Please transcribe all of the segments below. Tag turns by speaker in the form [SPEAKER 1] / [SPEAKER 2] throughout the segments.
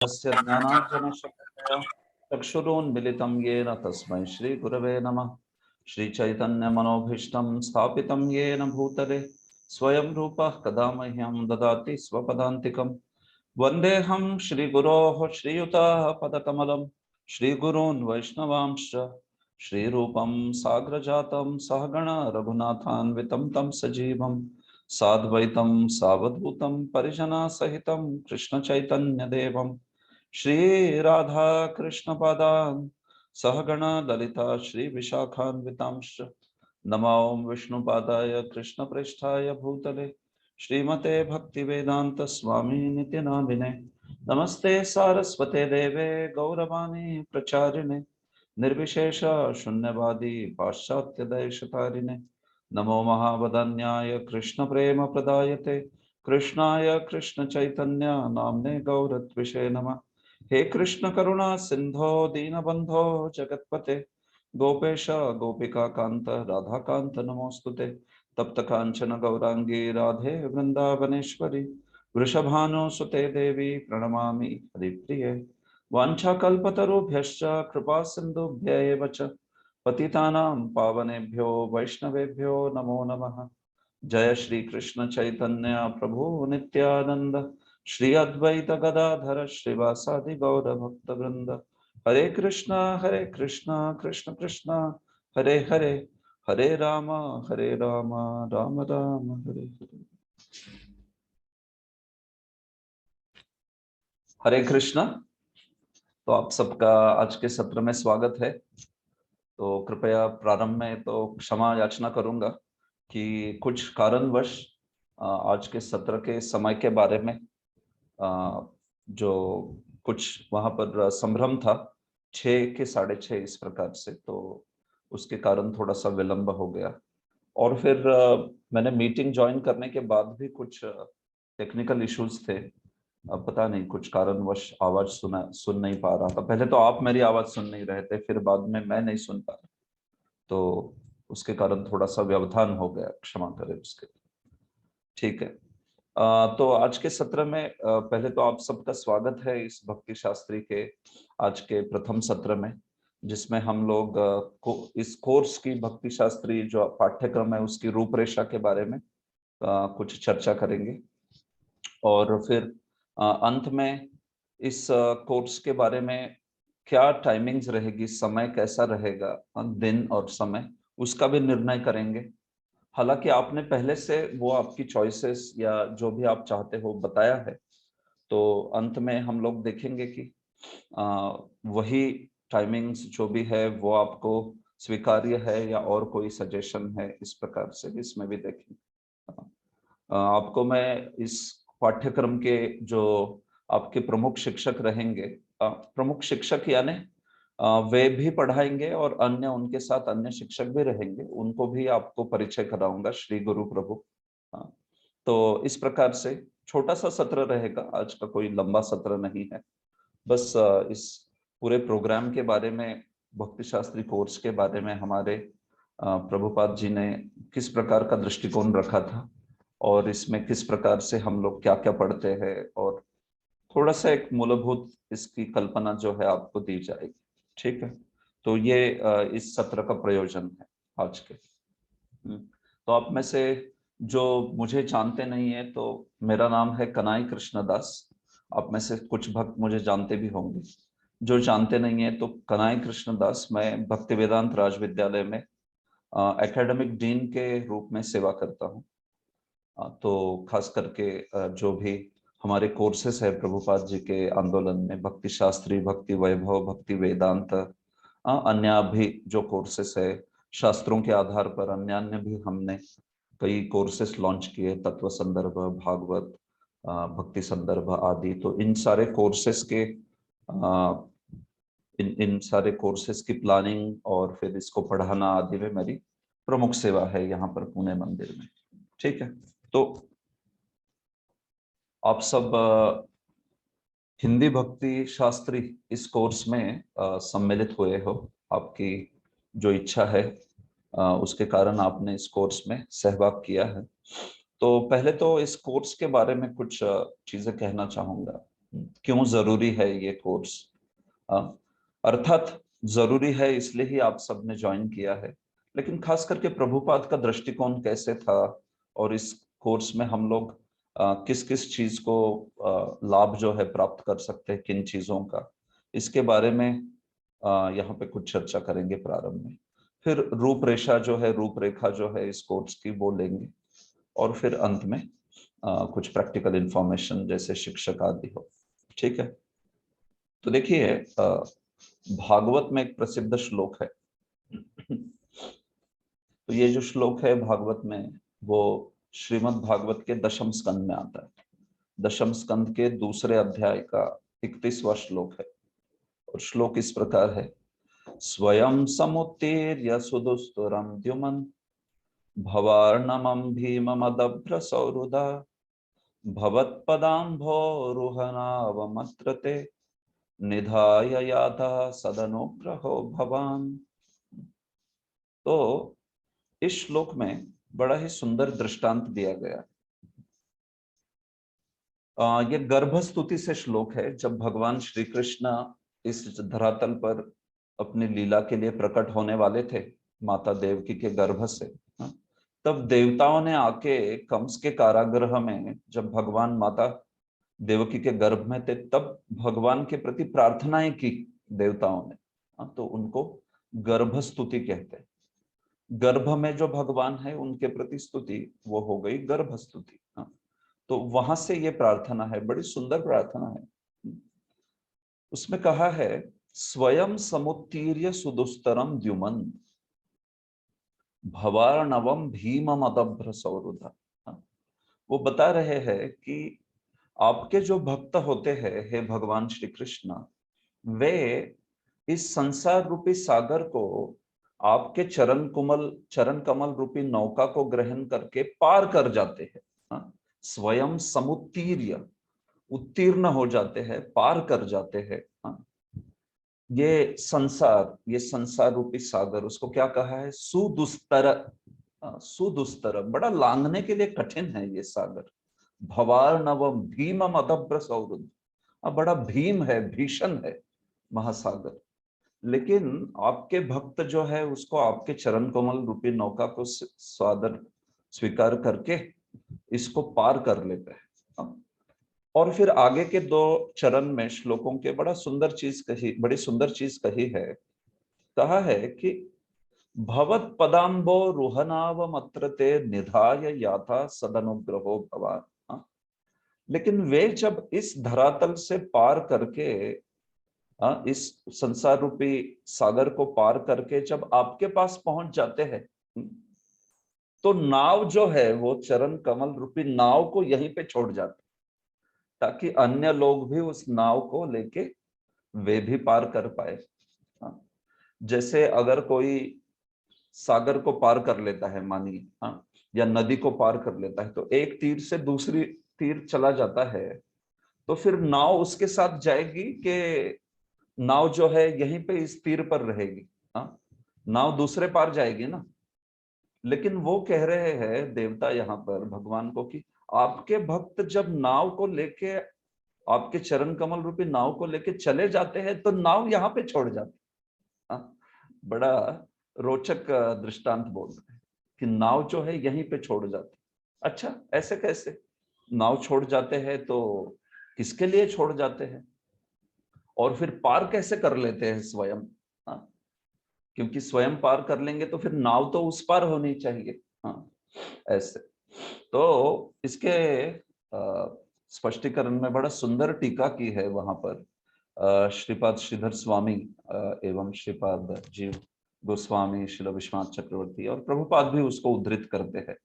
[SPEAKER 1] तस्य ज्ञानार्जनशक्त्या चक्षुरुन्मिलितं येन तस्मै श्रीगुरवे नमः। श्रीचैतन्यमनोभीष्टं स्थापितं येन भूतले स्वयं रूपः कदा मह्यं ददाति स्वपदान्तिकं। वन्देऽहं श्रीगुरोः श्रीयुताः पदकमलं श्रीगुरून् वैष्णवांश्च श्रीरूपं साग्रजातं सहगण रघुनाथान्वितं तं सजीवं साद्वैतं सावधूतं परिजनसहितं कृष्णचैतन्यदेवं श्री राधा कृष्ण पादान् सहगण ललिता श्री विशाखान्वितांश्च नमो विष्णुपादाय कृष्ण प्रेष्ठाय भूतले श्रीमते भक्ति वेदांत स्वामी नित्य नामिने नमस्ते सारस्वते देवे गौरवाणी प्रचारिणे निर्विशेष शून्यवादी पाश्चात्य देशतारिणे नमो महावदन्याय कृष्ण प्रेम प्रदायते कृष्णाय कृष्ण चैतन्य नामने गौरत्विषे नमः। हे कृष्ण करुणा सिंधो दीनबंधो जगतपते गोपेश गोपिका कांत राधा कांत नमोस्तुते तप्त कांचन गौरांगी राधे वृंदावनेश्वरी वृषभानुसुते देवी प्रणमामि हरिप्रिये वाञ्छाकल्पतरुभ्यश्च कृपा सिन्धुभ्य एव च पतितानां पावनेभ्यो वैष्णवेभ्यो नमो नमः। जय श्री कृष्ण चैतन्य प्रभु नित्यानंद श्री अद्वैत गदाधर श्रीवासादि गौर भक्त वृंद हरे कृष्णा कृष्ण कृष्णा हरे हरे हरे राम राम राम हरे हरे। हरे कृष्णा। तो आप सबका आज के सत्र में स्वागत है। तो कृपया प्रारंभ में तो क्षमा याचना करूंगा कि कुछ कारणवश आज के सत्र के समय के बारे में जो कुछ वहां पर संभ्रम था, 6 के 6:30 इस प्रकार से, तो उसके कारण थोड़ा सा विलंब हो गया। और फिर मैंने मीटिंग ज्वाइन करने के बाद भी कुछ टेक्निकल इश्यूज थे। पता नहीं, कुछ कारणवश आवाज सुन नहीं पा रहा था। पहले तो आप मेरी आवाज सुन नहीं रहे थे, फिर बाद में मैं नहीं सुन पा रहा, तो उसके कारण थोड़ा सा व्यवधान हो गया, क्षमा करें उसके। ठीक है। तो आज के सत्र में पहले तो आप सबका स्वागत है इस भक्ति शास्त्री के आज के प्रथम सत्र में, जिसमें हम लोग इस कोर्स की भक्ति शास्त्री जो पाठ्यक्रम है उसकी रूपरेखा के बारे में कुछ चर्चा करेंगे। और फिर अंत में इस कोर्स के बारे में क्या टाइमिंग्स रहेगी, समय कैसा रहेगा, दिन और समय, उसका भी निर्णय करेंगे। हालांकि आपने पहले से वो आपकी चॉइसेस या जो भी आप चाहते हो बताया है, तो अंत में हम लोग देखेंगे कि वही टाइमिंग्स जो भी है वो आपको स्वीकार्य है या और कोई सजेशन है, इस प्रकार से इसमें भी देखेंगे। आपको मैं इस पाठ्यक्रम के जो आपके प्रमुख शिक्षक रहेंगे, प्रमुख शिक्षक यानी वे भी पढ़ाएंगे और अन्य उनके साथ अन्य शिक्षक भी रहेंगे, उनको भी आपको परिचय कराऊंगा, श्री गुरु प्रभु। तो इस प्रकार से छोटा सा सत्र रहेगा, आज का कोई लंबा सत्र नहीं है। बस इस पूरे प्रोग्राम के बारे में, भक्ति शास्त्री कोर्स के बारे में हमारे प्रभुपाद जी ने किस प्रकार का दृष्टिकोण रखा था और इसमें किस प्रकार से हम लोग क्या क्या पढ़ते हैं, और थोड़ा सा एक मूलभूत इसकी कल्पना जो है आपको दी जाएगी। ठीक है। तो ये इस सत्र का प्रयोजन है आज के। तो आप में से जो मुझे जानते नहीं है, तो मेरा नाम है कनाई कृष्णदास। आप में से कुछ भक्त मुझे जानते भी होंगे। जो जानते नहीं है, तो कनाई कृष्णदास, मैं भक्ति वेदांत राज विद्यालय में एकेडमिक डीन के रूप में सेवा करता हूँ। तो खास करके जो भी हमारे कोर्सेस है प्रभुपाद जी के आंदोलन में, भक्ति शास्त्री, भक्ति वैभव, भक्ति वेदांत, अन्य भी जो कोर्सेस है शास्त्रों के आधार पर, अन्य भी हमने कई कोर्सेस लॉन्च किए, तत्व संदर्भ, भागवत, भक्ति संदर्भ आदि। तो इन सारे कोर्सेस के इन सारे कोर्सेस की प्लानिंग और फिर इसको पढ़ाना आदि में मेरी प्रमुख सेवा है यहाँ पर पुणे मंदिर में। ठीक है। तो आप सब हिंदी भक्ति शास्त्री इस कोर्स में सम्मिलित हुए हो। आपकी जो इच्छा है उसके कारण आपने इस कोर्स में सहभाग किया है। तो पहले तो इस कोर्स के बारे में कुछ चीजें कहना चाहूंगा। क्यों जरूरी है ये कोर्स? अर्थात जरूरी है इसलिए ही आप सबने ज्वाइन किया है, लेकिन खास करके प्रभुपाद का दृष्टिकोण कैसे था और इस कोर्स में हम लोग किस किस चीज को लाभ जो है प्राप्त कर सकते हैं, किन चीजों का, इसके बारे में यहाँ पे कुछ चर्चा करेंगे प्रारंभ में। फिर रूपरेखा जो है इस कोर्स की वो लेंगे, और फिर अंत में कुछ प्रैक्टिकल इंफॉर्मेशन जैसे शिक्षक आदि हो। ठीक है, तो देखिए भागवत में एक प्रसिद्ध श्लोक है। तो ये जो श्लोक है भागवत में, वो श्रीमद् भागवत के दशम स्कंद में आता है। दशम स्कंद के दूसरे अध्याय का 31वां श्लोक है, और श्लोक इस प्रकार है। स्वयं समुत्तीर्य सुदुस्तरम द्युमन् भवार्णमं भीममदभ्र सौहृदा भवत्पदाम्भोरुहनावमत्र ते निधाय याथा सदनुग्रहो भवान्। तो इस श्लोक में बड़ा ही सुंदर दृष्टांत दिया गया। ये गर्भस्तुति से श्लोक है। जब भगवान श्री कृष्ण इस धरातल पर अपनी लीला के लिए प्रकट होने वाले थे माता देवकी के गर्भ से, तब देवताओं ने आके कंस के कारागृह में, जब भगवान माता देवकी के गर्भ में थे, तब भगवान के प्रति प्रार्थनाएं की देवताओं ने। तो उनको गर्भस्तुति कहते हैं। गर्भ में जो भगवान है उनके प्रति स्तुति, वो हो गई गर्भस्तुति। तो वहां से ये प्रार्थना है, बड़ी सुंदर प्रार्थना है। उसमें कहा है स्वयं समुत्तीर्य सुदुस्तरम द्युमन् भवार्णवम भीमम अदभ्र सौहृदा। वो बता रहे हैं कि आपके जो भक्त होते हैं हे भगवान श्री कृष्ण, वे इस संसार रूपी सागर को आपके चरण कमल रूपी नौका को ग्रहण करके पार कर जाते हैं। स्वयं समुत्तीर्य, उत्तीर्ण हो जाते हैं, पार कर जाते हैं। ये संसार रूपी सागर, उसको क्या कहा है? सुदुस्तर। सुदुस्तर, बड़ा लांघने के लिए कठिन है ये सागर। भवार्णवम भीमम अदभ्र सौहृद, बड़ा भीम है, भीषण है महासागर। लेकिन आपके भक्त जो है उसको आपके चरण कमल रूपी नौका को सादर स्वीकार करके इसको पार कर लेते हैं। और फिर आगे के दो चरण में श्लोकों के बड़ी सुंदर चीज कही है। कहा है कि भवत पदाम्बो रुहनावमत्र ते निधाय याथा सदनुग्रहो भवान्। लेकिन वे जब इस धरातल से पार करके, इस संसार रूपी सागर को पार करके जब आपके पास पहुंच जाते हैं, तो नाव जो है वो चरण कमल रूपी नाव को यहीं पे छोड़ जाते, ताकि अन्य लोग भी उस नाव को लेके वे भी पार कर पाए। जैसे अगर कोई सागर को पार कर लेता है मानिए, या नदी को पार कर लेता है, तो एक तीर से दूसरी तीर चला जाता है, तो फिर नाव उसके साथ जाएगी कि नाव जो है यहीं पे इस तीर पर रहेगी? नाव दूसरे पार जाएगी ना। लेकिन वो कह रहे हैं देवता यहाँ पर भगवान को कि आपके भक्त जब नाव को लेके, आपके चरण कमल रूपी नाव को लेके चले जाते हैं, तो नाव यहाँ पे छोड़ जाती। बड़ा रोचक दृष्टांत बोल रहे हैं कि नाव जो है यहीं पे छोड़ जाती। अच्छा, ऐसे कैसे नाव छोड़ जाते हैं? तो किसके लिए छोड़ जाते हैं और फिर पार कैसे कर लेते हैं स्वयं? क्योंकि स्वयं पार कर लेंगे तो फिर नाव तो उस पार होनी चाहिए। ऐसे तो इसके स्पष्टीकरण में बड़ा सुंदर टीका की है वहां पर श्रीपाद श्रीधर स्वामी एवं श्रीपाद जीव गोस्वामी, शिला विश्वनाथ चक्रवर्ती और प्रभुपाद भी उसको उद्धृत करते हैं।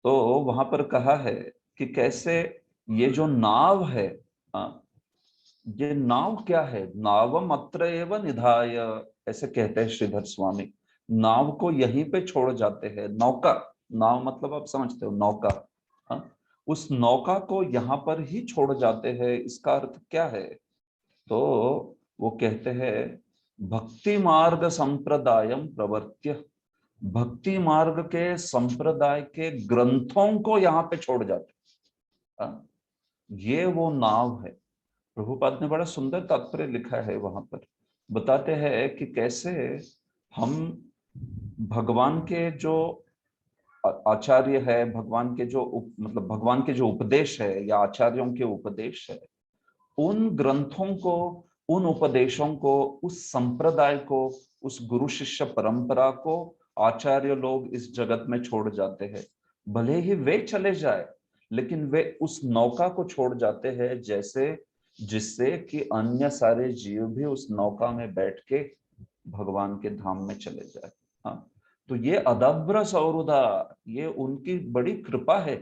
[SPEAKER 1] तो वहां पर कहा है कि कैसे ये जो नाव है, ये नाव क्या है? नावम अत्र एव निधाय, ऐसे कहते हैं श्रीधर स्वामी। नाव को यहीं पे छोड़ जाते हैं। नौका, नाव मतलब आप समझते हो, नौका। उस नौका को यहाँ पर ही छोड़ जाते हैं। इसका अर्थ क्या है? तो वो कहते हैं भक्ति मार्ग संप्रदायम प्रवर्त्य, भक्ति मार्ग के संप्रदाय के ग्रंथों को यहाँ पे छोड़ जाते। ये वो नाव है। प्रभुपाद ने बड़ा सुंदर तात्पर्य लिखा है वहां पर, बताते हैं कि कैसे हम भगवान के जो आचार्य है, भगवान के जो मतलब भगवान के जो उपदेश है या आचार्यों के उपदेश है, उन ग्रंथों को, उन उपदेशों को, उस संप्रदाय को, उस गुरु शिष्य परंपरा को आचार्य लोग इस जगत में छोड़ जाते हैं। भले ही वे चले जाए, लेकिन वे उस नौका को छोड़ जाते हैं, जैसे जिससे कि अन्य सारे जीव भी उस नौका में बैठ के भगवान के धाम में चले जाए। हाँ, तो ये अदब्र सौरुदा, ये उनकी बड़ी कृपा है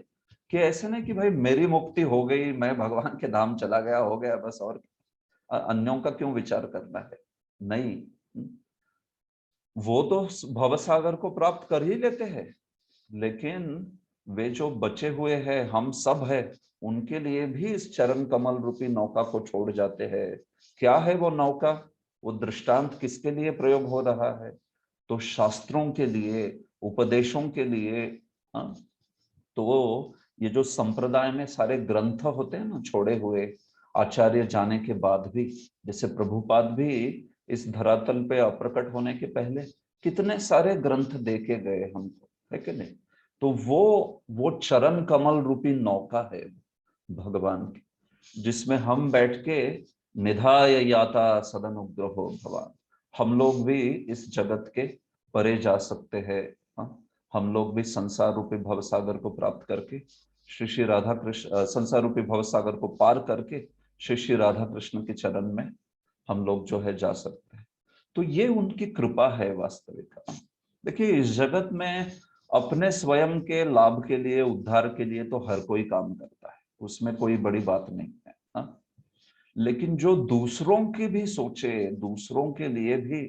[SPEAKER 1] कि ऐसे नहीं कि भाई मेरी मुक्ति हो गई, मैं भगवान के धाम चला गया, हो गया बस, और अन्यों का क्यों विचार करना है। नहीं, वो तो भवसागर को प्राप्त कर ही लेते हैं, लेकिन वे जो बचे हुए हैं, हम सब है, उनके लिए भी इस चरण कमल रूपी नौका को छोड़ जाते हैं। क्या है वो नौका? वो दृष्टांत किसके लिए प्रयोग हो रहा है? तो शास्त्रों के लिए, उपदेशों के लिए। हाँ, तो ये जो संप्रदाय में सारे ग्रंथ होते हैं ना छोड़े हुए, आचार्य जाने के बाद भी, जैसे प्रभुपाद भी इस धरातल पे अप्रकट होने के पहले कितने सारे ग्रंथ दे के गए हमको, है कि नहीं? तो वो चरण कमल रूपी नौका है भगवान की, जिसमें हम बैठ के निधाय याता सदन उग्रहो भगवान, हम लोग भी इस जगत के परे जा सकते हैं। हाँ, हम लोग भी संसार रूपी भवसागर को प्राप्त करके श्री श्री राधा कृष्ण, संसार रूपी भवसागर को पार करके श्री श्री राधा कृष्ण के चरण में हम लोग जो है जा सकते हैं। तो ये उनकी कृपा है वास्तविक। देखिए, इस जगत में अपने स्वयं के लाभ के लिए, उद्धार के लिए तो हर कोई काम करता है, उसमें कोई बड़ी बात नहीं है। हाँ? लेकिन जो दूसरों की भी सोचे, दूसरों के लिए भी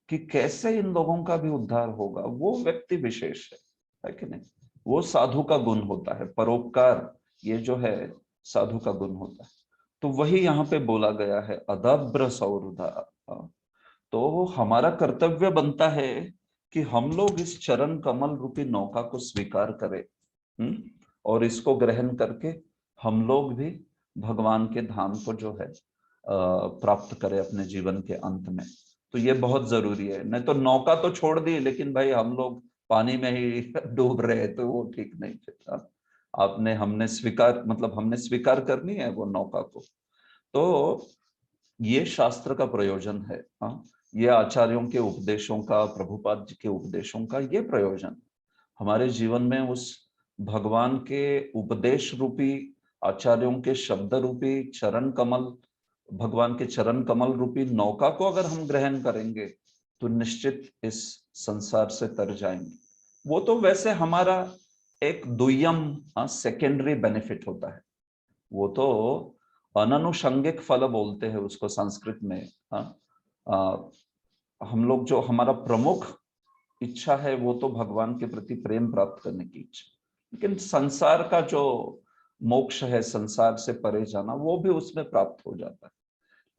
[SPEAKER 1] कि कैसे इन लोगों का भी उद्धार होगा, वो व्यक्ति विशेष है कि नहीं? वो साधु का गुण होता है, परोपकार, ये जो है साधु का गुण होता है। तो वही यहाँ पे बोला गया है, अदब्र सौहृदा। तो हमारा कर्तव्य बनता है कि हम लोग इस चरण कमल रूपी नौका को स्वीकार करें, और इसको ग्रहण करके हम लोग भी भगवान के धाम को जो है प्राप्त करें अपने जीवन के अंत में। तो ये बहुत जरूरी है। नहीं तो नौका तो छोड़ दी, लेकिन भाई हम लोग पानी में ही डूब रहे, तो वो ठीक नहीं है। आपने हमने स्वीकार, मतलब हमने स्वीकार करनी है वो नौका को। तो ये शास्त्र का प्रयोजन है। हाँ, ये आचार्यों के उपदेशों का, प्रभुपाद जी के उपदेशों का ये प्रयोजन, हमारे जीवन में उस भगवान के उपदेश रूपी, आचार्यों के शब्द रूपी चरण कमल, भगवान के चरण कमल रूपी नौका को अगर हम ग्रहण करेंगे, तो निश्चित इस संसार से तर जाएंगे। वो तो वैसे हमारा एक दुय्यम, सेकेंडरी बेनिफिट होता है। वो तो अननुषंगिक फल बोलते हैं उसको संस्कृत में। हाँ, हम लोग जो, हमारा प्रमुख इच्छा है वो तो भगवान के प्रति प्रेम प्राप्त करने की इच्छा, लेकिन संसार का जो मोक्ष है, संसार से परे जाना, वो भी उसमें प्राप्त हो जाता है।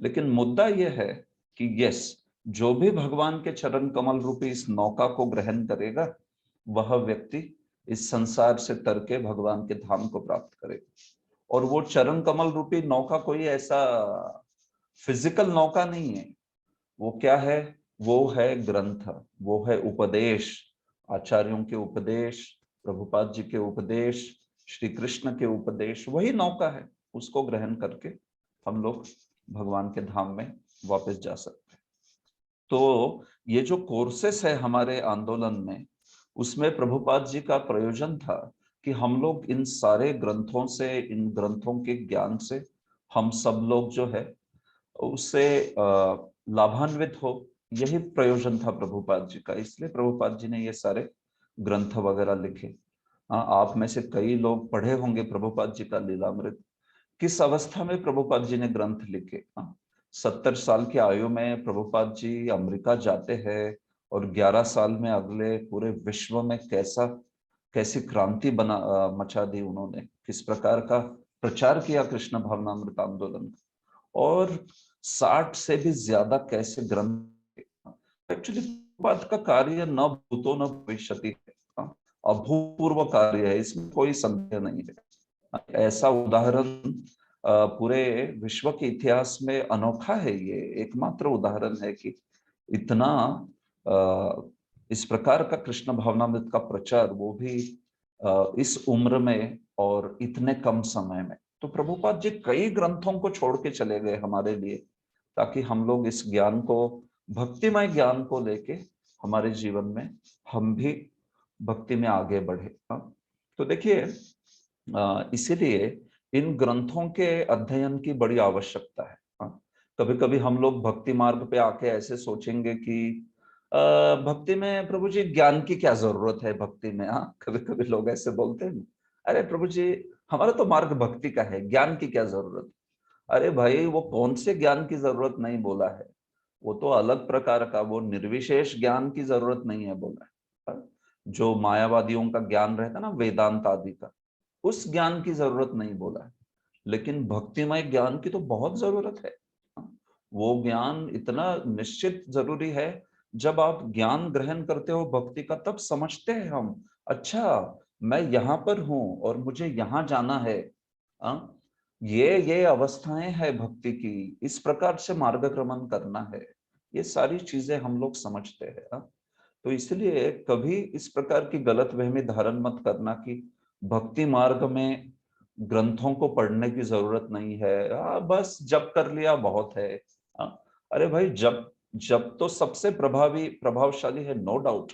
[SPEAKER 1] लेकिन मुद्दा यह है कि यस, जो भी भगवान के चरण कमल रूपी इस नौका को ग्रहण करेगा, वह व्यक्ति इस संसार से तर के भगवान के धाम को प्राप्त करेगा। और वो चरण कमल रूपी नौका कोई ऐसा फिजिकल नौका नहीं है। वो क्या है? वो है ग्रंथ, वो है उपदेश, आचार्यों के उपदेश, प्रभुपाद जी के उपदेश, श्री कृष्ण के उपदेश, वही नौका है। उसको ग्रहण करके हम लोग भगवान के धाम में वापस जा सकते हैं। तो ये जो कोर्सेस है हमारे आंदोलन में, उसमें प्रभुपाद जी का प्रयोजन था कि हम लोग इन सारे ग्रंथों से, इन ग्रंथों के ज्ञान से हम सब लोग जो है उससे लाभान्वित हो। यही प्रयोजन था प्रभुपाद जी का, इसलिए प्रभुपाद जी ने ये सारे ग्रंथ वगैरह लिखे। हाँ, आप में से कई लोग पढ़े होंगे प्रभुपाद जी का लीलामृत। किस अवस्था में प्रभुपाद जी ने ग्रंथ लिखे? 70 साल की आयु में प्रभुपाद जी अमेरिका जाते हैं, और 11 साल में अगले पूरे विश्व में कैसी क्रांति मचा दी उन्होंने, किस प्रकार का प्रचार किया कृष्ण भावनामृत आंदोलन। और 60 से भी ज्यादा कैसे ग्रंथ। एक्चुअली प्रभुपाद का कार्य न भूतो न भविष्यति है, अभूतपूर्व कार्य है, इसमें कोई संदेह नहीं है। ऐसा उदाहरण पूरे विश्व के इतिहास में अनोखा है। ये एकमात्र उदाहरण है कि इतना इस प्रकार का कृष्ण भावनामृत का प्रचार, वो भी इस उम्र में और इतने कम समय में। तो प्रभुपाद जी कई ग्रंथों को छोड़ के चले गए हमारे लिए, ताकि हम लोग इस ज्ञान को, भक्तिमय ज्ञान को लेके हमारे जीवन में हम भी भक्ति में आगे बढ़े। तो देखिए, इसीलिए इन ग्रंथों के अध्ययन की बड़ी आवश्यकता है। कभी कभी हम लोग भक्ति मार्ग पे आके ऐसे सोचेंगे कि भक्ति में प्रभु जी ज्ञान की क्या जरूरत है भक्ति में। हाँ, कभी कभी लोग ऐसे बोलते हैं, अरे प्रभु जी हमारा तो मार्ग भक्ति का है, ज्ञान की क्या जरूरत। अरे भाई, वो कौन से ज्ञान की जरूरत नहीं बोला है, वो तो अलग प्रकार का, वो निर्विशेष ज्ञान की जरूरत नहीं है बोला है। जो मायावादियों का ज्ञान रहता है ना, वेदांत आदि का, उस ज्ञान की जरूरत नहीं बोला है। लेकिन भक्तिमय ज्ञान की तो बहुत जरूरत है। वो ज्ञान इतना निश्चित जरूरी है। जब आप ज्ञान ग्रहण करते हो भक्ति का, तब समझते हैं हम, अच्छा मैं यहाँ पर हूँ और मुझे यहाँ जाना है। ये अवस्थाएं हैं भक्ति की, इस प्रकार से मार्गक्रमण करना है, ये सारी चीजें हम लोग समझते हैं। तो इसलिए कभी इस प्रकार की गलतफहमी धारण मत करना कि भक्ति मार्ग में ग्रंथों को पढ़ने की जरूरत नहीं है, बस जप कर लिया बहुत है। अरे भाई, जप जप तो सबसे प्रभावशाली है, नो डाउट।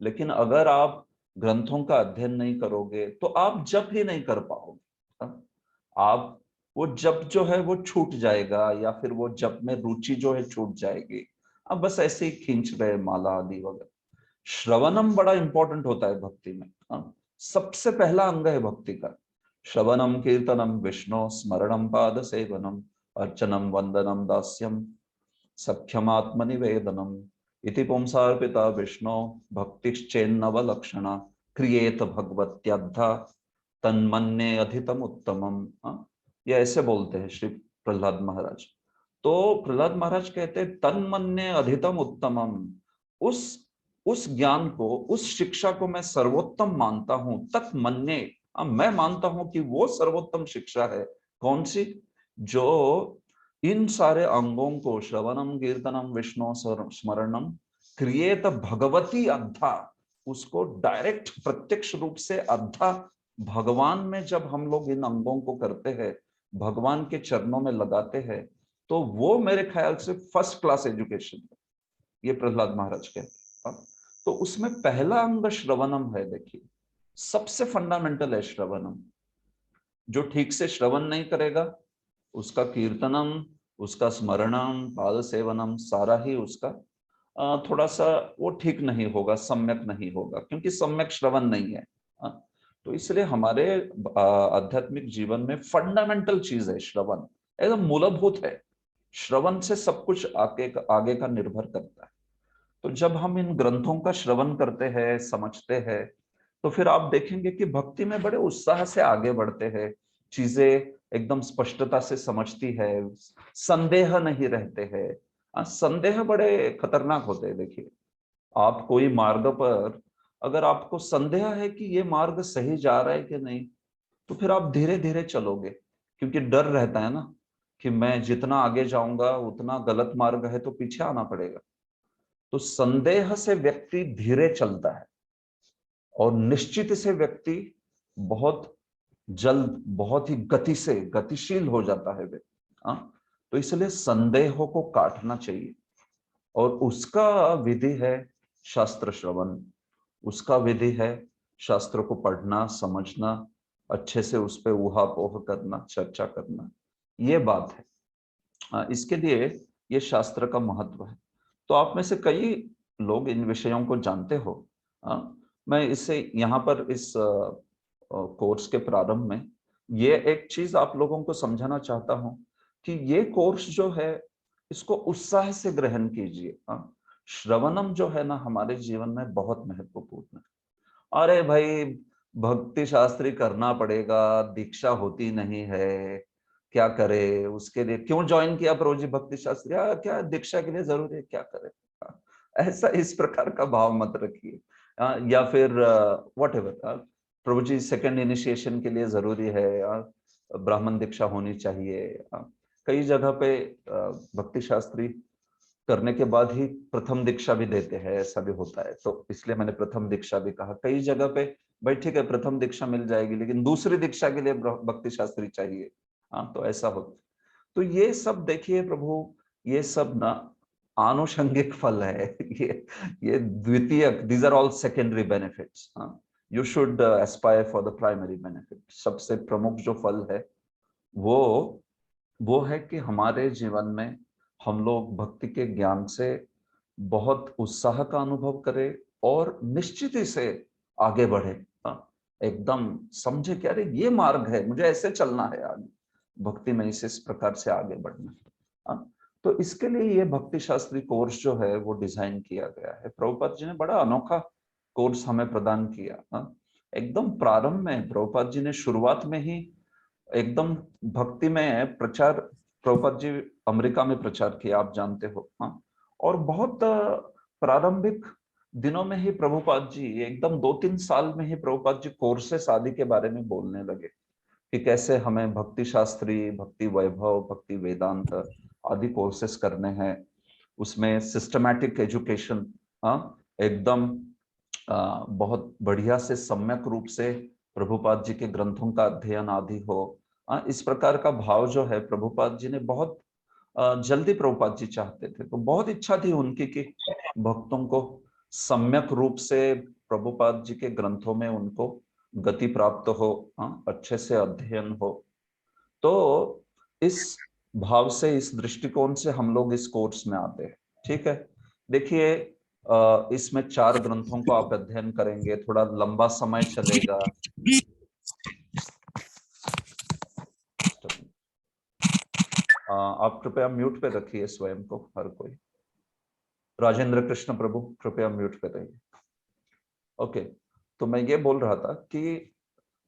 [SPEAKER 1] लेकिन अगर आप ग्रंथों का अध्ययन नहीं करोगे तो आप जप ही नहीं कर पाओगे। आप, वो जप जो है वो छूट जाएगा, या फिर वो जप में रुचि जो है छूट जाएगी। अब बस ऐसे ही खींच रहे माला आदि वगैरह। श्रवणम बड़ा इंपॉर्टेंट होता है भक्ति में। सबसे पहला अंग है भक्ति का श्रवणम कीर्तनम विष्णु स्मरणम पाद सेवनम अर्चनम वंदनम दास्यम सख्यम आत्मनिवेदनम इति पुंसार्पिता विष्णु भक्तिश्चेन्नव लक्षणा क्रियेत भगवत्यद्धा तन्मन्ये अधितम उत्तमम। ये ऐसे बोलते हैं श्री प्रहलाद महाराज। तो प्रहलाद महाराज कहते हैं तन्मन्ये अधितम उत्तमम। उस उस ज्ञान को, उस शिक्षा को मैं सर्वोत्तम मानता हूं। तत् मन्ये, मैं मानता हूं कि वो सर्वोत्तम शिक्षा है। कौन सी? जो इन सारे अंगों को, श्रवणम कीर्तनम विष्णु स्मरणम क्रिएत भगवती अद्धा, उसको डायरेक्ट प्रत्यक्ष रूप से अद्धा भगवान में जब हम लोग इन अंगों को करते हैं, भगवान के चरणों में लगाते हैं, तो वो मेरे ख्याल से फर्स्ट क्लास एजुकेशन है। ये प्रहलाद महाराज कहते हैं। तो उसमें पहला अंग श्रवणम है। देखिए, सबसे फंडामेंटल है श्रवणम। जो ठीक से श्रवण नहीं करेगा, उसका कीर्तनम, उसका स्मरणम, पाद सेवनम, सारा ही उसका थोड़ा सा वो ठीक नहीं होगा, सम्यक नहीं होगा, क्योंकि सम्यक श्रवण नहीं है। तो इसलिए हमारे आध्यात्मिक जीवन में फंडामेंटल चीज है श्रवण, एकदम मूलभूत है। श्रवण से सब कुछ आगे का निर्भर करता है। तो जब हम इन ग्रंथों का श्रवण करते हैं, समझते हैं, तो फिर आप देखेंगे कि भक्ति में बड़े उत्साह से आगे बढ़ते हैं, चीजें एकदम स्पष्टता से समझती है, संदेह नहीं रहते हैं। संदेह बड़े खतरनाक होते हैं। देखिए, आप कोई मार्ग पर, अगर आपको संदेह है कि ये मार्ग सही जा रहा है कि नहीं, तो फिर आप धीरे धीरे चलोगे, क्योंकि डर रहता है ना कि मैं जितना आगे जाऊंगा उतना गलत मार्ग है तो पीछे आना पड़ेगा। तो संदेह से व्यक्ति धीरे चलता है, और निश्चित से व्यक्ति बहुत जल्द, बहुत ही गति से गतिशील हो जाता है व्यक्ति। तो इसलिए संदेहों को काटना चाहिए, और उसका विधि है शास्त्र श्रवण। उसका विधि है शास्त्र को पढ़ना, समझना, अच्छे से उस पर ऊहापोह करना, चर्चा करना। ये बात है। इसके लिए ये शास्त्र का महत्व है। तो आप में से कई लोग इन विषयों को जानते हो। मैं इससे यहाँ पर इस कोर्स के प्रारंभ में ये एक चीज आप लोगों को समझाना चाहता हूं कि ये कोर्स जो है, इसको उत्साह से ग्रहण कीजिए। श्रवणम जो है ना, हमारे जीवन में बहुत महत्वपूर्ण है। अरे भाई, भक्ति शास्त्री करना पड़ेगा, दीक्षा होती नहीं है, क्या करे, उसके लिए क्यों ज्वाइन किया प्रभु जी भक्ति शास्त्री, क्या दीक्षा के लिए जरूरी है, क्या करे। ऐसा इस प्रकार का भाव मत रखिए। या फिर whatever, Prabhu ji second initiation के लिए जरूरी है, ब्राह्मण दीक्षा होनी चाहिए। कई जगह पे भक्ति शास्त्री करने के बाद ही प्रथम दीक्षा भी देते हैं, ऐसा भी होता है, तो इसलिए मैंने प्रथम दीक्षा भी कहा। कई जगह पे भाई ठीक है प्रथम दीक्षा मिल जाएगी, लेकिन दूसरी दीक्षा के लिए भक्ति शास्त्री चाहिए। हाँ, तो ऐसा होता। तो ये सब देखिए प्रभु, ये सब ना आनुषंगिक फल है। ये द्वितीयक, these are all secondary benefits. You should aspire for the primary benefit. सबसे प्रमुख जो फल है वो वो है कि हमारे जीवन में हम लोग भक्ति के ज्ञान से बहुत उत्साह का अनुभव करें और निश्चित ही से आगे बढ़े। एकदम समझे कि अरे ये मार्ग है, मुझे ऐसे चलना है आगे, भक्ति में इस प्रकार से आगे बढ़ना है। तो इसके लिए ये भक्ति शास्त्री कोर्स जो है वो डिजाइन किया गया है। प्रभुपाद जी ने बड़ा अनोखा कोर्स हमें प्रदान किया। एकदम प्रारंभ में प्रभुपाद जी ने शुरुआत में ही एकदम भक्ति में प्रचार, प्रभुपाद जी अमेरिका में प्रचार किया, आप जानते हो। हाँ, और बहुत प्रारंभिक दिनों में ही प्रभुपाद जी एकदम 2-3 साल में ही प्रभुपाद जी कोर्सेस आदि के बारे में बोलने लगे कि कैसे हमें भक्ति शास्त्री, भक्ति वैभव, भक्ति वेदांत आदि कोर्सेस करने हैं। उसमें सिस्टमैटिक एजुकेशन, हाँ, एकदम बहुत बढ़िया से सम्यक रूप से प्रभुपाद जी के ग्रंथों का अध्ययन आदि हो। इस प्रकार का भाव जो है प्रभुपाद जी ने बहुत जल्दी, प्रभुपाद जी चाहते थे, तो बहुत इच्छा थी उनकी कि भक्तों को सम्यक रूप से प्रभुपाद जी के ग्रंथों में उनको गति प्राप्त हो, अच्छे से अध्ययन हो। तो इस भाव से, इस दृष्टिकोण से हम लोग इस कोर्स में आते हैं। ठीक है, देखिए इसमें 4 ग्रंथों को आप अध्ययन करेंगे, थोड़ा लंबा समय चलेगा। आप कृपया म्यूट पे रखिए स्वयं को, हर कोई। राजेंद्र कृष्ण प्रभु कृपया म्यूट पे रहिए। ओके, तो मैं ये बोल रहा था कि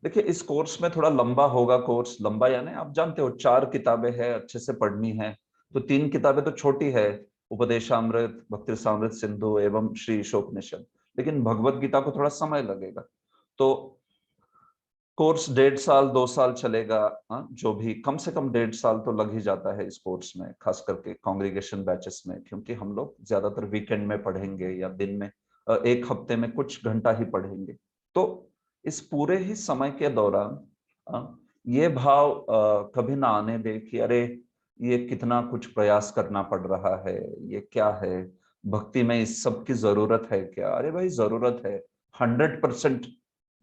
[SPEAKER 1] देखिए इस कोर्स में थोड़ा लंबा होगा। कोर्स लंबा यानी आप जानते हो 4 किताबें हैं, अच्छे से पढ़नी है। तो 3 किताबें तो छोटी है, उपदेशामृत, भक्तिरसामृत सिंधु एवं श्री ईशोपनिषद, लेकिन भगवत गीता को थोड़ा समय लगेगा। तो कोर्स 1.5 साल 2 साल चलेगा। जो भी कम से कम 1.5 साल तो लग ही जाता है इस कोर्स में, खास करके कांग्रेगेशन बैचेस में, क्योंकि हम लोग ज्यादातर वीकेंड में पढ़ेंगे या दिन में, एक हफ्ते में कुछ घंटा ही पढ़ेंगे। तो इस पूरे ही समय के दौरान ये भाव कभी ना आने दे कि अरे ये कितना कुछ प्रयास करना पड़ रहा है, ये क्या है, भक्ति में इस सब की जरूरत है क्या? अरे भाई जरूरत है, 100%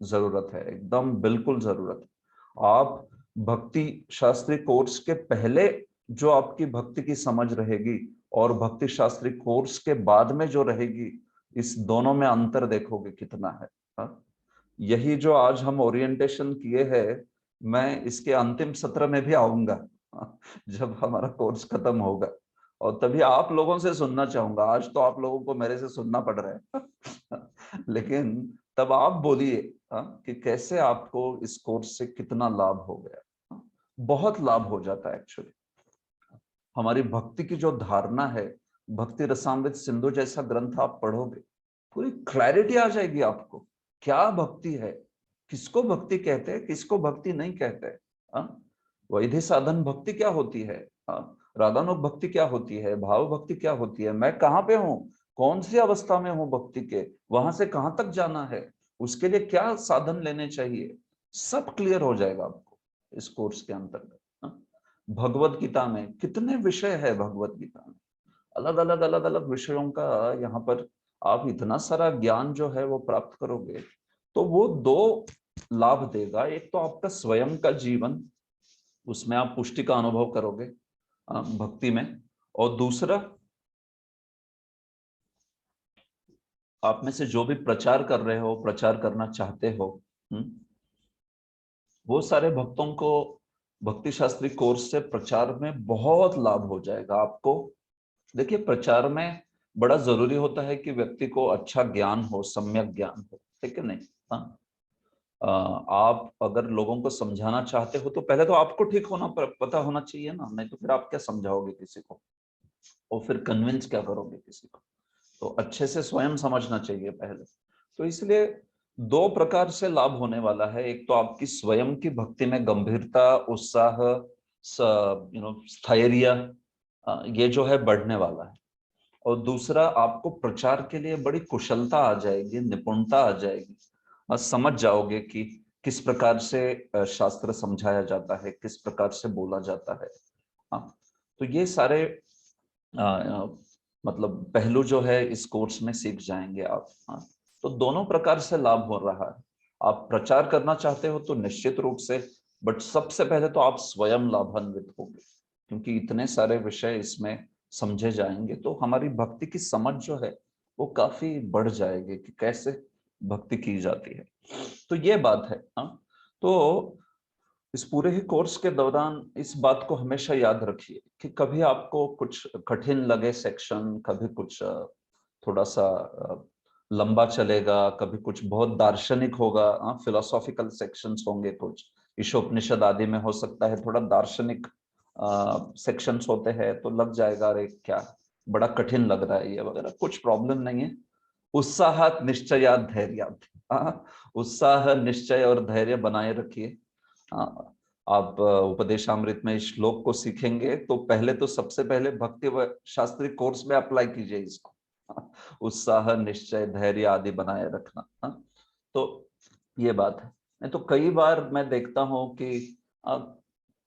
[SPEAKER 1] जरूरत है, एकदम बिल्कुल जरूरत है। आप भक्ति शास्त्री कोर्स के पहले जो आपकी भक्ति की समझ रहेगी और भक्ति शास्त्री कोर्स के बाद में जो रहेगी, इस दोनों में अंतर देखोगे कितना है। यही जो आज हम ओरिएंटेशन किए हैं, मैं इसके अंतिम सत्र में भी आऊंगा जब हमारा कोर्स खत्म होगा, और तभी आप लोगों से सुनना चाहूंगा। आज तो आप लोगों को मेरे से सुनना पड़ रहा है लेकिन तब आप बोलिए कि कैसे आपको इस कोर्स से कितना लाभ हो गया। बहुत लाभ हो जाता है एक्चुअली। हमारी भक्ति की जो धारणा है, भक्ति रसामृत सिंधु जैसा ग्रंथ आप पढ़ोगे, पूरी क्लैरिटी आ जाएगी आपको। क्या भक्ति है, किसको भक्ति कहते हैं, किसको भक्ति नहीं कहते हैं। वैधि साधन भक्ति क्या होती है, रागानुग भक्ति क्या होती है, भाव भक्ति क्या होती है, मैं कहाँ पे हूँ, कौन सी अवस्था में हूँ भक्ति के, वहां से कहाँ तक जाना है, उसके लिए क्या साधन लेने चाहिए, सब क्लियर हो जाएगा आपको इस कोर्स के अंतर्गत। भगवत गीता में कितने विषय है, भगवत गीता में अलग अलग विषयों का यहाँ पर आप इतना सारा ज्ञान जो है वो प्राप्त करोगे, तो वो 2 लाभ देगा। एक तो आपका स्वयं का जीवन, उसमें आप पुष्टि का अनुभव करोगे भक्ति में, और दूसरा आप में से जो भी प्रचार कर रहे हो, प्रचार करना चाहते हो, वो सारे भक्तों को भक्ति शास्त्री कोर्स से प्रचार में बहुत लाभ हो जाएगा आपको। देखिए प्रचार में बड़ा जरूरी होता है कि व्यक्ति को अच्छा ज्ञान हो, सम्यक ज्ञान हो, ठीक है नहीं? हाँ, आप अगर लोगों को समझाना चाहते हो तो पहले तो आपको ठीक होना पता होना चाहिए ना, नहीं तो फिर आप क्या समझाओगे किसी को, और फिर कन्विंस क्या करोगे किसी को? तो अच्छे से स्वयं समझना चाहिए पहले। तो इसलिए दो प्रकार से लाभ होने वाला है। एक तो आपकी स्वयं की भक्ति में गंभीरता, उत्साह, स्थैर्य, ये जो है बढ़ने वाला है। और दूसरा, आपको प्रचार के लिए बड़ी कुशलता आ जाएगी, निपुणता आ जाएगी। समझ जाओगे कि किस प्रकार से शास्त्र समझाया जाता है, किस प्रकार से बोला जाता है। हाँ, तो ये सारे मतलब पहलू जो है इस कोर्स में सीख जाएंगे आप। हाँ, तो दोनों प्रकार से लाभ हो रहा है। आप प्रचार करना चाहते हो तो निश्चित रूप से, बट सबसे पहले तो आप स्वयं लाभान्वित होगे, क्योंकि इतने सारे विषय इसमें समझे जाएंगे, तो हमारी भक्ति की समझ जो है वो काफी बढ़ जाएगी कि कैसे भक्ति की जाती है। तो ये बात है। हाँ, तो इस पूरे ही कोर्स के दौरान इस बात को हमेशा याद रखिए कि कभी आपको कुछ कठिन लगे सेक्शन, कभी कुछ थोड़ा सा लंबा चलेगा, कभी कुछ बहुत दार्शनिक होगा, फिलोसॉफिकल सेक्शंस होंगे, कुछ ईशोपनिषद आदि में हो सकता है थोड़ा दार्शनिक सेक्शंस होते हैं, तो लग जाएगा अरे क्या बड़ा कठिन लग रहा है ये वगैरह। कुछ प्रॉब्लम नहीं है। उत्साह निश्चयात धैर्यात, उत्साह, निश्चय और धैर्य बनाए रखिए। आप उपदेशामृत में इस श्लोक को सीखेंगे तो पहले तो सबसे पहले भक्ति व शास्त्री कोर्स में अप्लाई कीजिए इसको। उत्साह, निश्चय, धैर्य आदि बनाए रखना। तो ये बात है। नहीं तो कई बार मैं देखता हूँ कि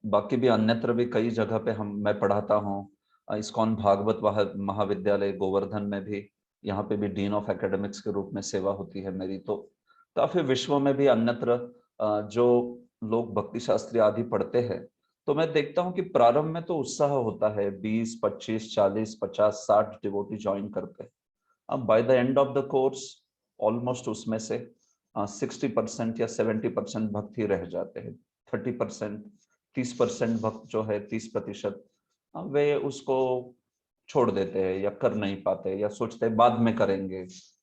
[SPEAKER 1] बाकी भी अन्यत्र भी कई जगह पे मैं पढ़ाता हूँ। इस्कॉन भागवत महाविद्यालय गोवर्धन में भी, यहाँ पे भी डीन ऑफ एकेडमिक्स के रूप में सेवा होती है मेरी। तो काफी विश्व में भी अन्यत्र जो लोग भक्ति शास्त्री आदि पढ़ते हैं, तो मैं देखता हूँ कि प्रारंभ में तो उत्साह होता है, 20, 25, 40, 50, 60 डिवोटी ज्वाइन करते हैं। अब by the end of the course almost उसमें से 60% या 70% भक्त ही रह जाते हैं। 30%, 30% भक्त जो है, 30%, वे उसको छोड़ देते हैं या कर नहीं पाते या सोचते हैं बाद में करेंगे,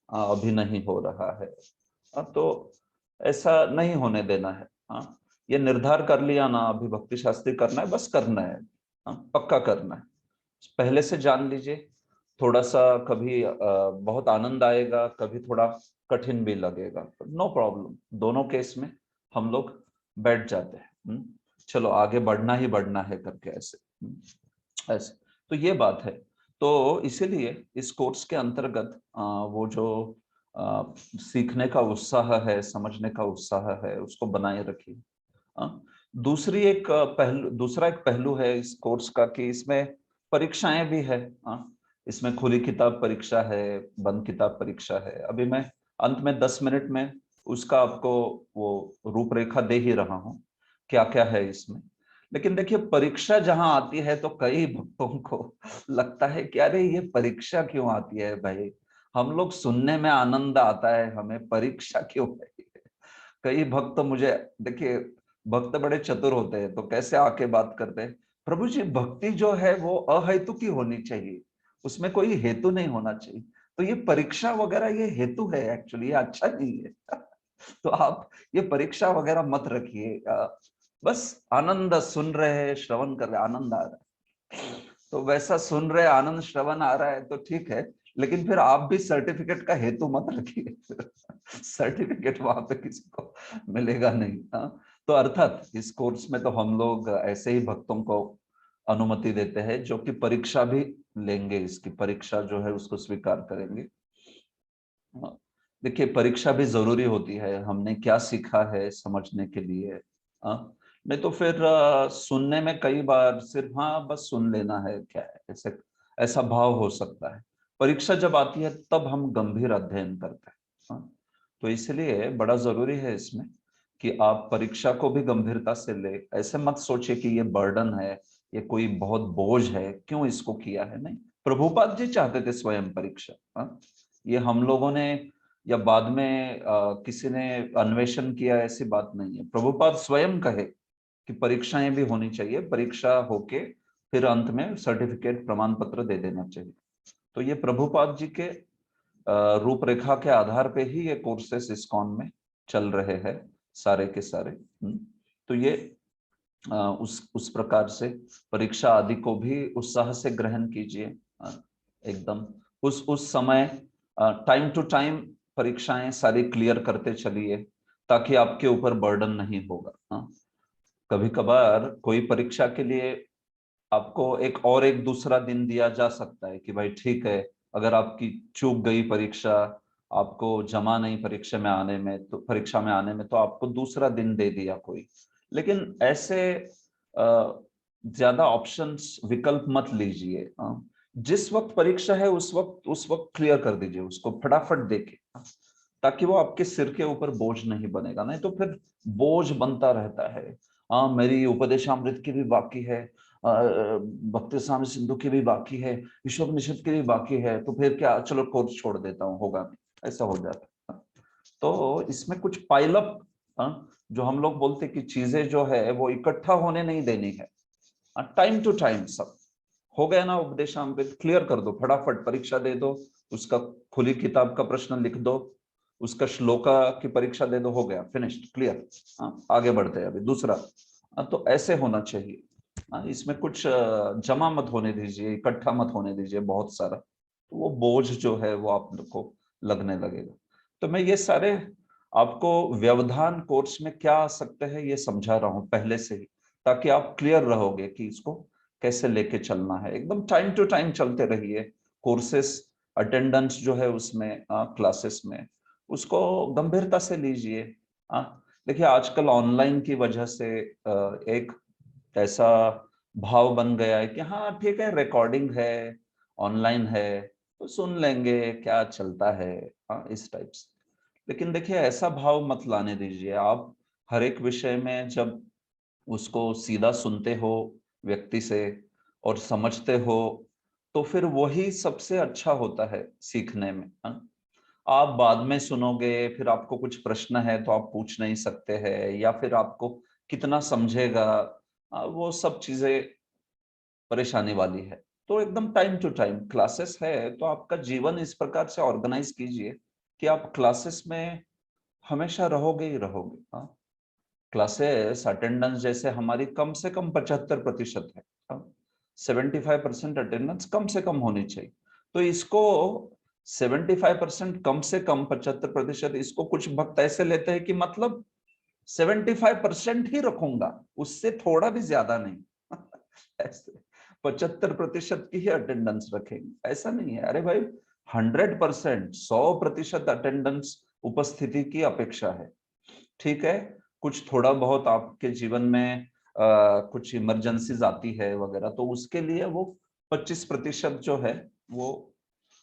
[SPEAKER 1] अभी नहीं हो रहा है। तो ऐसा नहीं होने देना है। हाँ, ये निर्धार कर लिया ना अभी भक्ति शास्त्री करना है, बस करना है। हाँ, पक्का करना है। पहले से जान लीजिए। थोड़ा सा कभी बहुत आनंद आएगा, कभी थोड़ा कठिन भी लगेगा, नो प्रॉब्लम। दोनों केस में हम लोग बैठ जाते हैं। चलो आगे बढ़ना ही बढ़ना है करके, ऐसे। ऐसे तो ये बात है। तो इसीलिए इस कोर्स के अंतर्गत वो जो सीखने का उत्साह है, समझने का उत्साह है, उसको बनाए रखिए। दूसरा एक पहलू है इस कोर्स का कि इसमें परीक्षाएं भी है। इसमें खुली किताब परीक्षा है, बंद किताब परीक्षा है। अभी मैं अंत में 10 मिनट में उसका आपको वो रूपरेखा दे ही रहा हूँ, क्या क्या है इसमें। लेकिन देखिए, परीक्षा जहां आती है तो कई भक्तों को लगता है कि अरे ये परीक्षा क्यों आती है भाई, हम लोग सुनने में आनंद आता है, हमें परीक्षा क्यों है। कई भक्त मुझे, देखिए भक्त बड़े चतुर होते हैं, तो कैसे आके बात करते हैं, प्रभु जी भक्ति जो है वो अहेतु की होनी चाहिए, उसमें कोई हेतु नहीं होना चाहिए। तो ये परीक्षा वगैरह ये हेतु है, एक्चुअली ये अच्छा नहीं है। तो आप ये परीक्षा वगैरह मत रखिए। बस आनंद सुन रहे हैं, श्रवण कर रहे, आनंद आ रहा है तो वैसा सुन रहे, आनंद श्रवण आ रहा है तो ठीक है। लेकिन फिर आप भी सर्टिफिकेट का हेतु मत रखिए। सर्टिफिकेट वहां पे किसी को मिलेगा नहीं। हाँ, तो अर्थात इस कोर्स में तो हम लोग ऐसे ही भक्तों को अनुमति देते हैं जो कि परीक्षा भी लेंगे, इसकी परीक्षा जो है उसको स्वीकार करेंगे। हाँ, देखिए परीक्षा भी जरूरी होती है, हमने क्या सीखा है समझने के लिए। हाँ, नहीं तो फिर सुनने में कई बार सिर्फ हाँ बस सुन लेना है क्या है, ऐसे ऐसा भाव हो सकता है। परीक्षा जब आती है तब हम गंभीर अध्ययन करते हैं। हाँ, तो इसलिए बड़ा जरूरी है इसमें कि आप परीक्षा को भी गंभीरता से ले। ऐसे मत सोचिए कि ये बर्डन है, ये कोई बहुत बोझ है, क्यों इसको किया है। नहीं, प्रभुपाद जी चाहते थे स्वयं परीक्षा। हाँ, ये हम लोगों ने या बाद में किसी ने अन्वेषण किया, ऐसी बात नहीं है। प्रभुपाद स्वयं कहे कि परीक्षाएं भी होनी चाहिए, परीक्षा होके फिर अंत में सर्टिफिकेट प्रमाण पत्र दे देना चाहिए। तो ये प्रभुपाद जी के रूपरेखा के आधार पे ही ये कोर्सेस इस्कॉन में चल रहे हैं, सारे के सारे। तो ये उस प्रकार से परीक्षा आदि को भी उत्साह से ग्रहण कीजिए। एकदम उस समय टाइम टू टाइम परीक्षाएं सारी क्लियर करते चलिए ताकि आपके ऊपर बर्डन नहीं होगा। हाँ, कभी कभार कोई परीक्षा के लिए आपको एक दूसरा दिन दिया जा सकता है कि भाई ठीक है, अगर आपकी चूक गई परीक्षा, आपको जमा नहीं परीक्षा में आने में, तो आपको दूसरा दिन दे दिया कोई। लेकिन ऐसे ज्यादा ऑप्शंस विकल्प मत लीजिए। जिस वक्त परीक्षा है उस वक्त क्लियर कर दीजिए उसको फटाफट देके, ताकि वो आपके सिर के ऊपर बोझ नहीं बनेगा। नहीं तो फिर बोझ बनता रहता है। हाँ, मेरी उपदेशामृत की भी बाकी है, भक्ति साम्य सिंधु की भी बाकी है, ईशोपनिषद की भी बाकी है, तो फिर क्या, चलो कोर्स छोड़ देता हूँ, होगा नहीं, ऐसा हो जाता है। तो इसमें कुछ पाइलअप, जो हम लोग बोलते कि चीजें जो है वो इकट्ठा होने नहीं देनी है। टाइम टू टाइम सब हो गया ना, उपदेशामृत क्लियर कर दो, फटाफट परीक्षा दे दो, उसका खुली किताब का प्रश्न लिख दो, उसका श्लोका की परीक्षा दे दो, हो गया, फिनिश्ड, क्लियर। आगे बढ़ते हैं अभी दूसरा। तो ऐसे होना चाहिए। इसमें कुछ जमा मत होने दीजिए, इकट्ठा मत होने दीजिए बहुत सारा, तो वो बोझ जो है वो आप लोग को लगने लगेगा। तो मैं ये सारे आपको व्यवधान कोर्स में क्या आ सकते हैं ये समझा रहा हूं पहले से ही, ताकि आप क्लियर रहोगे कि इसको कैसे लेके चलना है। एकदम टाइम टू टाइम चलते रहिए कोर्सेस, अटेंडेंस जो है उसमें क्लासेस में, उसको गंभीरता से लीजिए। देखिए आजकल ऑनलाइन की वजह से एक ऐसा भाव बन गया है कि हाँ ठीक है, रिकॉर्डिंग है, ऑनलाइन है, तो सुन लेंगे, क्या चलता है, इस टाइप से। लेकिन देखिए ऐसा भाव मत लाने दीजिए। आप हर एक विषय में जब उसको सीधा सुनते हो व्यक्ति से और समझते हो, तो फिर वही सबसे अच्छा होता है सीखने में। आप बाद में सुनोगे, फिर आपको कुछ प्रश्न है तो आप पूछ नहीं सकते हैं, या फिर आपको कितना समझेगा, वो सब चीजें परेशानी वाली है। तो एकदम टाइम टू टाइम क्लासेस है, तो आपका जीवन इस प्रकार से ऑर्गेनाइज कीजिए कि आप क्लासेस में हमेशा रहोगे ही रहोगे। क्लासेस अटेंडेंस जैसे हमारी कम से कम 75% है, 75% अटेंडेंस कम से कम होनी चाहिए। तो इसको 75% कम से कम 75%, इसको कुछ भक्त ऐसे लेते हैं कि मतलब 75% ही रखूंगा, उससे थोड़ा भी ज्यादा नहीं। ऐसे 75% की ही अटेंडेंस रखेंगे, ऐसा नहीं है। अरे भाई 100%, 100% अटेंडेंस उपस्थिति की अपेक्षा है। ठीक है, कुछ थोड़ा बहुत आपके जीवन में कुछ इमरजेंसीज आती है वगैरह, तो उसके लिए वो 25% जो है वो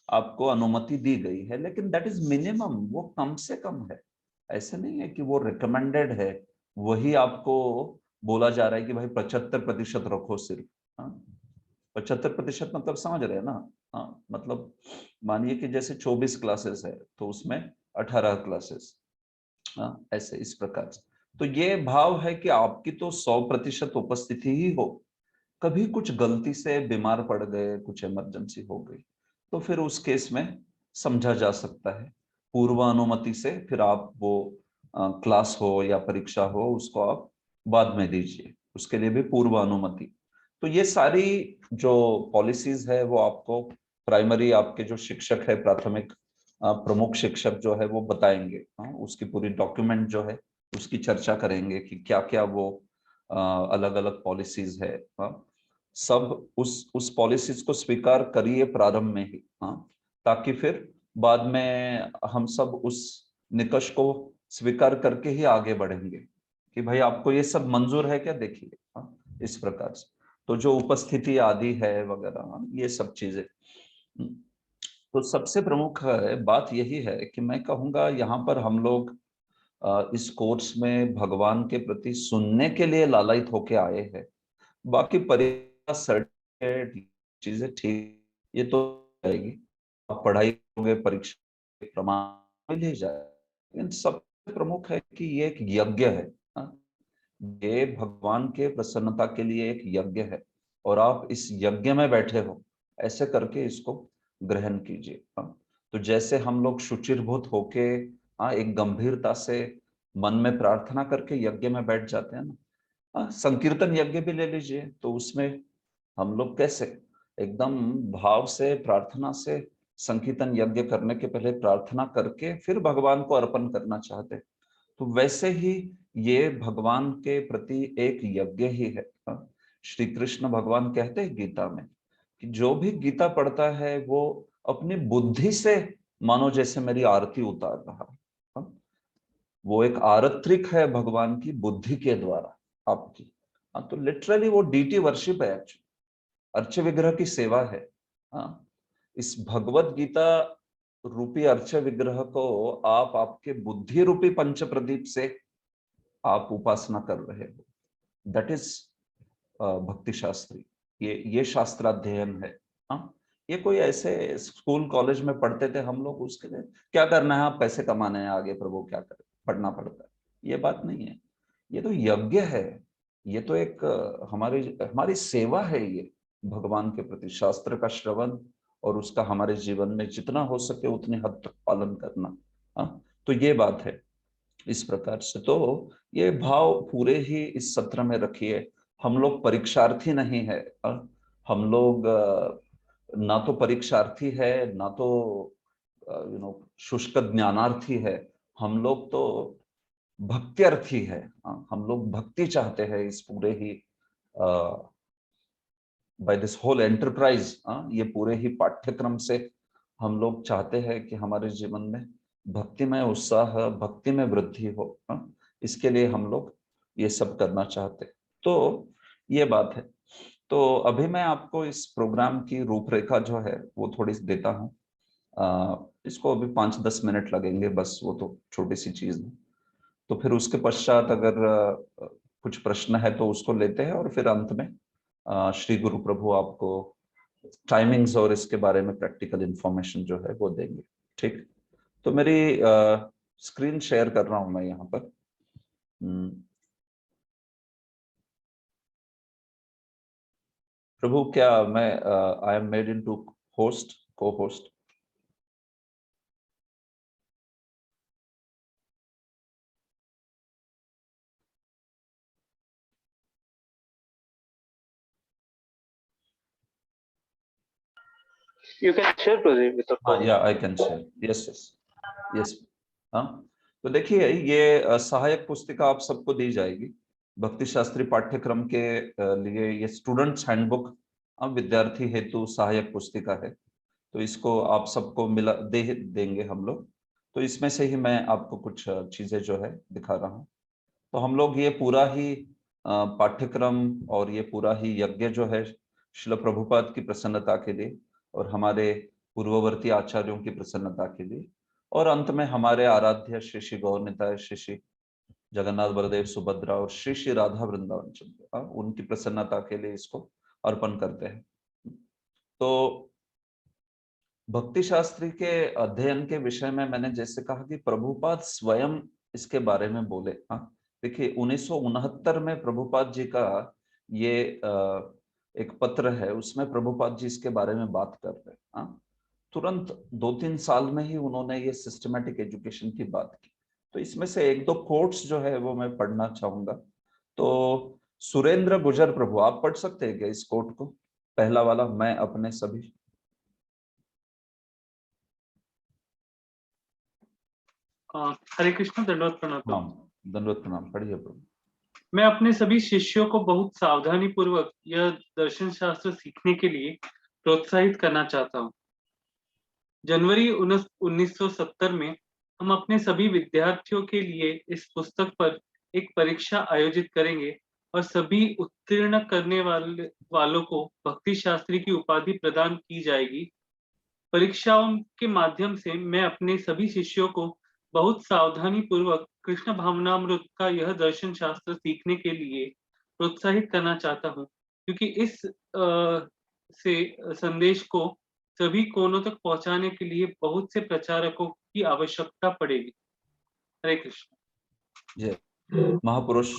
[SPEAKER 1] आपको अनुमति दी गई है, लेकिन दैट इज मिनिमम, वो कम से कम है। ऐसे नहीं है कि वो रिकमेंडेड है, वही आपको बोला जा रहा है कि भाई 75% रखो सिर्फ। 75% मतलब समझ रहे हैं ना। मतलब मानिए कि जैसे 24 क्लासेस है तो उसमें 18 क्लासेस, ऐसे इस प्रकार से। तो ये भाव है कि आपकी तो 100% उपस्थिति ही हो, कभी कुछ गलती से बीमार पड़ गए, कुछ इमरजेंसी हो गई, तो फिर उस केस में समझा जा सकता है पूर्व अनुमति से, फिर आप वो क्लास हो या परीक्षा हो उसको आप बाद में दीजिए, उसके लिए भी पूर्व अनुमति। तो ये सारी जो पॉलिसीज है वो आपको प्राइमरी आपके जो शिक्षक है, प्राथमिक प्रमुख शिक्षक जो है वो बताएंगे। उसकी पूरी डॉक्यूमेंट जो है उसकी चर्चा करेंगे कि क्या क्या वो अलग अलग पॉलिसीज है। सब उस पॉलिसीज को स्वीकार करिए प्रारंभ में ही, ताकि फिर बाद में हम सब उस निकष को स्वीकार करके ही आगे बढ़ेंगे कि भाई आपको ये सब मंजूर है क्या, देखिए। इस प्रकार से तो जो उपस्थिति आदि है वगैरह, ये सब चीजें। तो सबसे प्रमुख बात यही है कि मैं कहूंगा यहाँ पर हम लोग इस कोर्स में भगवान के प्रति सुनने के लिए लालायित होके आए हैं। बाकी परीक्षा सर्टिफिकेट चीजें ठीक, ये तो आएगी, आप पढ़ाई करोगे, परीक्षा के प्रमाण मिल ही जाए। लेकिन सबसे प्रमुख है कि ये एक यज्ञ है। हाँ? ये भगवान के प्रसन्नता के लिए एक यज्ञ है, और आप इस यज्ञ में बैठे हो, ऐसे करके इसको ग्रहण कीजिए। तो जैसे हम लोग शुचिर्भूत होके, एक गंभीरता से मन में प्रार्थना करके यज्ञ में बैठ जाते हैं ना। संकीर्तन यज्ञ भी ले लीजिए, तो उसमें हम लोग कैसे एकदम भाव से प्रार्थना से संकीर्तन यज्ञ करने के पहले प्रार्थना करके फिर भगवान को अर्पण करना चाहते। तो वैसे ही ये भगवान के प्रति एक यज्ञ ही है। श्री कृष्ण भगवान कहते हैं गीता में कि जो भी गीता पढ़ता है वो अपनी बुद्धि से मानो जैसे मेरी आरती उतार रहा है। वो एक आरत्रिक है भगवान की बुद्धि के द्वारा आपकी। तो लिटरली वो डीटी वर्शिप है, एक्चुअली अर्च विग्रह की सेवा है। हाँ, इस भगवत गीता रूपी अर्च विग्रह को आप आपके बुद्धि रूपी पंच प्रदीप से आप उपासना कर रहे हो। दैट इज भक्ति शास्त्री। ये शास्त्राध्ययन है। हाँ, ये कोई ऐसे स्कूल कॉलेज में पढ़ते थे हम लोग, उसके लिए क्या करना है, आप पैसे कमाने हैं आगे प्रभु क्या करे, पढ़ना पड़ता है, ये बात नहीं है। ये तो यज्ञ है, ये तो एक हमारी हमारी सेवा है। ये भगवान के प्रति शास्त्र का श्रवण और उसका हमारे जीवन में जितना हो सके उतनी हद तक पालन करना। हाँ, तो ये बात है इस प्रकार से। तो ये भाव पूरे ही इस सत्र में रखिए। हम लोग परीक्षार्थी नहीं है। हम लोग ना तो परीक्षार्थी है, ना तो शुष्क ज्ञानार्थी है। हम लोग तो भक्त्यर्थी है। हम लोग भक्ति चाहते हैं इस पूरे ही बाय दिस होल एंटरप्राइज। ये पूरे ही पाठ्यक्रम से हम लोग चाहते हैं कि हमारे जीवन में भक्तिमय उत्साह, भक्ति में वृद्धि हो। इसके लिए हम लोग ये सब करना चाहते हैं। तो ये बात है। तो अभी मैं आपको इस प्रोग्राम की रूपरेखा जो है वो थोड़ी सी देता हूँ। इसको अभी 5-10 मिनट लगेंगे बस, वो तो छोटी सी चीज है। तो फिर उसके पश्चात अगर कुछ प्रश्न है तो उसको लेते हैं, और फिर अंत में श्री गुरु प्रभु आपको टाइमिंग्स और इसके बारे में प्रैक्टिकल इंफॉर्मेशन जो है वो देंगे। ठीक, तो मेरी स्क्रीन शेयर कर रहा हूं मैं यहाँ पर। प्रभु क्या मैं I am made into host, को host?
[SPEAKER 2] You can share Pradeep with the phone.
[SPEAKER 1] या I can share, yes yes yes. हाँ, तो देखिए ये सहायक पुस्तिका आप सबको दी जाएगी भक्ति शास्त्री पाठ्यक्रम के लिए। ये स्टूडेंट्स हैंडबुक विद्यार्थी हेतु सहायक पुस्तिका है। तो इसको आप सबको मिला देंगे हम लोग। तो इसमें से ही मैं आपको कुछ चीजें जो है दिखा रहा हूँ। तो हम लोग ये पूरा ही पाठ्यक्रम और ये पूरा ही यज्ञ जो है श्रील प्रभुपाद की प्रसन्नता के लिए और हमारे पूर्ववर्ती आचार्यों की प्रसन्नता के लिए, और अंत में हमारे आराध्य श्री श्री गौर निताय, श्री श्री जगन्नाथ बलदेव सुभद्रा और श्री श्री राधा वृंदावन चंद्र, उनकी प्रसन्नता के लिए इसको अर्पण करते हैं। तो भक्ति शास्त्री के अध्ययन के विषय में मैंने जैसे कहा कि प्रभुपाद स्वयं इसके बारे में बोले। हाँ, देखिए 1969 में प्रभुपाद जी का ये एक पत्र है, उसमें प्रभुपाद जी इसके बारे में बात कर रहे हैं। हाँ, तुरंत 2-3 साल में ही उन्होंने ये सिस्टमैटिक एजुकेशन की बात की। तो इसमें से 1-2 कोट्स जो है वो मैं पढ़ना चाहूंगा। तो सुरेंद्र गुजर प्रभु, आप पढ़ सकते हैं क्या इस कोट को, पहला वाला, मैं अपने सभी?
[SPEAKER 2] हरे कृष्ण, दंडवत प्रणाम।
[SPEAKER 1] हाँ, दंडवत प्रणाम, पढ़िए प्रभु।
[SPEAKER 2] मैं अपने सभी शिष्यों को बहुत सावधानी पूर्वक यह दर्शन शास्त्र सीखने के लिए प्रोत्साहित करना चाहता हूँ। जनवरी 1970 में हम अपने सभी विद्यार्थियों के लिए इस पुस्तक पर एक परीक्षा आयोजित करेंगे और सभी उत्तीर्ण करने वालों को भक्ति शास्त्री की उपाधि प्रदान की जाएगी। परीक्षाओं के माध्यम से मैं अपने सभी शिष्यों को बहुत सावधानी पूर्वक कृष्ण भावनामृत का यह दर्शन शास्त्र सीखने के लिए प्रोत्साहित करना चाहता हूँ, क्योंकि इस से संदेश को सभी कोनों तक पहुंचाने के लिए बहुत से प्रचारकों की आवश्यकता पड़ेगी। हरे कृष्ण।
[SPEAKER 1] जय महापुरुष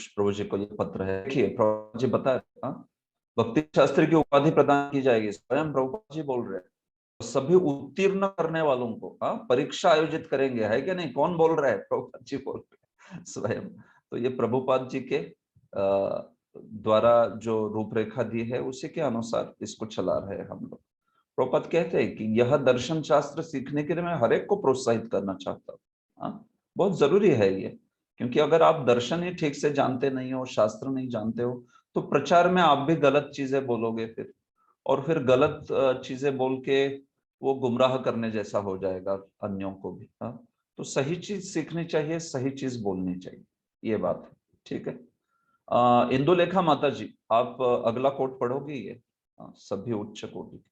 [SPEAKER 1] प्रभु जी को ये पत्र है। देखिए प्रभु जी बता रहे हैं, भक्ति शास्त्री की उपाधि प्रदान की जाएगी, स्वयं प्रभुपाद जी बोल रहे हैं। तो सभी उत्तीर्ण करने वालों को परीक्षा आयोजित करेंगे, है कि नहीं? कौन बोल रहा है? प्रभुपाद जी बोल रहे हैं स्वयं। तो ये प्रभुपाद जी के द्वारा जो रूपरेखा दी है उसी के अनुसार इसको चला रहे हैं हम लोग। प्रभुपाद कहते हैं कि यह दर्शन शास्त्र सीखने के लिए मैं हर एक को प्रोत्साहित करना चाहता हूँ। हाँ, बहुत जरूरी है ये, क्योंकि अगर आप दर्शन ही ठीक से जानते नहीं हो, शास्त्र नहीं जानते हो, तो प्रचार में आप भी गलत चीजें बोलोगे फिर, और फिर गलत चीजें बोल के वो गुमराह करने जैसा हो जाएगा अन्यों को भी। हाँ, तो सही चीज सीखनी चाहिए, सही चीज बोलनी चाहिए, ये बात है। ठीक है। इंदुलेखा माता जी, आप अगला कोट पढ़ोगे ये? सभी उच्च कोटि।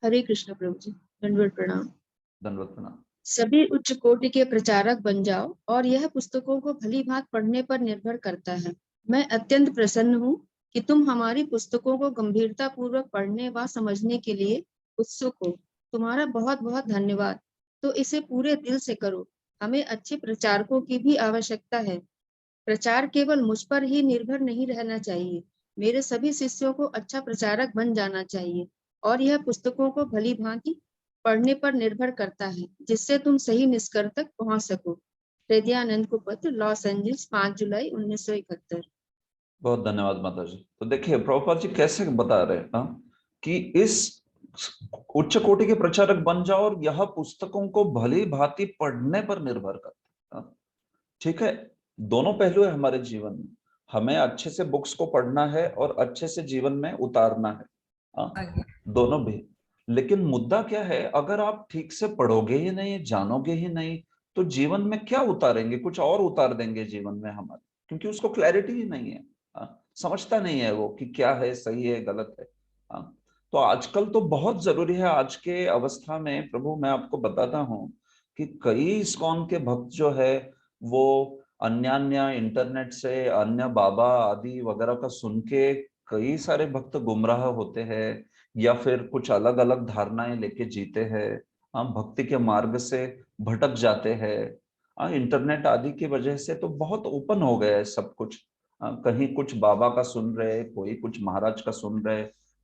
[SPEAKER 3] हरे कृष्ण प्रभु जी, दंडवत प्रणाम।
[SPEAKER 1] दंडवत प्रणाम।
[SPEAKER 3] सभी उच्च कोटि के प्रचारक बन जाओ, और यह पुस्तकों को भली भांति पढ़ने पर निर्भर करता है। मैं अत्यंत प्रसन्न हूँ कि तुम हमारी पुस्तकों को गंभीरता पूर्वक पढ़ने व समझने के लिए उत्सुक हो। तुम्हारा बहुत बहुत धन्यवाद। तो इसे पूरे दिल से करो। हमें अच्छे प्रचारकों की भी आवश्यकता है। प्रचार केवल मुझ पर ही निर्भर नहीं रहना चाहिए। मेरे सभी शिष्यों को अच्छा प्रचारक बन जाना चाहिए, और यह पुस्तकों को भली भांति पढ़ने पर निर्भर करता है, जिससे तुम सही निष्कर्ष तक पहुंच सको। हृदयानंद को पत्र, लॉस एंजल्स, 5 जुलाई 1971।
[SPEAKER 1] बहुत धन्यवाद माता जी। तो देखिए प्रभुपाद जी कैसे बता रहे हैं कि इस उच्च कोटि के प्रचारक बन जाओ और यह पुस्तकों को भली भांति पढ़ने पर निर्भर करता है। ठीक है, दोनों पहलू है हमारे जीवन में। हमें अच्छे से बुक्स को पढ़ना है और अच्छे से जीवन में उतारना है। दोनों भी। लेकिन मुद्दा क्या है, अगर आप ठीक से पढ़ोगे ही नहीं, जानोगे ही नहीं, तो जीवन में क्या उतारेंगे? कुछ और उतार देंगे जीवन में हमारे, क्योंकि उसको क्लैरिटी ही नहीं है। समझता नहीं है वो कि क्या है, सही है, गलत है। तो आजकल तो बहुत जरूरी है, आज के अवस्था में प्रभु मैं आपको बताता हूँ कि कई इस्कॉन के भक्त जो है वो अन्य अन्य इंटरनेट से अन्य बाबा आदि वगैरह का सुन के कई सारे भक्त गुमराह होते हैं, या फिर कुछ अलग अलग धारणाएं लेके जीते हैं। हम भक्ति के मार्ग से भटक जाते हैं। इंटरनेट आदि की वजह से तो बहुत ओपन हो गया है सब कुछ। कहीं कुछ बाबा का सुन रहे, कोई कुछ महाराज का सुन रहे,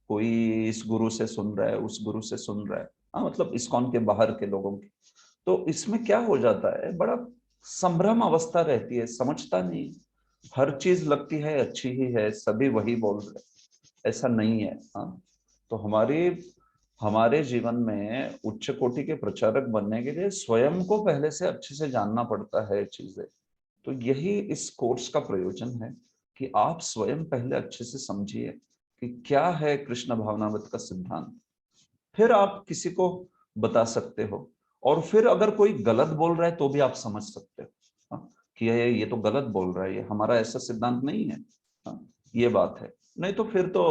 [SPEAKER 1] कोई इस गुरु से सुन रहा है, उस गुरु से सुन रहा है। मतलब इस्कॉन के बाहर के लोगों की। तो इसमें क्या हो जाता है, बड़ा संभ्रम अवस्था रहती है, समझता नहीं। हर चीज लगती है अच्छी ही है, सभी वही बोल रहे, ऐसा नहीं है। हाँ, तो हमारे जीवन में उच्च कोटि के प्रचारक बनने के लिए स्वयं को पहले से अच्छे से जानना पड़ता है चीजें। तो यही इस कोर्स का प्रयोजन है कि आप स्वयं पहले अच्छे से समझिए कि क्या है कृष्ण भावनामृत का सिद्धांत, फिर आप किसी को बता सकते हो। और फिर अगर कोई गलत बोल रहा है तो भी आप समझ सकते हो कि ये तो गलत बोल रहा है, ये हमारा ऐसा सिद्धांत नहीं है। ये बात है। नहीं तो फिर तो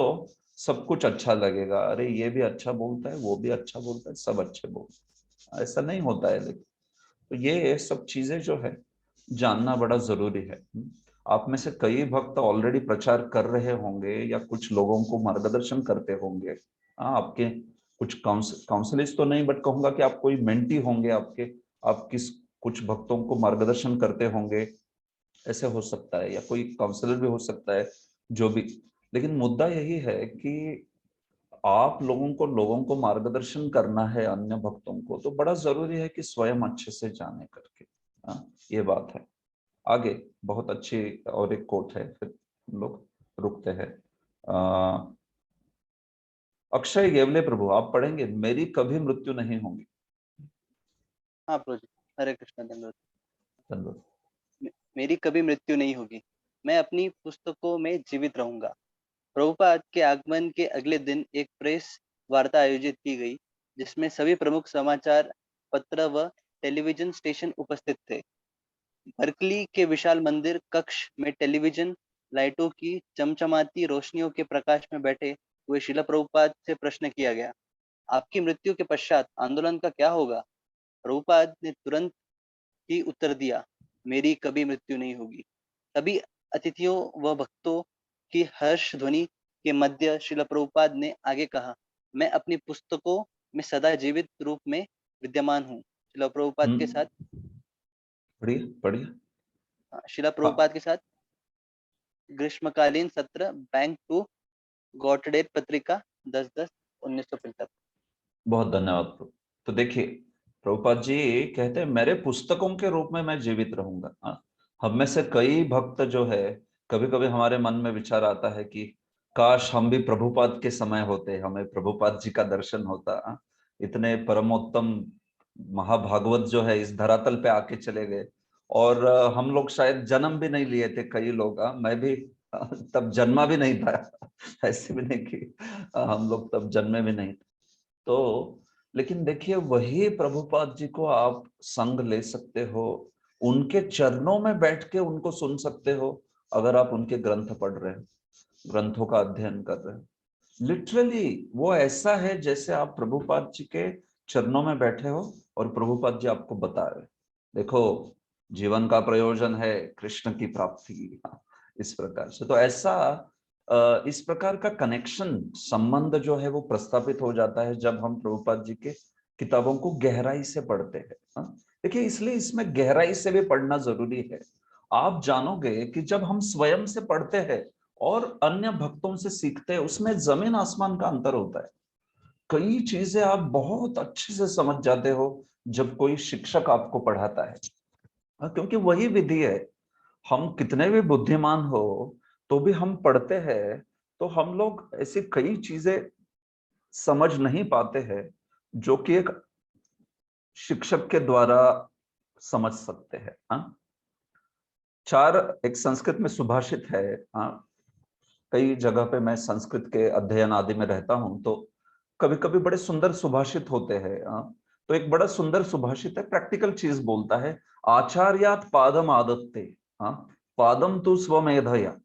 [SPEAKER 1] सब कुछ अच्छा लगेगा, अरे ये भी अच्छा बोलता है, वो भी अच्छा बोलता है, सब अच्छे बोलते हैं। ऐसा नहीं होता है। लेकिन तो ये सब चीजें जो है जानना बड़ा जरूरी है। आप में से कई भक्त ऑलरेडी प्रचार कर रहे होंगे या कुछ लोगों को मार्गदर्शन करते होंगे। आपके कुछ काउंसलिस्ट तो नहीं, बट कहूंगा कि आप कोई मेंटी होंगे, आप किस कुछ भक्तों को मार्गदर्शन करते होंगे, ऐसे हो सकता है, या कोई काउंसलर भी हो सकता है, जो भी। लेकिन मुद्दा यही है कि आप लोगों को मार्गदर्शन करना है अन्य भक्तों को, तो बड़ा जरूरी है कि स्वयं अच्छे से जाने करके। ये बात है। आगे बहुत अच्छी और एक कोट है, फिर हम लोग रुकते हैं। अक्षय गेवले प्रभु, आप पढ़ेंगे, मेरी कभी मृत्यु नहीं होगी।
[SPEAKER 4] हाँ प्रभु जी, हरे कृष्ण। धन्यवाद।
[SPEAKER 1] धन्यवाद।
[SPEAKER 4] मेरी कभी मृत्यु नहीं होगी, मैं अपनी पुस्तकों में जीवित रहूंगा। प्रभुपाद के आगमन के अगले दिन एक प्रेस वार्ता आयोजित की गई, जिसमें सभी प्रमुख समाचार पत्र व टेलीविजन स्टेशन उपस्थित थे। बर्कली के विशाल मंदिर कक्ष में टेलीविजन लाइटों की चमचमाती रोशनियों के प्रकाश में बैठे हुए शिला प्रभुपाद से प्रश्न किया गया, आपकी मृत्यु के पश्चात आंदोलन का क्या होगा? प्रभुपाद ने तुरंत ही उत्तर दिया, मेरी कभी मृत्यु नहीं होगी। सभी अतिथियों व भक्तों की हर्ष ध्वनि के मध्य श्रील प्रभुपाद ने आगे कहा, मैं अपनी पुस्तकों में सदा जीवित रूप में विद्यमान हूँ। श्रील प्रभुपाद के साथ
[SPEAKER 1] पढ़िए पढ़िए।
[SPEAKER 4] श्रील प्रभुपाद के साथ ग्रीष्मकालीन सत्र, बैंक टू गॉटडेट पत्रिका 10/10/1975।
[SPEAKER 1] बहुत धन्यवाद प्रभु। तो देखिए प्रभुपाद जी कहते हैं मेरे पुस्तकों के रूप में मैं जीवित रहूंगा। हम में से कई भक्त जो है, कभी कभी हमारे मन में विचार आता है कि काश हम भी प्रभुपाद के समय होते, हमें प्रभुपाद जी का दर्शन होता। इतने परमोत्तम महाभागवत जो है इस धरातल पे आके चले गए, और हम लोग शायद जन्म भी नहीं लिए थे, कई लोग, मैं भी तब जन्मा भी नहीं था। ऐसे भी नहीं कि हम लोग तब जन्मे भी नहीं। तो लेकिन देखिए, वही प्रभुपाद जी को आप संग ले सकते हो, उनके चरणों में बैठ के उनको सुन सकते हो, अगर आप उनके ग्रंथ पढ़ रहे हो, ग्रंथों का अध्ययन कर रहे हो। लिटरली वो ऐसा है जैसे आप प्रभुपाद जी के चरणों में बैठे हो और प्रभुपाद जी आपको बता रहे, देखो जीवन का प्रयोजन है कृष्ण की प्राप्ति, इस प्रकार से। तो ऐसा इस प्रकार का कनेक्शन, संबंध जो है वो प्रस्थापित हो जाता है जब हम प्रभुपाद जी के किताबों को गहराई से पढ़ते हैं। देखिए, इसलिए इसमें गहराई से भी पढ़ना जरूरी है। आप जानोगे कि जब हम स्वयं से पढ़ते हैं और अन्य भक्तों से सीखते हैं, उसमें जमीन आसमान का अंतर होता है। कई चीजें आप बहुत अच्छे से समझ जाते हो जब कोई शिक्षक आपको पढ़ाता है, क्योंकि वही विधि है। हम कितने भी बुद्धिमान हो तो भी हम पढ़ते हैं तो हम लोग ऐसी कई चीजें समझ नहीं पाते हैं जो कि एक शिक्षक के द्वारा समझ सकते हैं। एक संस्कृत में सुभाषित है। कई जगह पे मैं संस्कृत के अध्ययन आदि में रहता हूं, तो कभी कभी बड़े सुंदर सुभाषित होते हैं। तो एक बड़ा सुंदर सुभाषित है, प्रैक्टिकल चीज बोलता है, आचार्यात पादम आदत्ते, पादम तु स्वमेधया,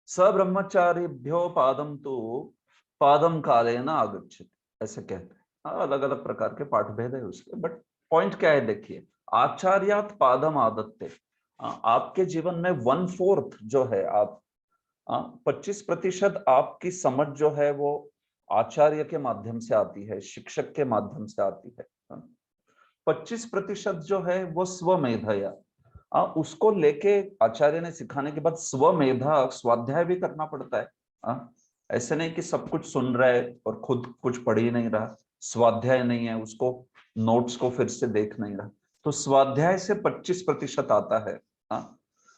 [SPEAKER 1] सब्रह्मचारिभ्यो पादम तो पादम कालेन आगच्छति, ऐसे कहते हैं। अलग अलग प्रकार के पाठ भेद है उसके, बट पॉइंट क्या है देखिए, आचार्यात पादम आदत्ते, आपके जीवन में 1/4 जो है, आप 25% आपकी समझ जो है वो आचार्य के माध्यम से आती है, शिक्षक के माध्यम से आती है। 25% जो है वो स्वमेधया, उसको लेके आचार्य ने सिखाने के बाद स्वमेधा, स्वाध्याय भी करना पड़ता है। ऐसे नहीं कि सब कुछ सुन रहा है और खुद कुछ पढ़ ही नहीं रहा, स्वाध्याय नहीं है, उसको नोट्स को फिर से देख नहीं रहा। तो स्वाध्याय से 25% आता है।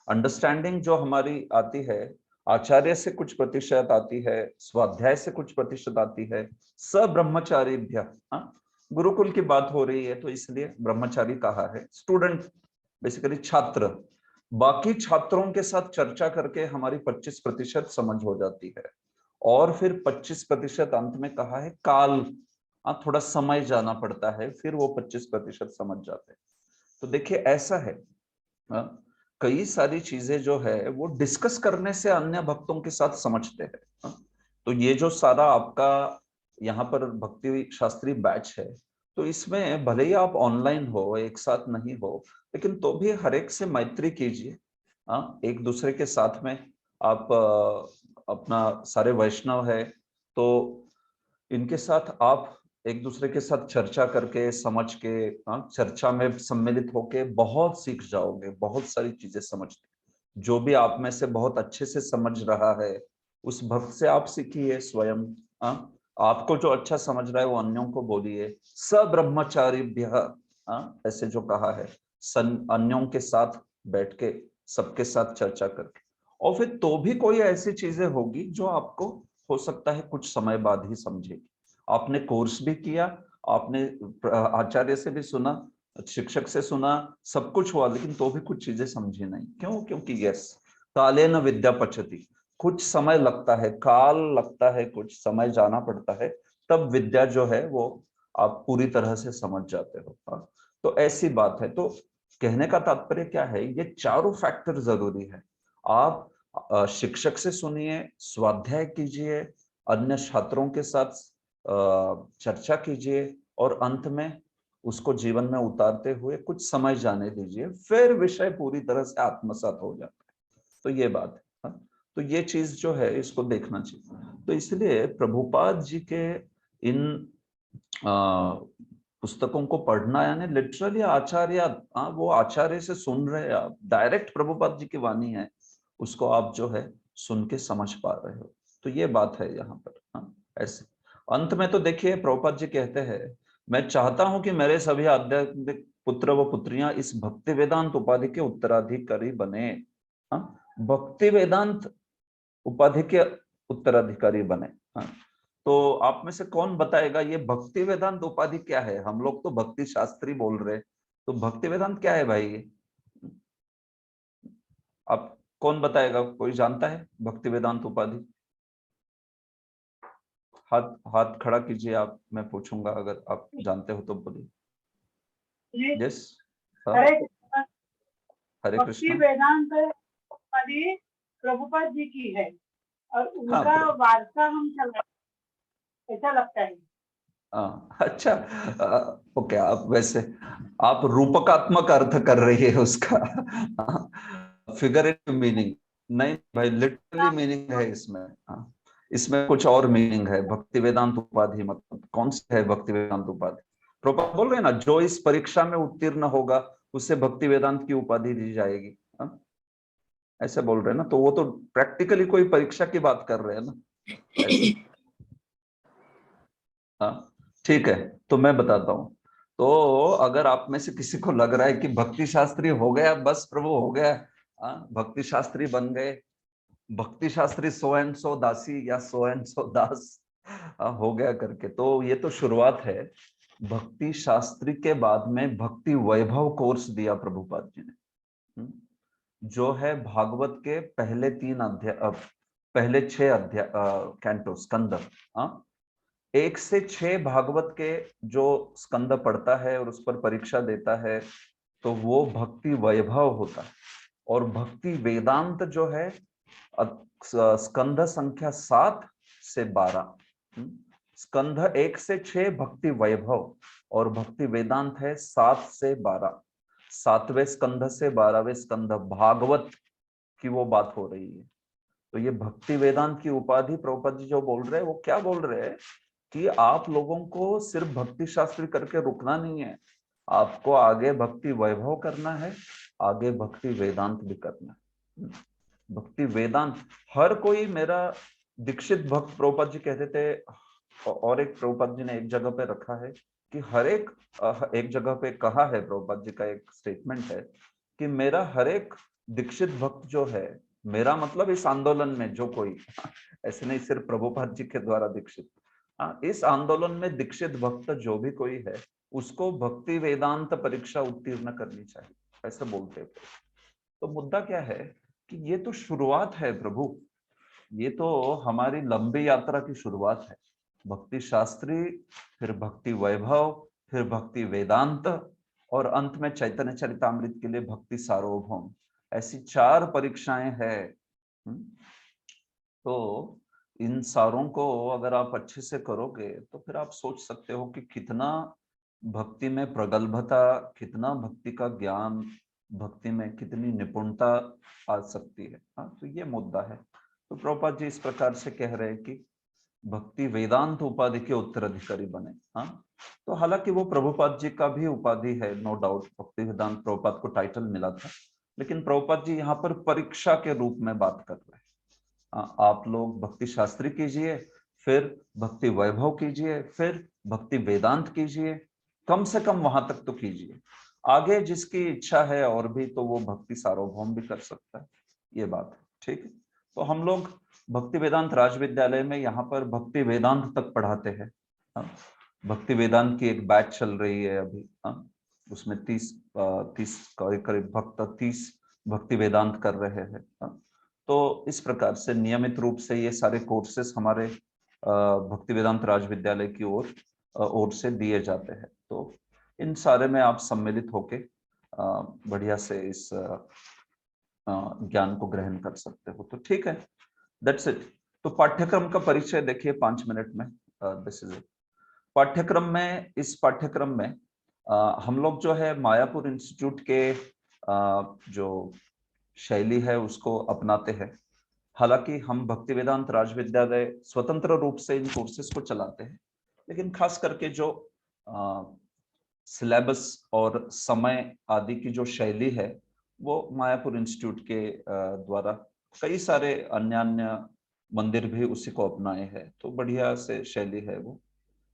[SPEAKER 1] अंडरस्टैंडिंग जो हमारी आती है, आचार्य से कुछ प्रतिशत आती है, स्वाध्याय से कुछ प्रतिशत आती है, सब्रह्मचारीभ्य, गुरुकुल की बात हो रही है तो इसलिए ब्रह्मचारी कहा है, स्टूडेंट बेसिकली छात्र, बाकी छात्रों के साथ चर्चा करके हमारी 25% समझ हो जाती है। और फिर 25% अंत में कहा है काल, थोड़ा समय जाना पड़ता है, फिर वो 25% समझ जाते हैं। तो देखिए ऐसा है, कई सारी चीजें जो है वो डिस्कस करने से अन्य भक्तों के साथ समझते हैं। तो ये जो सारा आपका यहाँ पर भक्ति शास्त्री बैच है, तो इसमें भले ही आप ऑनलाइन हो, एक साथ नहीं हो, लेकिन तो भी हर एक से मैत्री कीजिए। एक दूसरे के साथ में आप अपना सारे वैष्णव है तो इनके साथ आप एक दूसरे के साथ चर्चा करके, समझ के, चर्चा में सम्मिलित होके बहुत सीख जाओगे, बहुत सारी चीजें समझते। जो भी आप में से बहुत अच्छे से समझ रहा है उस भक्त से आप सीखिए स्वयं। आपको जो अच्छा समझ रहा है वो अन्यों को बोलिए। सब्रह्मचारीभ्य, ऐसे जो कहा है, अन्यों के साथ बैठ के सबके साथ चर्चा करके। और फिर तो भी कोई ऐसी चीजें होगी जो आपको हो सकता है कुछ समय बाद ही समझेगी। आपने कोर्स भी किया, आपने आचार्य से भी सुना, शिक्षक से सुना, सब कुछ हुआ, लेकिन तो भी कुछ चीजें समझी नहीं। क्यों? क्योंकि यस, कालेन विद्या पचती, कुछ समय लगता है, काल लगता है, कुछ समय जाना पड़ता है, तब विद्या जो है वो आप पूरी तरह से समझ जाते हो। तो ऐसी बात है। तो कहने का तात्पर्य क्या है, ये चारों फैक्टर जरूरी है। आप शिक्षक से सुनिए, स्वाध्याय कीजिए, अन्य छात्रों के साथ चर्चा कीजिए, और अंत में उसको जीवन में उतारते हुए कुछ समय जाने दीजिए, फिर विषय पूरी तरह से आत्मसात हो जाता है। तो ये बात है। तो ये चीज जो है इसको देखना चाहिए। तो इसलिए प्रभुपाद जी के इन पुस्तकों को पढ़ना, यानी लिटरली आचार्य, वो आचार्य से सुन रहे हैं आप, डायरेक्ट प्रभुपाद जी की वाणी है, उसको आप जो है सुन के समझ पा रहे हो। तो ये बात है यहाँ पर। ऐसे अंत में तो देखिए प्रभुपाद जी कहते हैं, मैं चाहता हूं कि मेरे सभी आध्यात्मिक पुत्र व पुत्रियां इस भक्ति वेदांत उपाधि के उत्तराधिकारी बने। भक्ति वेदांत उपाधि के उत्तराधिकारी बने। हाँ, तो आप में से कौन बताएगा ये भक्ति वेदांत उपाधि क्या है? हम लोग तो भक्ति शास्त्री बोल रहे, तो भक्ति वेदांत क्या है भाई? ये आप कौन बताएगा? कोई जानता है भक्ति वेदांत उपाधि? हाथ हाथ खड़ा कीजिए आप, मैं पूछूंगा, अगर आप जानते हो तो बोलिए। यस,
[SPEAKER 5] हरे कृष्ण।
[SPEAKER 1] हरे
[SPEAKER 5] भक्ति
[SPEAKER 1] कृष्ण।
[SPEAKER 5] वेदांत उपाधि प्रभुपाद जी की है और
[SPEAKER 1] हाँ,
[SPEAKER 5] उनका वारसा हम चला, ऐसा लगता है।
[SPEAKER 1] अच्छा, ओके, आप वैसे आप रूपकात्मक अर्थ कर रही है उसका, फिगरेटिव मीनिंग नहीं भाई, लिटरली मीनिंग है इसमें। हाँ, इसमें कुछ और मीनिंग है। भक्ति वेदांत उपाधि मतलब कौन सी है भक्ति वेदांत उपाधि? प्रभुपाद बोल रहे हैं ना, जो इस परीक्षा में उत्तीर्ण होगा उसे भक्ति वेदांत की उपाधि दी जाएगी। हाँ? ऐसे बोल रहे हैं ना, तो वो तो प्रैक्टिकली कोई परीक्षा की बात कर रहे हैं ना, ऐसे। हाँ, ठीक है, तो मैं बताता हूँ। तो अगर आप में से किसी को लग रहा है कि भक्ति शास्त्री हो गया, बस प्रभु हो गया, भक्ति शास्त्री बन गए, भक्ति शास्त्री सो एंड सो दासी या सो एंड सो दास हो गया करके, तो ये तो शुरुआत है। भक्ति शास्त्री के बाद में भक्ति वैभव कोर्स दिया प्रभुपाद जी ने, जो है भागवत के पहले 3 अध्याय, पहले 6 अध्याय, कैंटो स्कंद, 1 से 6 भागवत के जो स्कंद पढ़ता है और उस पर परीक्षा देता है तो वो भक्ति वैभव होता है। और भक्ति वेदांत जो है स्कंद संख्या 7 से 12, स्कंध 1 से 6 भक्ति वैभव और भक्ति वेदांत है 7 से 12। 7वें स्कंध से 12वें स्कंध भागवत की वो बात हो रही है। तो ये भक्ति वेदांत की उपाधि प्रभुपाद जी जो बोल रहे हैं वो क्या बोल रहे हैं कि आप लोगों को सिर्फ भक्ति शास्त्री करके रुकना नहीं है, आपको आगे भक्ति वैभव करना है, आगे भक्ति वेदांत भी करना है। भक्ति वेदांत हर कोई मेरा दीक्षित भक्त, प्रभुपाद जी कहते थे, और एक प्रभुपाद जी ने एक जगह पे रखा है कि हर एक जगह पे कहा है, प्रभुपाद जी का एक स्टेटमेंट है कि मेरा हर एक दीक्षित भक्त जो है, मेरा मतलब इस आंदोलन में जो कोई, ऐसे नहीं सिर्फ प्रभुपाद जी के द्वारा दीक्षित, इस आंदोलन में दीक्षित भक्त जो भी कोई है उसको भक्ति वेदांत परीक्षा उत्तीर्ण करनी चाहिए, ऐसे बोलते थे। तो मुद्दा क्या है कि ये तो शुरुआत है प्रभु, ये तो हमारी लंबी यात्रा की शुरुआत है। भक्ति शास्त्री, फिर भक्ति वैभव, फिर भक्ति वेदांत, और अंत में चैतन्य चरितामृत के लिए भक्ति सार्वभौम, ऐसी 4 परीक्षाएं हैं। तो इन सारों को अगर आप अच्छे से करोगे तो फिर आप सोच सकते हो कि कितना भक्ति में प्रगल्भता, कितना भक्ति का ज्ञान, भक्ति में कितनी निपुणता आ सकती है। तो ये मुद्दा है। तो प्रभुपाद जी इस प्रकार से कह रहे हैं कि भक्ति वेदांत उपाधि के उत्तराधिकारी बने। तो हालांकि वो प्रभुपाद जी का भी उपाधि है, नो डाउट, भक्ति वेदांत प्रभुपाद को टाइटल मिला था, लेकिन प्रभुपाद जी यहाँ पर परीक्षा के रूप में बात कर रहे हैं। आप लोग भक्ति शास्त्री कीजिए, फिर भक्ति वैभव कीजिए, फिर भक्ति वेदांत कीजिए, कम से कम वहां तक तो कीजिए, आगे जिसकी इच्छा है और भी तो वो भक्ति सार्वभौम भी कर सकता है, ये बात है। ठीक है, तो हम लोग भक्ति वेदांत राज विद्यालय में यहाँ पर भक्ति वेदांत तक पढ़ाते हैं। भक्ति वेदांत की एक बैच चल रही है अभी, उसमें 30 करीब भक्त 30 भक्ति वेदांत कर रहे हैं। तो इस प्रकार से नियमित रूप से ये सारे कोर्सेस हमारे भक्ति वेदांत राज विद्यालय की ओर से दिए जाते हैं। तो इन सारे में आप सम्मिलित होके बढ़िया से इस ज्ञान को ग्रहण कर सकते हो। तो ठीक है, दैट्स इट। तो पाठ्यक्रम का परिचय देखिए 5 मिनट में, दिस इज इट। पाठ्यक्रम में, इस पाठ्यक्रम में हम लोग जो है मायापुर इंस्टीट्यूट के जो शैली है उसको अपनाते हैं। हालांकि हम भक्ति वेदांत राज विद्यालय स्वतंत्र रूप से इन कोर्सेज को चलाते हैं, लेकिन खास करके जो सिलेबस और समय आदि की जो शैली है वो मायापुर इंस्टीट्यूट के द्वारा कई सारे अन्य मंदिर भी उसी को अपनाए हैं। तो बढ़िया से शैली है वो।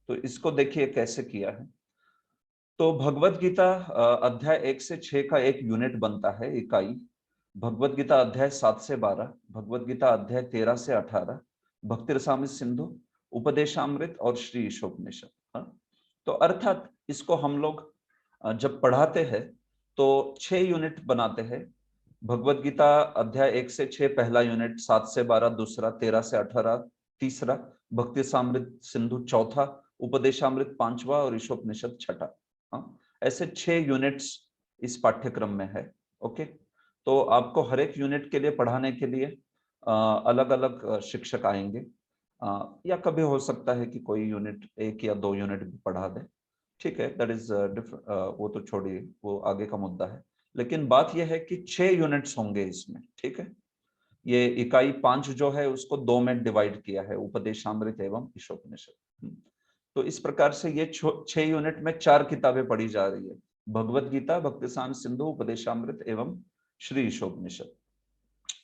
[SPEAKER 1] तो इसको देखिए कैसे किया है। तो भगवत गीता अध्याय 1 से 6 का एक यूनिट बनता है, इकाई, भगवत गीता अध्याय 7 से 12, भगवत गीता अध्याय 13 से 18, भक्ति रसामृत सिंधु, उपदेशामृत और श्री ईशोपनिषद। तो अर्थात इसको हम लोग जब पढ़ाते हैं तो 6 यूनिट बनाते हैं। भगवत गीता अध्याय 1 से 6 पहला यूनिट, 7 से 12 दूसरा, 13 से 18 तीसरा, भक्ति रसामृत सिंधु चौथा, उपदेशामृत पांचवा और ईशोपनिषद छठा। ऐसे 6 यूनिट्स इस पाठ्यक्रम में है। ओके, तो आपको हर एक यूनिट के लिए पढ़ाने के लिए अलग अलग शिक्षक आएंगे, या कभी हो सकता है कि कोई यूनिट 1 या 2 यूनिट भी पढ़ा दे, ठीक है, दैट इज वो तो छोड़िए, वो आगे का मुद्दा है। लेकिन बात यह है कि 6 यूनिट्स होंगे इसमें, ठीक है। ये इकाई 5 जो है उसको 2 में डिवाइड किया है, उपदेशामृत एवं ईशोपनिषद। तो इस प्रकार से ये 6 यूनिट में 4 किताबें पढ़ी जा रही है, भगवत गीता, भक्ति रसामृत सिंधु, उपदेशामृत एवं श्री ईशोपनिषद,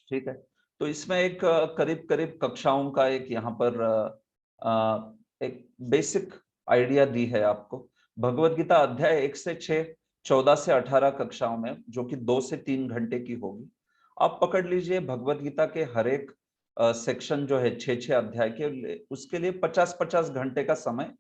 [SPEAKER 1] ठीक है। तो इसमें एक करीब करीब कक्षाओं का एक यहाँ पर एक बेसिक आइडिया दी है आपको। भगवत गीता अध्याय 1 से 6 14 से 18 कक्षाओं में, जो कि 2 से 3 घंटे की होगी। आप पकड़ लीजिए भगवत गीता के हर एक सेक्शन जो है 6 अध्याय के, उसके लिए 50-50 घंटे का समय,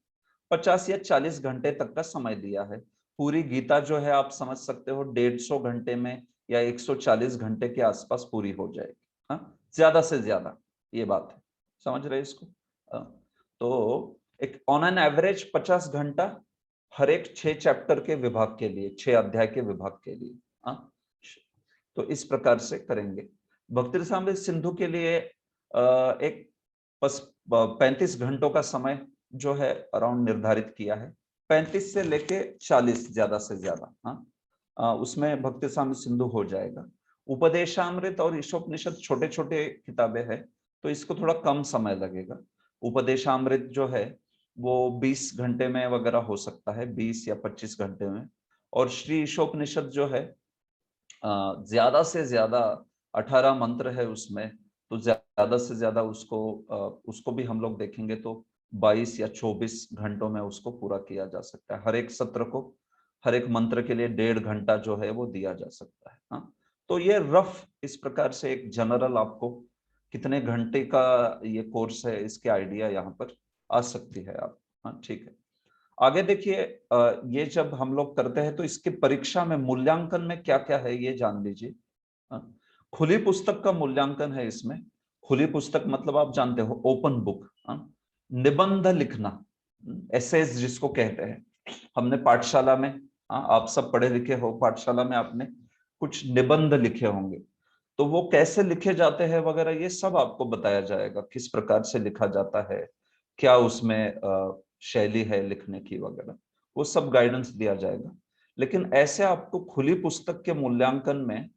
[SPEAKER 1] 50 या 40 घंटे तक का समय दिया है। पूरी गीता जो है आप समझ सकते हो 150 घंटे में या 140 घंटे के आसपास पूरी हो जाएगी, हाँ, ज्यादा से ज्यादा, ये बात है, समझ रहे इसको। तो एक ऑन एन एवरेज 50 घंटा हर एक 6 चैप्टर के विभाग के लिए, 6 अध्याय के विभाग के लिए, हाँ। तो इस प्रकार से करेंगे। भक्ति रसामृत सिंधु के लिए एक 35 घंटों का समय जो है अराउंड निर्धारित किया है, 35 से लेके 40 ज्यादा से ज्यादा, हाँ, उसमें भक्ति रसामृत सिंधु हो जाएगा। उपदेशामृत और ईशोपनिषद छोटे छोटे किताबें हैं, तो इसको थोड़ा कम समय लगेगा। उपदेशामृत जो है वो 20 घंटे में वगैरह हो सकता है, 20 या 25 घंटे में। और श्री ईशोपनिषद जो है ज्यादा से ज्यादा 18 मंत्र है उसमें, तो ज्यादा से ज्यादा उसको भी हम लोग देखेंगे तो 22 या 24 घंटों में उसको पूरा किया जा सकता है। हर एक सत्र को, हर एक मंत्र के लिए 1.5 घंटा जो है वो दिया जा सकता है, हाँ। तो ये रफ इस प्रकार से एक जनरल आपको कितने घंटे का ये कोर्स है इसके आइडिया यहाँ पर आ सकती है आप, हाँ, ठीक है। आगे देखिए, ये जब हम लोग करते हैं तो इसकी परीक्षा में मूल्यांकन में क्या क्या है ये जान लीजिए। खुली पुस्तक का मूल्यांकन है इसमें। खुली पुस्तक मतलब आप जानते हो, ओपन बुक। निबंध लिखना, एसेज जिसको कहते हैं, हमने पाठशाला में, आप सब पढ़े लिखे हो, पाठशाला में आपने कुछ निबंध लिखे होंगे, तो वो कैसे लिखे जाते हैं वगैरह ये सब आपको बताया जाएगा, किस प्रकार से लिखा जाता है, क्या उसमें शैली है लिखने की वगैरह, वो सब गाइडेंस दिया जाएगा। लेकिन ऐसे आपको खुली पुस्तक के मूल्यांकन में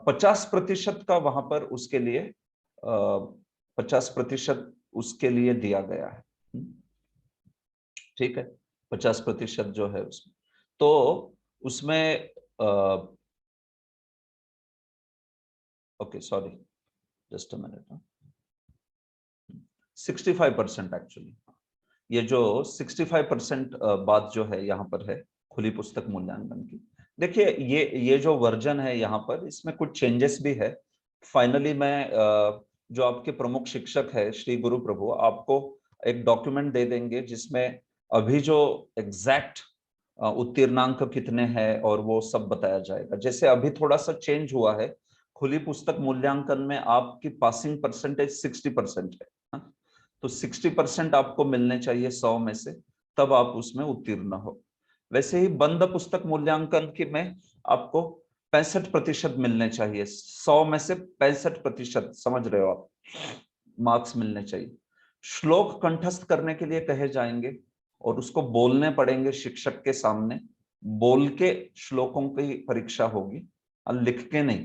[SPEAKER 1] 50% का वहां पर उसके लिए 50% उसके लिए दिया गया है, ठीक है, 50% जो है उसमें। तो उसमें okay, sorry, just a minute, 65% actually, ये जो 65% बात जो है यहाँ पर है खुली पुस्तक मूल्यांकन की। देखिए ये जो वर्जन है यहाँ पर, इसमें कुछ चेंजेस भी है। फाइनली मैं जो आपके प्रमुख शिक्षक है श्री गुरु प्रभु आपको एक डॉक्यूमेंट दे देंगे जिसमें अभी जो एग्जैक्ट उत्तीर्णांक कितने हैं और वो सब बताया जाएगा। जैसे अभी थोड़ा सा चेंज हुआ है, खुली पुस्तक मूल्यांकन में आपकी पासिंग परसेंटेज 60% है, तो 60% आपको मिलने चाहिए 100 में से, तब आप उसमें उत्तीर्ण हो। वैसे ही बंद पुस्तक मूल्यांकन की में आपको 65% मिलने चाहिए, 100 में से 65%, समझ रहे हो आप, मार्क्स मिलने चाहिए। श्लोक कंठस्थ करने के लिए कहे जाएंगे और उसको बोलने पड़ेंगे शिक्षक के सामने, बोल के श्लोकों की परीक्षा होगी, लिख के नहीं।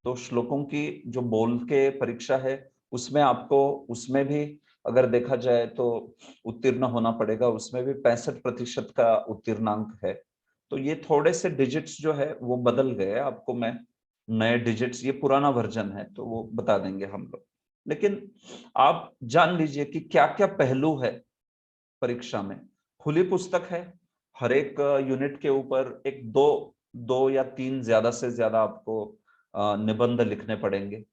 [SPEAKER 1] तो श्लोकों की जो बोल के परीक्षा है उसमें आपको, उसमें भी अगर देखा जाए तो उत्तीर्ण होना पड़ेगा, उसमें भी 65% का उत्तीर्णांक है। तो ये थोड़े से डिजिट्स जो है वो बदल गए, आपको मैं नए डिजिट्स, ये पुराना वर्जन है तो वो बता देंगे हम लोग। लेकिन आप जान लीजिए कि क्या क्या पहलू है परीक्षा में। खुली पुस्तक है, हर एक यूनिट के ऊपर एक दो या तीन ज्यादा से ज्यादा आपको निबंध लिखने पड़ेंगे,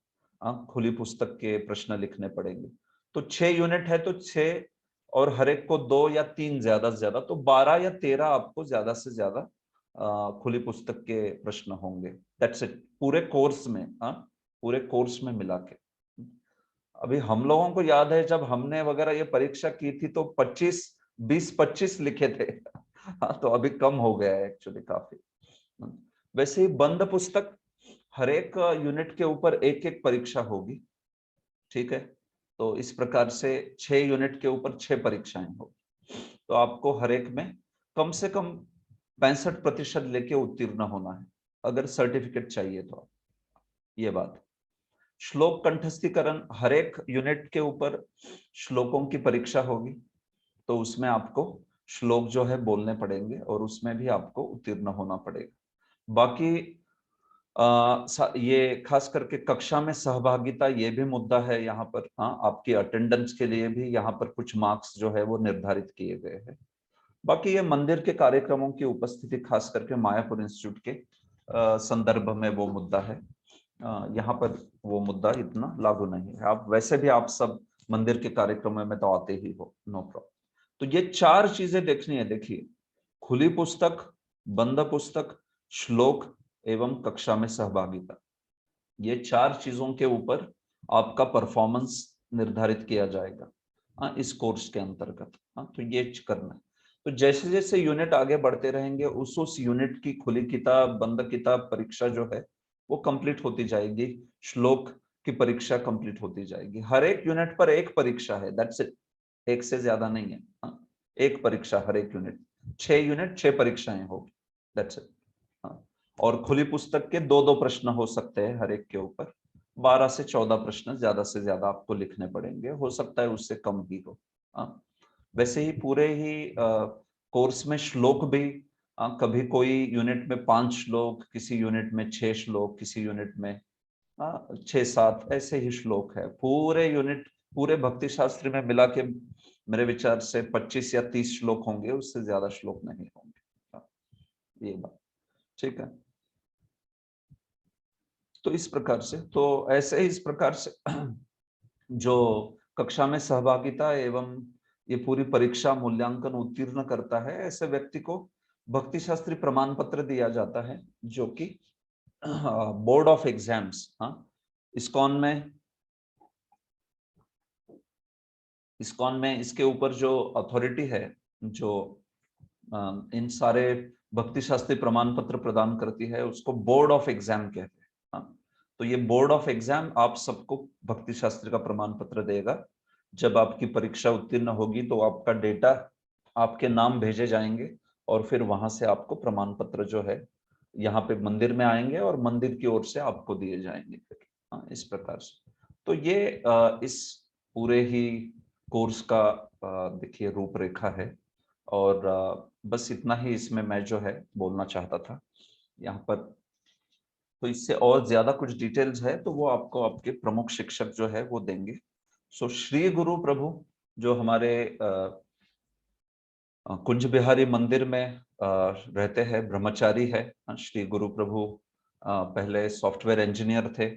[SPEAKER 1] खुली पुस्तक के प्रश्न लिखने पड़ेंगे। तो 6 यूनिट है तो 6, और हर एक को 2 या 3, ज्यादा से ज्यादा तो 12 या 13 आपको ज्यादा से ज्यादा खुली पुस्तक के प्रश्न होंगे। दैट्स इट, पूरे कोर्स में, पूरे कोर्स में मिला के। अभी हम लोगों को याद है जब हमने वगैरह ये परीक्षा की थी तो 20-25 लिखे थे। हाँ, तो अभी कम हो गया है एक्चुअली काफी। वैसे ही बंद पुस्तक हर एक यूनिट के ऊपर एक एक परीक्षा होगी, ठीक है। तो इस प्रकार से 6 यूनिट के ऊपर 6 परीक्षाएं होगी, तो आपको हर एक में कम से कम 65% लेके उत्तीर्ण होना है अगर सर्टिफिकेट चाहिए तो। ये बात, श्लोक कंठस्थीकरण हर एक यूनिट के ऊपर श्लोकों की परीक्षा होगी, तो उसमें आपको श्लोक जो है बोलने पड़ेंगे और उसमें भी आपको उत्तीर्ण होना पड़ेगा। बाकी ये खास करके कक्षा में सहभागिता, ये भी मुद्दा है यहाँ पर। आपकी अटेंडेंस के लिए भी यहाँ पर कुछ मार्क्स जो है वो निर्धारित किए गए हैं। बाकी ये मंदिर के कार्यक्रमों की उपस्थिति, खास करके मायापुर इंस्टीट्यूट के संदर्भ में वो मुद्दा है। यहाँ पर वो मुद्दा इतना लागू नहीं है। आप वैसे भी आप सब मंदिर के कार्यक्रमों में तो आते ही हो, नो प्रॉब्लम। तो ये 4 चीजें देखनी है। देखिए, खुली पुस्तक, बंद पुस्तक, श्लोक एवं कक्षा में सहभागिता, ये 4 चीजों के ऊपर आपका परफॉर्मेंस निर्धारित किया जाएगा इस कोर्स के अंतर्गत। तो ये करना है। तो जैसे जैसे यूनिट आगे बढ़ते रहेंगे उस यूनिट की खुली किताब, बंद किताब परीक्षा जो है वो कंप्लीट होती जाएगी, श्लोक की परीक्षा कंप्लीट होती जाएगी। हर एक यूनिट पर एक परीक्षा है, दैट्स इट, एक से ज्यादा नहीं है। एक परीक्षा हर एक यूनिट, 6 यूनिट 6 परीक्षाएं होगी, दैट्स इट। और खुली पुस्तक के 2-2 प्रश्न हो सकते हैं हर एक के ऊपर। 12 से 14 प्रश्न ज्यादा से ज्यादा आपको लिखने पड़ेंगे, हो सकता है उससे कम भी हो। वैसे ही पूरे ही कोर्स में श्लोक भी, कभी कोई यूनिट में 5 श्लोक, किसी यूनिट में 6 श्लोक, किसी यूनिट में 6-7 ऐसे ही श्लोक है। पूरे यूनिट, पूरे भक्ति शास्त्र में मिला के मेरे विचार से 25 या 30 श्लोक होंगे, उससे ज्यादा श्लोक नहीं होंगे। ये बात ठीक है। तो इस प्रकार से, तो ऐसे ही इस प्रकार से जो कक्षा में सहभागिता एवं ये पूरी परीक्षा मूल्यांकन उत्तीर्ण करता है, ऐसे व्यक्ति को भक्ति शास्त्री प्रमाण पत्र दिया जाता है, जो कि बोर्ड ऑफ एग्जाम्स, इस्कॉन में इसके ऊपर जो अथॉरिटी है, जो इन सारे भक्ति शास्त्री प्रमाण पत्र प्रदान करती है, उसको बोर्ड ऑफ एग्जाम कहते हैं। तो ये बोर्ड ऑफ एग्जाम आप सबको भक्ति शास्त्री का प्रमाण पत्र देगा। जब आपकी परीक्षा उत्तीर्ण होगी तो आपका डेटा, आपके नाम भेजे जाएंगे और फिर वहां से आपको प्रमाण पत्र जो है यहाँ पे मंदिर में आएंगे और मंदिर की ओर से आपको दिए जाएंगे। इस प्रकार से तो ये इस पूरे ही कोर्स का देखिए रूपरेखा है। और बस इतना ही इसमें मैं जो है बोलना चाहता था यहाँ पर। तो इससे और ज्यादा कुछ डिटेल्स है तो वो आपको आपके प्रमुख शिक्षक जो है वो देंगे। सो श्री गुरु प्रभु जो हमारे कुंज बिहारी मंदिर में रहते हैं, ब्रह्मचारी है। श्री गुरु प्रभु पहले सॉफ्टवेयर इंजीनियर थे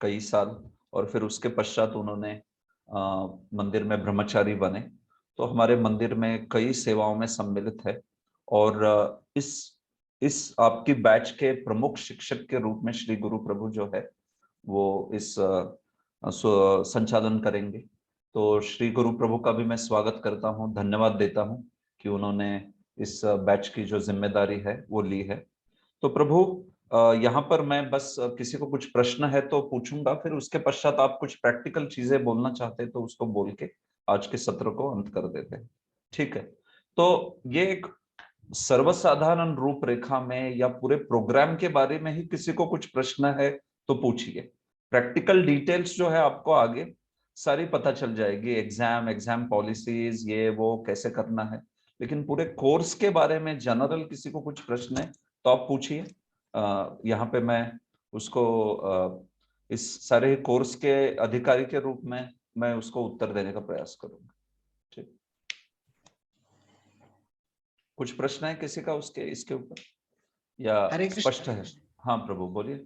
[SPEAKER 1] कई साल, और फिर उसके पश्चात उन्होंने मंदिर में ब्रह्मचारी बने। तो हमारे मंदिर में कई सेवाओं में सम्मिलित है, और इस आपकी बैच के प्रमुख शिक्षक के रूप में श्री गुरु प्रभु जो है वो इस संचालन करेंगे। तो श्री गुरु प्रभु का भी मैं स्वागत करता हूँ, धन्यवाद देता हूँ कि उन्होंने इस बैच की जो जिम्मेदारी है वो ली है। तो प्रभु यहाँ पर मैं बस किसी को कुछ प्रश्न है तो पूछूंगा, फिर उसके पश्चात आप कुछ प्रैक्टिकल चीजें बोलना चाहते हैं तो उसको बोल के आज के सत्र को अंत कर देते हैं, ठीक है। तो ये एक सर्वसाधारण रूपरेखा में या पूरे प्रोग्राम के बारे में ही किसी को कुछ प्रश्न है तो पूछिए। प्रैक्टिकल डिटेल्स जो है आपको आगे सारी पता चल जाएगी, एग्जाम पॉलिसीज ये वो कैसे करना है। लेकिन पूरे कोर्स के बारे में जनरल किसी को कुछ प्रश्न है तो आप पूछिए। यहाँ पे मैं उसको इस सारे कोर्स के अधिकारी के रूप में मैं उसको उत्तर देने का प्रयास करूंगा, ठीक। कुछ प्रश्न है किसी का उसके इसके ऊपर या
[SPEAKER 6] हरे कृष्ण।
[SPEAKER 1] स्पष्ट है? हाँ प्रभु बोलिए।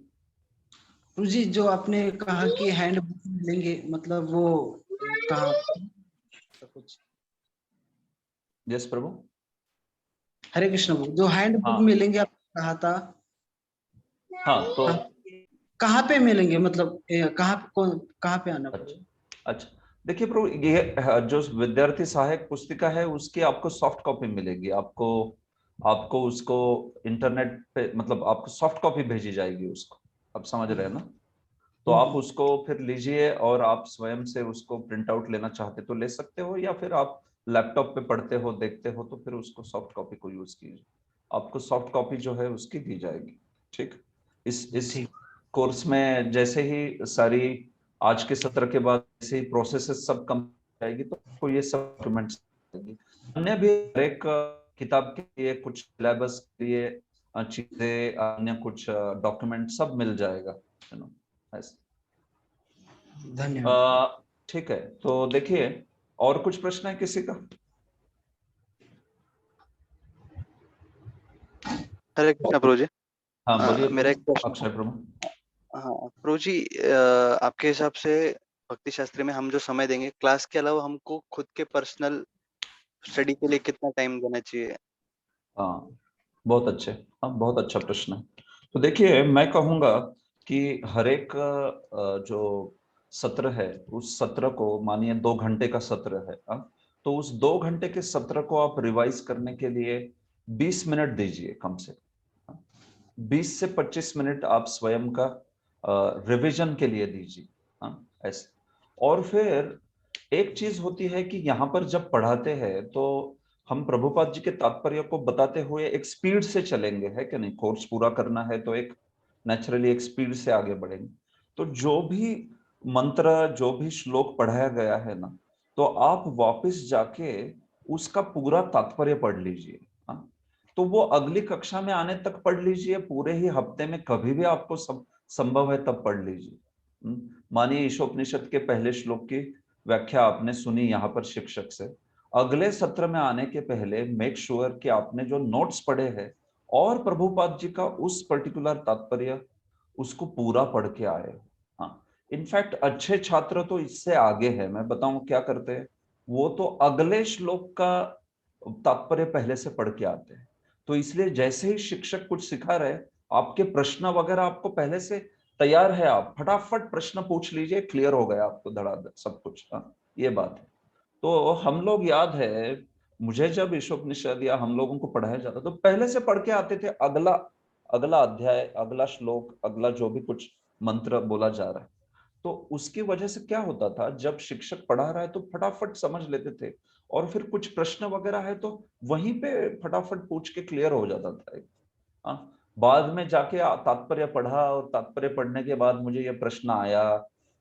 [SPEAKER 6] प्रभु जी जो आपने कहा कि हैंड बुक मिलेंगे, मतलब वो कहाँ कुछ?
[SPEAKER 1] यस प्रभु।
[SPEAKER 6] हरे कृष्ण प्रभु, जो हैंड बुक
[SPEAKER 1] हाँ
[SPEAKER 6] मिलेंगे आपने कहा था,
[SPEAKER 1] हाँ, तो
[SPEAKER 6] कहाँ पे मिलेंगे, मतलब कहाँ पे आना पड़ेगा?
[SPEAKER 1] अच्छा, देखिए प्रभु, ये जो विद्यार्थी सहायक पुस्तिका है उसकी आपको सॉफ्ट कॉपी मिलेगी। आपको आपको उसको इंटरनेट पे, मतलब आपको सॉफ्ट कॉपी भेजी जाएगी उसको, आप समझ रहे हैं ना? तो आप उसको फिर लीजिए, और आप स्वयं से उसको प्रिंट आउट लेना चाहते तो ले सकते हो, या फिर आप लैपटॉप पे पढ़ते हो, देखते हो, तो फिर उसको सॉफ्ट कॉपी को यूज कीजिए। आपको सॉफ्ट कॉपी जो है उसकी दी जाएगी। ठीक, इस
[SPEAKER 6] ठीक।
[SPEAKER 1] कोर्स में जैसे ही सारी आज के सत्र के बाद जैसे ही प्रोसेसेस सब कम जाएगी तो आपको ये सब डॉक्यूमेंट्स देंगी। अन्य भी हर एक किताब के लिए, कुछ सिलेबस के लिए चीजें, अन्य कुछ डॉक्यूमेंट सब मिल जाएगा, यू नो, ऐसे।
[SPEAKER 6] धन्यवाद।
[SPEAKER 1] ठीक है, तो देखिए, और कुछ प्रश्न है किसी का?
[SPEAKER 4] हरे कृष्णा प्रभु जी।
[SPEAKER 1] हाँ बोलिए
[SPEAKER 4] मेरा एक प्रश्न।
[SPEAKER 1] अक्षय प्रभु।
[SPEAKER 4] हाँ प्रभु जी, आपके हिसाब से भक्ति शास्त्री में हम जो समय देंगे क्लास के अलावा, हमको खुद के पर्सनल स्टडी के लिए कितना टाइम देना चाहिए?
[SPEAKER 1] हाँ बहुत अच्छे, हाँ बहुत अच्छा प्रश्न है। तो देखिए, मैं कहूँगा कि हर एक जो सत्र है, उस सत्र को मानिए 2 घंटे का सत्र है, हाँ? तो उस 2 घंटे के सत्र को आप रिवाइज करने के लिए 20 मिनट दीजिए कम से कम। 20 से 25 मिनट आप स्वयं का रिवीजन के लिए दीजिए, हाँ ऐसे। और फिर एक चीज होती है कि यहाँ पर जब पढ़ाते हैं तो हम प्रभुपाद जी के तात्पर्य को बताते हुए एक स्पीड से चलेंगे, है कि नहीं? कोर्स पूरा करना है तो एक नेचुरली एक स्पीड से आगे बढ़ेंगे। तो जो भी मंत्र, जो भी श्लोक पढ़ाया गया है ना, तो आप वापस जाके उसका पूरा तात्पर्य पढ़ लीजिए, हाँ? तो वो अगली कक्षा में आने तक पढ़ लीजिए, पूरे ही हफ्ते में कभी भी आपको संभव है तब पढ़ लीजिए। मानिए ईशोपनिषद के पहले श्लोक की व्याख्या आपने सुनी यहाँ पर शिक्षक से, अगले सत्र में आने के पहले मेक श्योर कि आपने जो नोट्स पढ़े हैं और प्रभुपाद जी का उस पर्टिकुलर तात्पर्य उसको पूरा पढ़ के आए। हाँ, इनफैक्ट अच्छे छात्र तो इससे आगे है, मैं बताऊं क्या करते हैं, वो तो अगले श्लोक का तात्पर्य पहले से पढ़ के आते हैं। तो इसलिए जैसे ही शिक्षक कुछ सिखा रहे, आपके प्रश्न वगैरह आपको पहले से तैयार है, आप फटाफट प्रश्न पूछ लीजिए, क्लियर हो गया आपको धड़ाधड़ सब कुछ। हाँ, ये बात है। तो हम लोग, याद है मुझे, जब ईशोपनिषद या हम लोगों को पढ़ाया जाता तो पहले से पढ़ के आते थे, अगला अगला अध्याय, अगला श्लोक, अगला जो भी कुछ मंत्र बोला जा रहा है। तो उसकी वजह से क्या होता था, जब शिक्षक पढ़ा रहा है तो फटाफट समझ लेते थे, और फिर कुछ प्रश्न वगैरह है तो वहीं पे फटाफट पूछ के क्लियर हो जाता था। हाँ, बाद में जाके तात्पर्य पढ़ा, और तात्पर्य पढ़ने के बाद मुझे ये प्रश्न आया,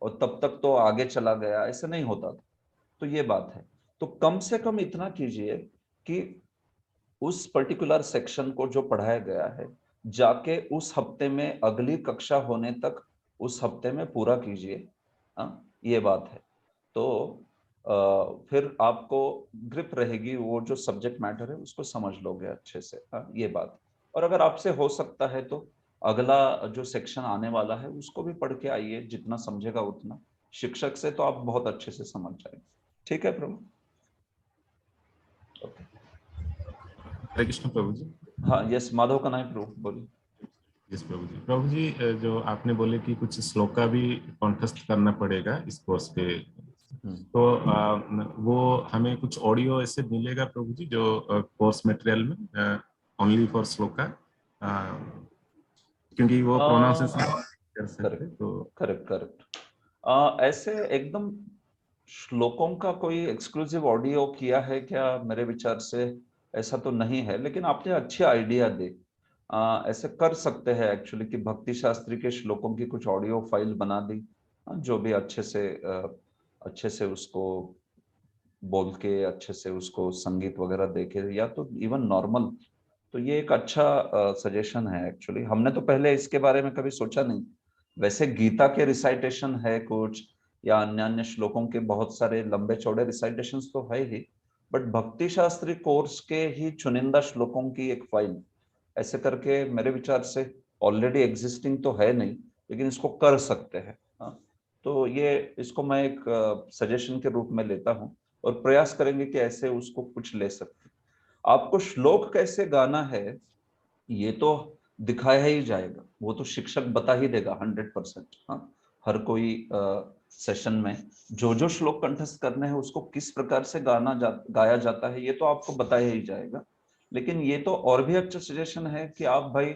[SPEAKER 1] और तब तक तो आगे चला गया, ऐसे नहीं होता था। तो ये बात है। तो कम से कम इतना कीजिए कि उस पर्टिकुलर सेक्शन को जो पढ़ाया गया है, जाके उस हफ्ते में अगली कक्षा होने तक उस हफ्ते में पूरा कीजिए। हाँ, ये बात है। तो फिर आपको ग्रिप रहेगी, वो जो सब्जेक्ट मैटर है उसको समझ लोगे अच्छे से। हाँ, ये बात। और अगर आपसे हो सकता है तो अगला जो सेक्शन आने वाला है उसको भी पढ़ के आइए, जितना समझेगा उतना। शिक्षक से तो आप बहुत अच्छे से समझ जाएंगे। ठीक है प्रभु? ओके।
[SPEAKER 7] हरे कृष्ण प्रभु जी।
[SPEAKER 1] हाँ यस, माधव का नाम प्रभु, बोलिए।
[SPEAKER 7] यस प्रभु जी। प्रभु जी, जो आपने बोले कि कुछ श्लोक का भी कॉन्टेस्ट करना पड़ेगा इस कोर्स पे, तो वो हमें कुछ ऑडियो ऐसे मिलेगा प्रभु जी, जो कोर्स मटेरियल में ओनली फॉर श्लोका, क्योंकि वो प्रोनाउंसिएशन कर सकते, तो
[SPEAKER 1] करेक्ट करेक्ट। ऐसे एकदम श्लोकों का कोई एक्सक्लूसिव ऑडियो किया है क्या? मेरे विचार से ऐसा तो नहीं है, लेकिन आपने अच्छी आइडिया दी। ऐसे कर सकते हैं एक्चुअली कि भक्ति शास्त्री के श्लोकों की कुछ ऑडियो फाइल बना दी, जो भी अच्छे से उसको बोल के, अच्छे से उसको संगीत वगैरह देके, या तो इवन नॉर्मल। तो ये एक अच्छा सजेशन है एक्चुअली, हमने तो पहले इसके बारे में कभी सोचा नहीं। वैसे गीता के रिसाइटेशन है कुछ, या अन्य अन्य श्लोकों के बहुत सारे लंबे चौड़े रिसाइटेशंस तो है ही, बट भक्ति शास्त्री कोर्स के ही चुनिंदा श्लोकों की एक फाइल ऐसे करके मेरे विचार से ऑलरेडी एग्जिस्टिंग तो है नहीं, लेकिन इसको कर सकते हैं। हाँ, तो ये इसको मैं एक सजेशन के रूप में लेता हूँ और प्रयास करेंगे कि ऐसे उसको कुछ ले सकते। आपको श्लोक कैसे गाना है ये तो दिखाया ही जाएगा, वो तो शिक्षक बता ही देगा 100%। हाँ, हर कोई सेशन में जो जो श्लोक कंठस्थ करने हैं उसको किस प्रकार से गाया जाता है ये तो आपको बताया ही जाएगा। लेकिन ये तो और भी अच्छा सजेशन है कि आप भाई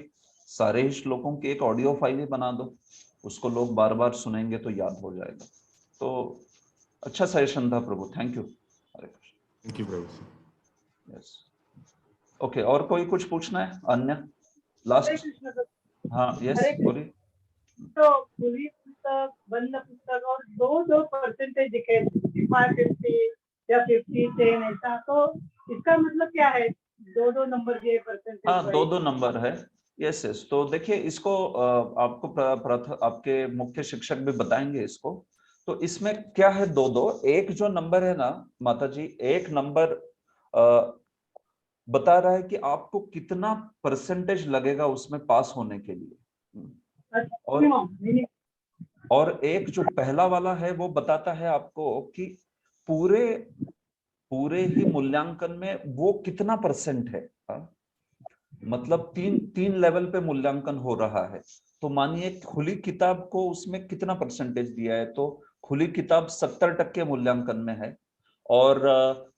[SPEAKER 1] सारे ही श्लोकों की एक ऑडियो फाइल ही बना दो, उसको लोग बार बार सुनेंगे तो याद हो जाएगा। तो अच्छा सजेशन था प्रभु, thank you. Hare Krishna.
[SPEAKER 7] Thank you प्रभु जी।
[SPEAKER 1] यस, ओके, और कोई कुछ पूछना है अन्य
[SPEAKER 5] हरे
[SPEAKER 1] लास्ट?
[SPEAKER 5] कृष्ण सर।
[SPEAKER 1] हाँ यस
[SPEAKER 5] हरे कृष्ण।
[SPEAKER 1] बोलिए।
[SPEAKER 5] तो खुली पुस्तक, बंद पुस्तक और दो परसेंटेज दिखे, 55, 50 या 50, 10 ऐसा, तो इसका मतलब क्या है? दो नंबर दिए परसेंटेज
[SPEAKER 1] हाँ,
[SPEAKER 5] वाइज।
[SPEAKER 1] दो नंबर है। यस यस, तो देखिए इसको आपको आपके मुख्य शिक्षक भी बताएंगे इसको। तो इसमें क्या है, दो एक जो नंबर है ना माता जी, एक नंबर बता रहा है कि आपको कितना परसेंटेज लगेगा उसमें पास होने के लिए। और और एक जो पहला वाला है वो बताता है आपको कि पूरे पूरे ही मूल्यांकन में वो कितना परसेंट है। हाँ? मतलब तीन लेवल पे मूल्यांकन हो रहा है। तो मानिए खुली किताब को उसमें कितना परसेंटेज दिया है, तो खुली किताब 70% मूल्यांकन में है और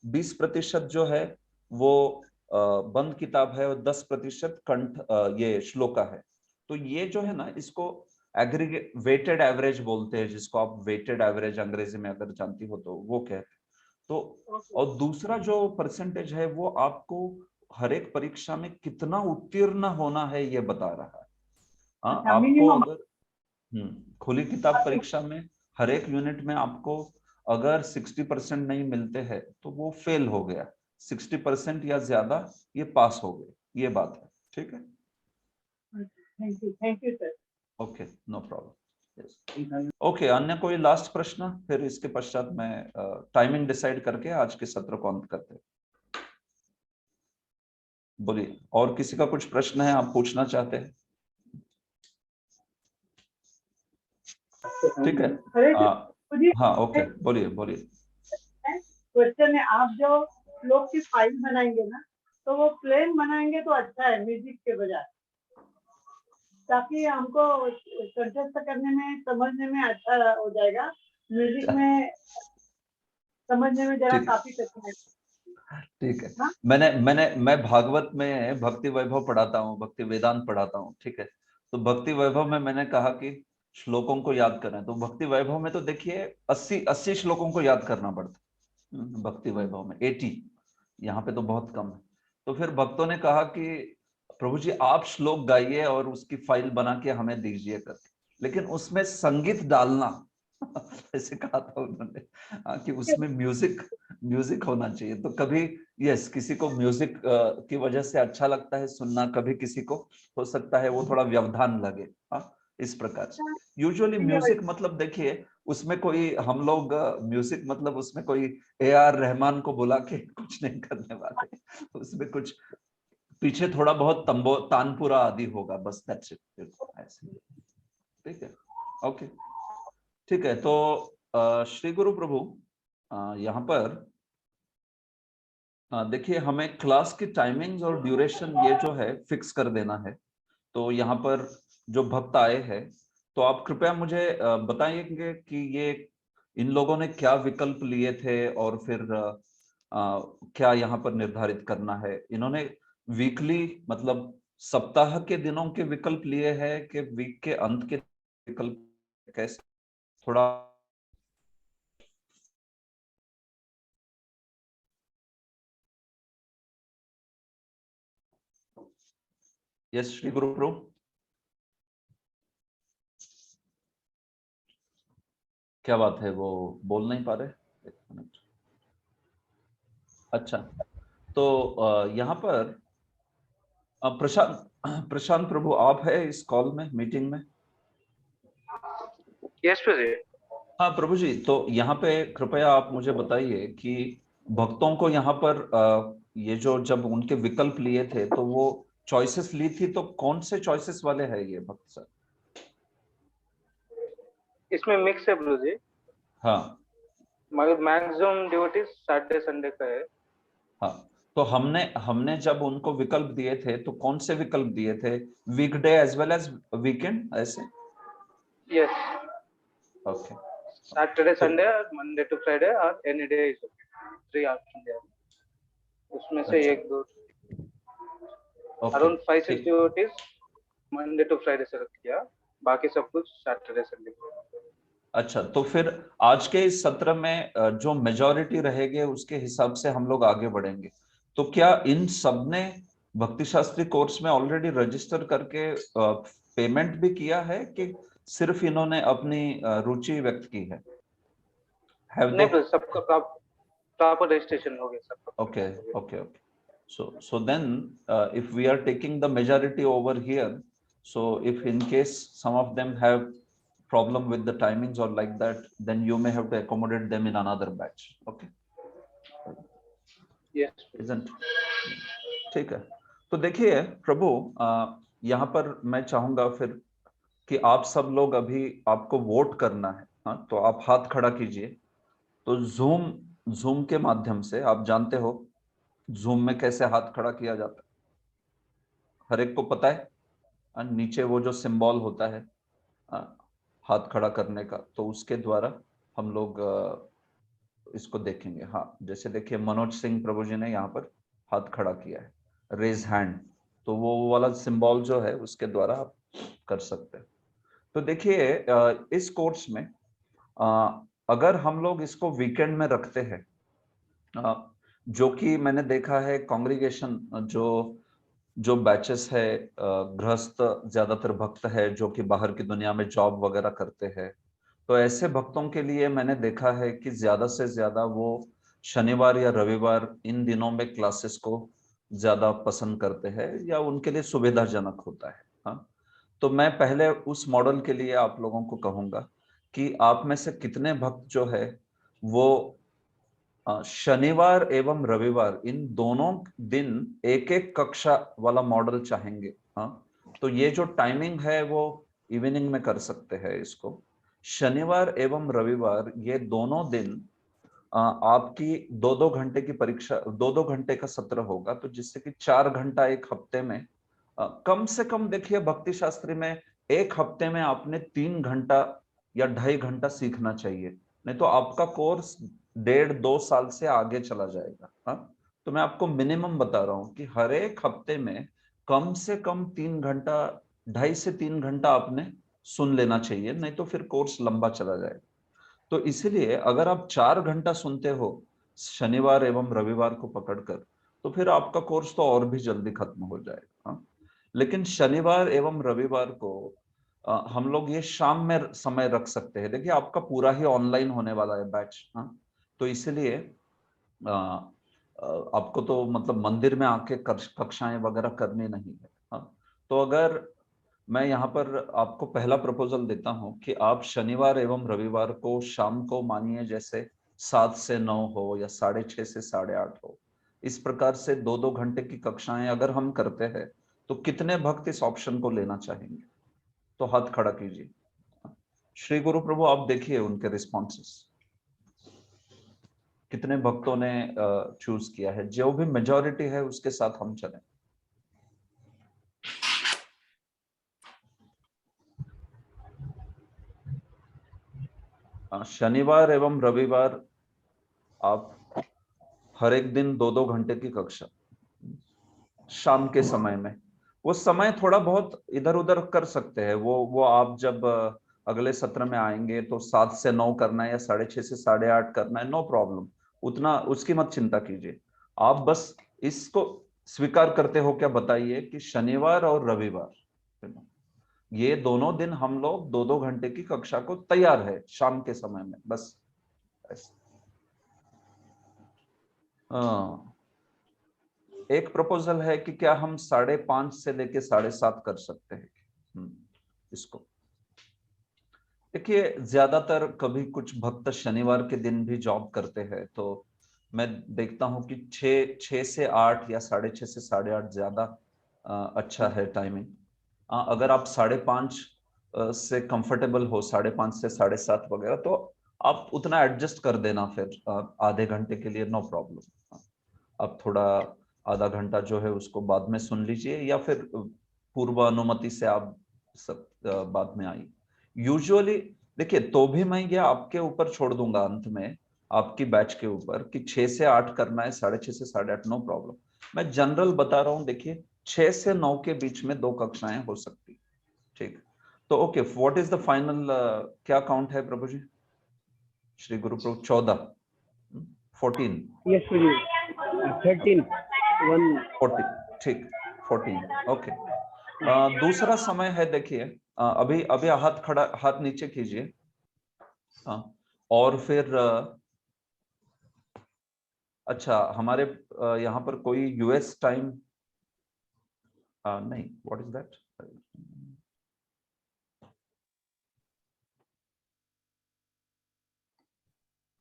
[SPEAKER 1] 20% जो है वो बंद किताब है और 10% कंठ ये श्लोका है। तो ये जो है ना इसको एग्रीगेट वेटेड एवरेज बोलते हैं, जिसको आप वेटेड एवरेज अंग्रेजी में अगर जानती हो तो वो कहते हैं। तो और दूसरा जो परसेंटेज है वो आपको हर एक परीक्षा में कितना उत्तीर्ण होना है ये बता रहा है। हाँ, आपको अगर खुली किताब परीक्षा में हर एक यूनिट में आपको अगर 60% नहीं मिलते हैं तो वो फेल हो गया, 60% या ज्यादा ये पास हो गए, ये बात है। ठीक है,
[SPEAKER 5] thank you sir.
[SPEAKER 1] Okay, no problem. Okay, अन्य कोई लास्ट प्रश्न? फिर इसके पश्चात मैं टाइमिंग डिसाइड करके आज के सत्र को अंत करते हैं। बोलिए, और किसी का कुछ प्रश्न है, आप पूछना चाहते हैं? ठीक है, हाँ ओके, बोलिए बोलिए।
[SPEAKER 5] क्वेश्चन है, आप जो लोग की फाइल बनाएंगे ना, तो वो प्लेन बनाएंगे तो अच्छा है म्यूजिक के बजाय, ताकि हमको कंठस्थ करने में समझने में अच्छा हो जाएगा। म्यूजिक में समझने में जरा काफी कठिन है।
[SPEAKER 1] ठीक है,
[SPEAKER 5] हाँ?
[SPEAKER 1] मैं भागवत में भक्ति वैभव पढ़ाता हूँ, भक्ति वेदांत पढ़ाता हूँ। ठीक है, तो भक्ति वैभव में मैंने कहा कि श्लोकों को याद करें, तो भक्ति वैभव में तो देखिए 80 श्लोकों को याद करना पड़ता है। भक्ति वैभव में 80, यहाँ पे तो बहुत कम है। तो फिर भक्तों ने कहा कि प्रभु जी आप श्लोक गाइए और उसकी फाइल बना के हमें दीजिए करके, लेकिन उसमें संगीत डालना ऐसे कहा था उन्होंने। कि उसमें म्यूजिक होना चाहिए। तो कभी यस, किसी को म्यूजिक की वजह से अच्छा लगता है सुनना, कभी किसी को हो सकता है वो थोड़ा व्यवधान लगे। हाँ, इस प्रकार से यूजुअली म्यूजिक मतलब देखिए उसमें कोई हम लोग म्यूजिक मतलब उसमें कोई AR रहमान को बुला के कुछ नहीं करने वाले, उसमें कुछ पीछे थोड़ा बहुत तंबो तानपुरा आदि होगा, बस दैट्स इट। ऐसे, ठीक है, ओके, ठीक है। तो श्री गुरु प्रभु यहाँ पर देखिए हमें क्लास की टाइमिंग्स और ड्यूरेशन ये जो है फिक्स कर देना है। तो यहाँ पर जो भक्त आए हैं, तो आप कृपया मुझे बताएंगे कि ये इन लोगों ने क्या विकल्प लिए थे और फिर क्या यहाँ पर निर्धारित करना है। इन्होंने वीकली मतलब सप्ताह के दिनों के विकल्प लिए हैं कि वीक के अंत के विकल्प, कैसे थोड़ा? यस श्री गुरु प्रभु, क्या बात है, वो बोल नहीं पा रहे? एक मिनट। अच्छा, तो यहाँ पर प्रशांत प्रभु आप है इस कॉल में, मीटिंग में?
[SPEAKER 8] यस प्रभु।
[SPEAKER 1] हाँ प्रभु जी, तो यहाँ पे कृपया आप मुझे बताइए कि भक्तों को यहाँ पर ये जो जब उनके विकल्प लिए थे तो वो चॉइसेस ली थी, तो कौन से चॉइसेस वाले हैं ये भक्त सर?
[SPEAKER 2] इसमें मिक्स है प्रभु जी,
[SPEAKER 1] हाँ
[SPEAKER 2] मगर मैक्सिमम ड्यूटीज सैटरडे संडे का है।
[SPEAKER 1] हाँ, तो हमने हमने जब उनको विकल्प दिए थे तो कौन से विकल्प दिए थे? Weekday as well as weekend, ऐसे?
[SPEAKER 2] यस,
[SPEAKER 1] ओके,
[SPEAKER 2] सैटरडे
[SPEAKER 1] तो
[SPEAKER 2] संडे, मंडे टू फ्राइडे और any day is okay, 3 option दिया, उसमें से
[SPEAKER 1] अच्छा,
[SPEAKER 2] एक दो
[SPEAKER 1] ओके,
[SPEAKER 2] अराउंड 5-6
[SPEAKER 1] ठीक।
[SPEAKER 2] Duties Monday to Friday select किया, बाकी सब कुछ सैटरडे संडे।
[SPEAKER 1] अच्छा, तो फिर आज के इस सत्र में जो मेजॉरिटी रहेंगे उसके हिसाब से हम लोग आगे बढ़ेंगे। तो क्या इन सब ने भक्ति शास्त्री कोर्स में ऑलरेडी रजिस्टर करके पेमेंट भी किया है कि सिर्फ इन्होंने अपनी रुचि व्यक्त की है? Have
[SPEAKER 2] नहीं
[SPEAKER 1] they?
[SPEAKER 2] प्रभु, सबका प्रॉपर रजिस्ट्रेशन हो गया सबका।
[SPEAKER 1] Okay, okay, okay. So then, if we are taking the majority over here, so if in case some of them have problem with the timings or like that, then you may have to accommodate them in another batch. Okay,
[SPEAKER 2] yes
[SPEAKER 1] isn't? ठीक है। तो देखिए प्रभु, यहाँ पर मैं चाहूंगा फिर कि आप सब लोग, अभी आपको वोट करना है, हाँ, तो आप हाथ खड़ा कीजिए। तो जूम के माध्यम से, आप जानते हो जूम में कैसे हाथ खड़ा किया जाता है, हर एक को पता है। नीचे वो जो सिंबल होता है हाथ खड़ा करने का, तो उसके द्वारा हम लोग इसको देखेंगे। हाँ, जैसे देखिए मनोज सिंह प्रभु जी ने यहाँ पर हाथ खड़ा किया है, रेज हैंड, तो वो वाला सिंबल जो है उसके द्वारा आप कर सकते हैं। तो देखिए इस कोर्स में अगर हम लोग इसको वीकेंड में रखते हैं, जो कि मैंने देखा है कांग्रीगेशन जो बैचेस है, गृहस्थ ज्यादातर भक्त है जो कि बाहर की दुनिया में जॉब वगैरह करते हैं, तो ऐसे भक्तों के लिए मैंने देखा है कि ज्यादा से ज्यादा वो शनिवार या रविवार इन दिनों में क्लासेस को ज्यादा पसंद करते हैं या उनके लिए सुविधाजनक होता है। हाँ, तो मैं पहले उस मॉडल के लिए आप लोगों को कहूंगा कि आप में से कितने भक्त जो है वो शनिवार एवं रविवार इन दोनों दिन एक एक कक्षा वाला मॉडल चाहेंगे। हाँ, तो ये जो टाइमिंग है वो इवनिंग में कर सकते हैं इसको। शनिवार एवं रविवार ये दोनों दिन आपकी 2-2 घंटे की परीक्षा, 2-2 घंटे का सत्र होगा, तो जिससे कि 4 घंटा एक हफ्ते में, कम से कम देखिए भक्ति शास्त्री में एक हफ्ते में आपने 3 घंटा या 2.5 घंटा सीखना चाहिए, नहीं तो आपका कोर्स 1.5-2 साल से आगे चला जाएगा। हाँ, तो मैं आपको मिनिमम बता रहा हूँ कि हर एक हफ्ते में कम से कम 3 घंटा, 2.5 से 3 घंटा आपने सुन लेना चाहिए, नहीं तो फिर कोर्स लंबा चला जाएगा। तो इसलिए अगर आप 4 घंटा सुनते हो शनिवार एवं रविवार को पकड़कर, तो फिर आपका कोर्स तो और भी जल्दी खत्म हो जाएगा। हाँ? लेकिन शनिवार एवं रविवार को हम लोग ये शाम में समय रख सकते हैं। देखिए आपका पूरा ही ऑनलाइन होने वाला है बैच। हाँ, तो इसलिए आपको तो मतलब मंदिर में आके कक्षाएं वगैरह करनी नहीं है। हाँ, तो अगर मैं यहाँ पर आपको पहला प्रपोजल देता हूँ कि आप शनिवार एवं रविवार को शाम को, मानिए जैसे 7 से 9 हो या 6:30 से 8:30 हो, इस प्रकार से 2-2 घंटे की कक्षाएं अगर हम करते हैं, तो कितने भक्त इस ऑप्शन को लेना चाहेंगे? तो हाथ खड़ा कीजिए। श्री गुरु प्रभु, आप देखिए उनके रिस्पॉन्सेस, कितने भक्तों ने चूज किया है। जो भी मेजॉरिटी है उसके साथ हम चलें। शनिवार एवं रविवार आप हर एक दिन 2-2 घंटे की कक्षा शाम के समय में, वो समय थोड़ा बहुत इधर उधर कर सकते हैं। वो आप जब अगले सत्र में आएंगे तो 7 से 9 करना है या 6:30 से 8:30 करना है, नो प्रॉब्लम, उतना उसकी मत चिंता कीजिए। आप बस इसको स्वीकार करते हो क्या, बताइए कि शनिवार और रविवार ये दोनों दिन हम लोग 2-2 घंटे की कक्षा को तैयार है शाम के समय में, बस ऐसे। एक प्रपोजल है कि क्या हम 5:30 से लेके 7:30 कर सकते हैं इसको। देखिए ज्यादातर कभी कुछ भक्त शनिवार के दिन भी जॉब करते हैं, तो मैं देखता हूं कि 6 से 8 या 6:30 से 8:30 ज्यादा अच्छा है टाइमिंग। अगर आप 5:30 से कंफर्टेबल हो, 5:30 से 7:30 वगैरह, तो आप उतना एडजस्ट कर देना फिर आधे घंटे के लिए, नो प्रॉब्लम। आप थोड़ा आधा घंटा जो है उसको बाद में सुन लीजिए, या फिर पूर्व अनुमति से आप सब बाद में आई। यूजुअली देखिए, तो भी मैं ये आपके ऊपर छोड़ दूंगा अंत में, आपकी बैच के ऊपर, कि 6 से 8 करना है, 6:30 से 8:30, नो प्रॉब्लम। मैं जनरल बता रहा हूँ, देखिए 6 से 9 के बीच में 2 कक्षाएं हो सकती, ठीक। तो okay, what is the final, क्या काउंट है प्रभु जी? श्री गुरु प्रभु 14, 14,
[SPEAKER 8] यस गुरुजी, 13 1
[SPEAKER 1] 14, ठीक, 14, ओके। दूसरा समय है, देखिए अभी अभी हाथ नीचे कीजिए। हाँ, और फिर अच्छा, हमारे यहाँ पर कोई यूएस टाइम नहीं, what is that?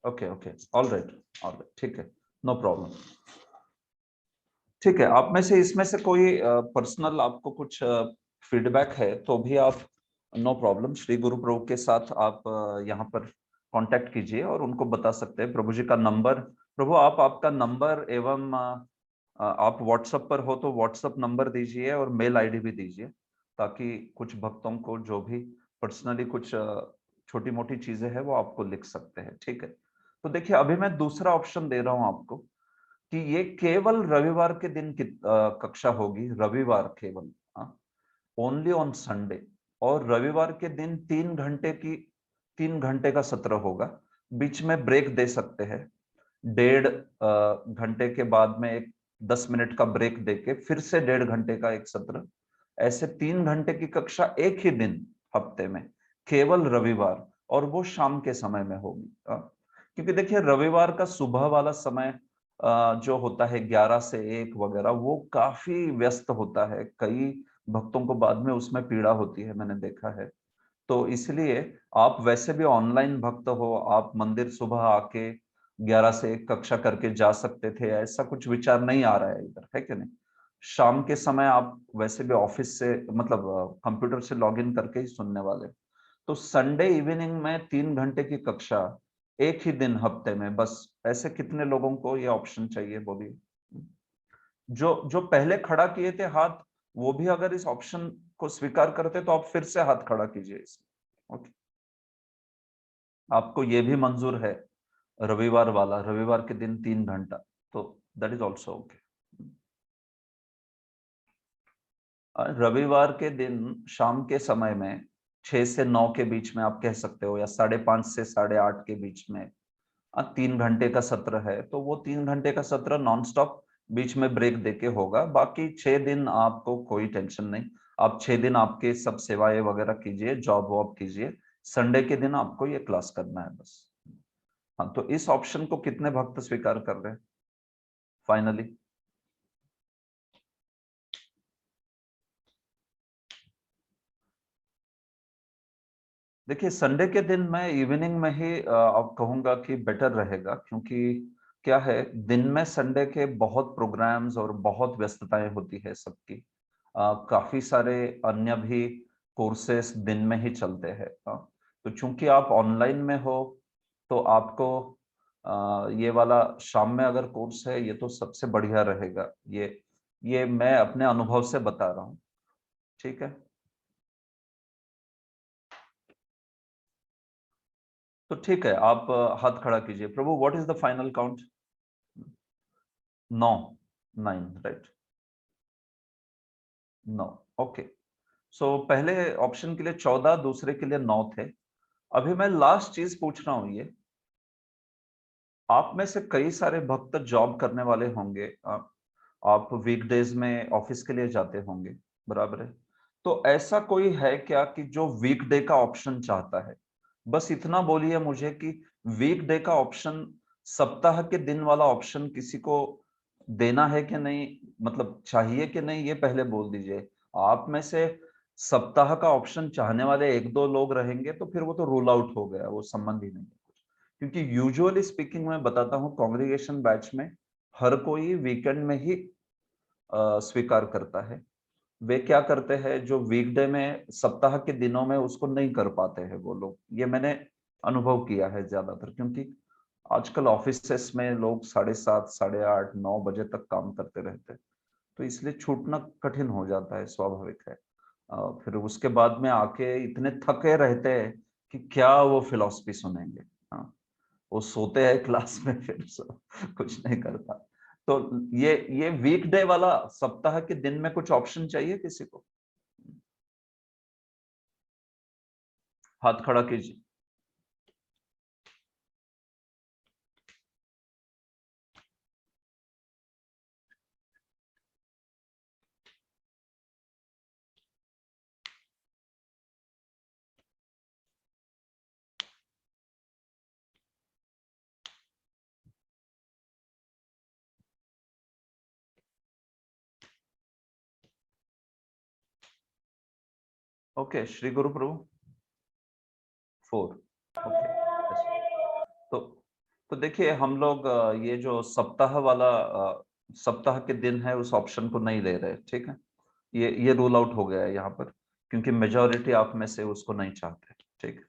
[SPEAKER 1] Okay okay, all right, ठीक है, नो प्रॉब्लम। ठीक है, आप में से इसमें से कोई पर्सनल आपको कुछ फीडबैक है तो भी आप, नो प्रॉब्लम, श्री गुरु प्रभु के साथ आप यहाँ पर कांटेक्ट कीजिए और उनको बता सकते हैं। प्रभु जी का नंबर, प्रभु आप आपका नंबर एवं आप व्हाट्सएप पर हो तो व्हाट्सएप नंबर दीजिए और मेल आईडी भी दीजिए, ताकि कुछ भक्तों को जो भी पर्सनली कुछ छोटी मोटी चीजें हैं वो आपको लिख सकते हैं, ठीक है। तो देखिए, अभी मैं दूसरा ऑप्शन दे रहा हूं आपको कि ये केवल रविवार के दिन की कक्षा होगी, रविवार केवल, ओनली ऑन संडे। और रविवार के दिन 3 घंटे का सत्र होगा, बीच में ब्रेक दे सकते हैं, 1.5 घंटे के बाद में एक 10 मिनट का ब्रेक देके फिर से 1.5 घंटे का एक सत्र, ऐसे 3 घंटे की कक्षा एक ही दिन हफ्ते में, केवल रविवार, और वो शाम के समय में होगी। क्योंकि देखिए, रविवार का सुबह वाला समय जो होता है 11 से 1 वगैरह, वो काफी व्यस्त होता है, कई भक्तों को बाद में उसमें पीड़ा होती है, मैंने देखा है। तो इसलिए आप वैसे भी ऑनलाइन भक्त हो, आप मंदिर सुबह आके 11 से 1 कक्षा करके जा सकते थे, ऐसा कुछ विचार नहीं आ रहा है इधर, है कि नहीं? शाम के समय आप वैसे भी ऑफिस से, मतलब कंप्यूटर से लॉगिन करके ही सुनने वाले, तो संडे इवनिंग में 3 घंटे की कक्षा एक ही दिन हफ्ते में, बस ऐसे कितने लोगों को ये ऑप्शन चाहिए बोलिए? जो जो पहले खड़ा किए थे हाथ, वो भी अगर इस ऑप्शन को स्वीकार करते तो आप फिर से हाथ खड़ा कीजिए इसमें, ओके। आपको ये भी मंजूर है रविवार वाला, रविवार के दिन 3 घंटा, तो दैट इज ऑल्सो ओके। रविवार के दिन शाम के समय में 6 से 9 के बीच में आप कह सकते हो, या 5:30 से 8:30 के बीच में 3 घंटे का सत्र है, तो वो 3 घंटे का सत्र नॉन स्टॉप, बीच में ब्रेक देके होगा। बाकी 6 दिन आपको कोई टेंशन नहीं, आप 6 दिन आपके सब सेवाएं वगैरह कीजिए, जॉब वॉब कीजिए, संडे के दिन आपको ये क्लास करना है बस। हाँ, तो इस ऑप्शन को कितने भक्त स्वीकार कर रहे हैं फाइनली? देखिए, संडे के दिन मैं इवनिंग में ही आप कहूंगा कि बेटर रहेगा, क्योंकि क्या है, दिन में संडे के बहुत प्रोग्राम्स और बहुत व्यस्तताएं होती है सबकी, काफी सारे अन्य भी कोर्सेस दिन में ही चलते हैं। तो चूंकि आप ऑनलाइन में हो, तो आपको ये वाला शाम में अगर कोर्स है, ये तो सबसे बढ़िया रहेगा। ये मैं अपने अनुभव से बता रहा हूँ, ठीक है। तो ठीक है, आप हाथ खड़ा कीजिए। प्रभु, what is the final count? 9, 9, right, 9, okay. So पहले ऑप्शन के लिए 14, दूसरे के लिए 9 थे। अभी मैं लास्ट चीज पूछ रहा हूं, ये आप में से कई सारे भक्त जॉब करने वाले होंगे, आप वीकडेज में ऑफिस के लिए जाते होंगे, बराबर है? तो ऐसा कोई है क्या कि जो वीकडे का ऑप्शन चाहता है? बस इतना बोलिए मुझे कि वीकडे का ऑप्शन, सप्ताह के दिन वाला ऑप्शन किसी को देना है कि नहीं, मतलब चाहिए कि नहीं, ये पहले बोल दीजिए। आप में से सप्ताह का ऑप्शन चाहने वाले 1-2 लोग रहेंगे तो फिर वो तो रूल आउट हो गया, वो संबंध ही नहीं है। क्योंकि यूजुअली स्पीकिंग मैं बताता हूँ, कांग्रेगेशन बैच में हर कोई वीकेंड में ही स्वीकार करता है। वे क्या करते हैं, जो वीकडे में सप्ताह के दिनों में उसको नहीं कर पाते हैं वो लोग। ये मैंने अनुभव किया है ज्यादातर, क्योंकि आजकल ऑफिसेस में लोग 7:30, 8:30, 9 बजे तक काम करते रहते हैं, तो इसलिए छूटना कठिन हो जाता है, स्वाभाविक है। फिर उसके बाद में आके इतने थके रहते हैं कि क्या वो फिलॉसफी सुनेंगे। हाँ, वो सोते हैं क्लास में, फिर कुछ नहीं करता। तो ये वीकडे वाला सप्ताह के दिन में कुछ ऑप्शन चाहिए किसी को? हाथ खड़ा कीजिए। ओके, श्री गुरु प्रभु 4। ओके, तो देखिए, हम लोग ये जो सप्ताह वाला सप्ताह के दिन है, उस ऑप्शन को नहीं ले रहे, ठीक है। ये रूल आउट हो गया है यहाँ पर, क्योंकि मेजॉरिटी आप में से उसको नहीं चाहते, ठीक।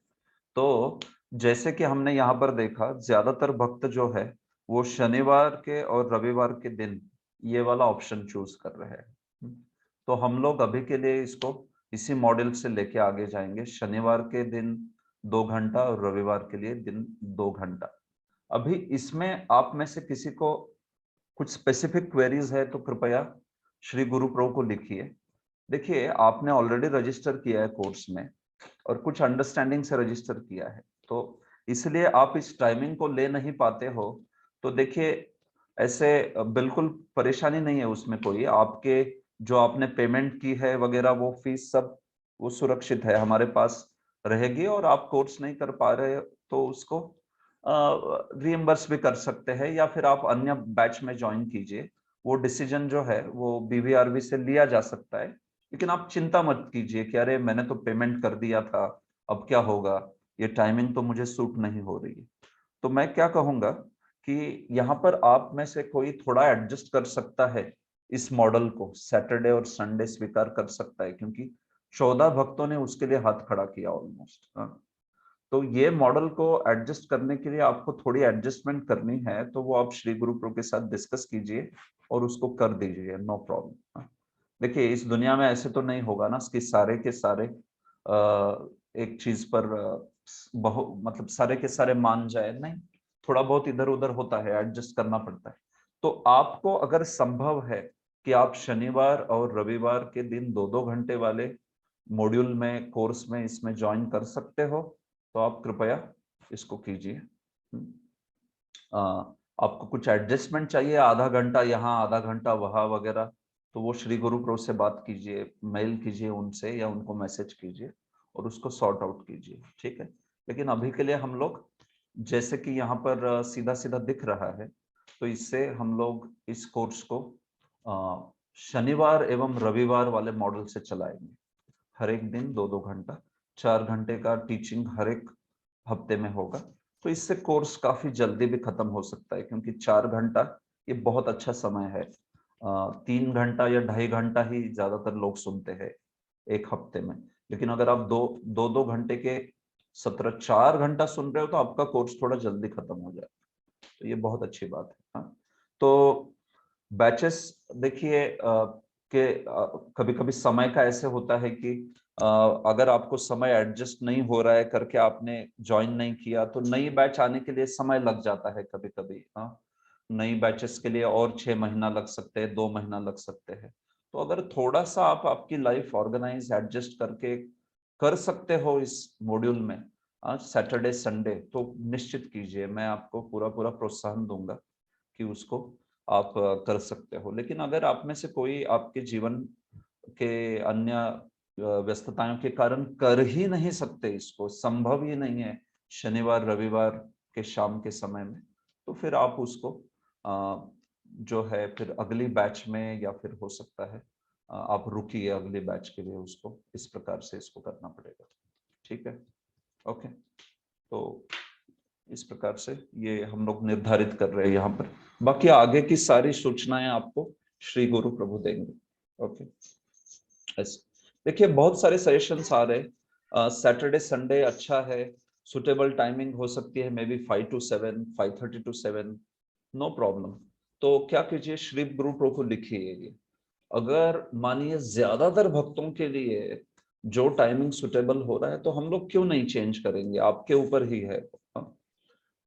[SPEAKER 1] तो जैसे कि हमने यहाँ पर देखा, ज्यादातर भक्त जो है वो शनिवार के और रविवार के दिन ये वाला ऑप्शन चूज कर रहे हैं। तो हम लोग अभी के लिए इसको इसी मॉडल से लेके आगे जाएंगे, शनिवार के दिन 2 घंटा और रविवार के लिए दिन 2 घंटा। अभी इसमें आप में से किसी को कुछ स्पेसिफिक क्वेरीज है तो कृपया श्री गुरु प्रो को लिखिए। देखिए, आपने ऑलरेडी रजिस्टर किया है कोर्स में और कुछ अंडरस्टैंडिंग से रजिस्टर किया है, तो इसलिए आप इस टाइमिंग को ले नहीं पाते हो। तो देखिए, ऐसे बिल्कुल परेशानी नहीं है उसमें कोई। आपके जो आपने पेमेंट की है वगैरह, वो फीस सब वो सुरक्षित है, हमारे पास रहेगी। और आप कोर्स नहीं कर पा रहे तो उसको रिइंबर्स भी कर सकते हैं, या फिर आप अन्य बैच में ज्वाइन कीजिए। वो डिसीजन जो है वो बीवीआरवी से लिया जा सकता है। लेकिन आप चिंता मत कीजिए कि अरे मैंने तो पेमेंट कर दिया था, अब क्या होगा, ये टाइमिंग तो मुझे सूट नहीं हो रही है। तो मैं क्या कहूंगा कि यहाँ पर आप में से कोई थोड़ा एडजस्ट कर सकता है इस मॉडल को, सैटरडे और संडे स्वीकार कर सकता है, क्योंकि 14 भक्तों ने उसके लिए हाथ खड़ा किया ऑलमोस्ट। तो ये मॉडल को एडजस्ट करने के लिए आपको थोड़ी एडजस्टमेंट करनी है, तो वो आप श्री गुरु प्रो के साथ डिस्कस कीजिए और उसको कर दीजिए, नो प्रॉब्लम। देखिए, इस दुनिया में ऐसे तो नहीं होगा ना कि सारे के सारे एक चीज पर मतलब सारे के सारे मान जाए, नहीं। थोड़ा बहुत इधर उधर होता है, एडजस्ट करना पड़ता है। तो आपको अगर संभव है कि आप शनिवार और रविवार के दिन 2-2 घंटे वाले मॉड्यूल में, कोर्स में इसमें ज्वाइन कर सकते हो, तो आप कृपया इसको कीजिए। आपको कुछ एडजस्टमेंट चाहिए, आधा घंटा यहाँ आधा घंटा वहाँ वगैरह, तो वो श्री गुरु प्रो से बात कीजिए, मेल कीजिए उनसे या उनको मैसेज कीजिए और उसको सॉर्ट आउट कीजिए, ठीक है। लेकिन अभी के लिए हम लोग, जैसे कि यहाँ पर सीधा सीधा दिख रहा है, तो इससे हम लोग इस कोर्स को शनिवार एवं रविवार वाले मॉडल से चलाएंगे। हर एक दिन 2-2 घंटा, 4 घंटे का टीचिंग हर एक हफ्ते में होगा। तो इससे कोर्स काफी जल्दी भी खत्म हो सकता है, क्योंकि 4 घंटा ये बहुत अच्छा समय है। 3 घंटा या 2.5 घंटा ही ज्यादातर लोग सुनते हैं एक हफ्ते में। लेकिन अगर आप 2 घंटे के सत्र 4 घंटा सुन रहे हो, तो आपका कोर्स थोड़ा जल्दी खत्म हो जाए, तो ये बहुत अच्छी बात है। तो बैचेस देखिए कि कभी कभी समय का ऐसे होता है कि अगर आपको समय एडजस्ट नहीं हो रहा है करके आपने ज्वाइन नहीं किया, तो नई बैच आने के लिए समय लग जाता है कभी कभी। नई बैचेस के लिए और 6 महीना लग सकते हैं, 2 महीना लग सकते हैं। तो अगर थोड़ा सा आप आपकी लाइफ ऑर्गेनाइज एडजस्ट करके कर सकते हो इस मॉड्यूल में सैटरडे संडे, तो निश्चित कीजिए, मैं आपको पूरा पूरा प्रोत्साहन दूंगा कि उसको आप कर सकते हो। लेकिन अगर आप में से कोई आपके जीवन के अन्य व्यस्तताओं के कारण कर ही नहीं सकते, इसको संभव ही नहीं है शनिवार रविवार के शाम के समय में, तो फिर आप उसको जो है फिर अगली बैच में, या फिर हो सकता है आप रुकिए अगली बैच के लिए, उसको इस प्रकार से इसको करना पड़ेगा, ठीक है। ओके, तो इस प्रकार से ये हम लोग निर्धारित कर रहे हैं यहाँ पर। बाकी आगे की सारी सूचनाएं आपको श्री गुरु प्रभु देंगे। ओके। देखिए बहुत सारे सजेशंस आ रहे हैं। सैटरडे संडे अच्छा है, सुटेबल टाइमिंग हो सकती है maybe 5 to 7, 5:30 to 7, no problem. तो क्या कीजिए, श्री गुरु प्रभु को लिखिए ये। अगर मानिए ज्यादातर भक्तों के लिए जो टाइमिंग सुटेबल हो रहा है तो हम लोग क्यों नहीं चेंज करेंगे, आपके ऊपर ही है।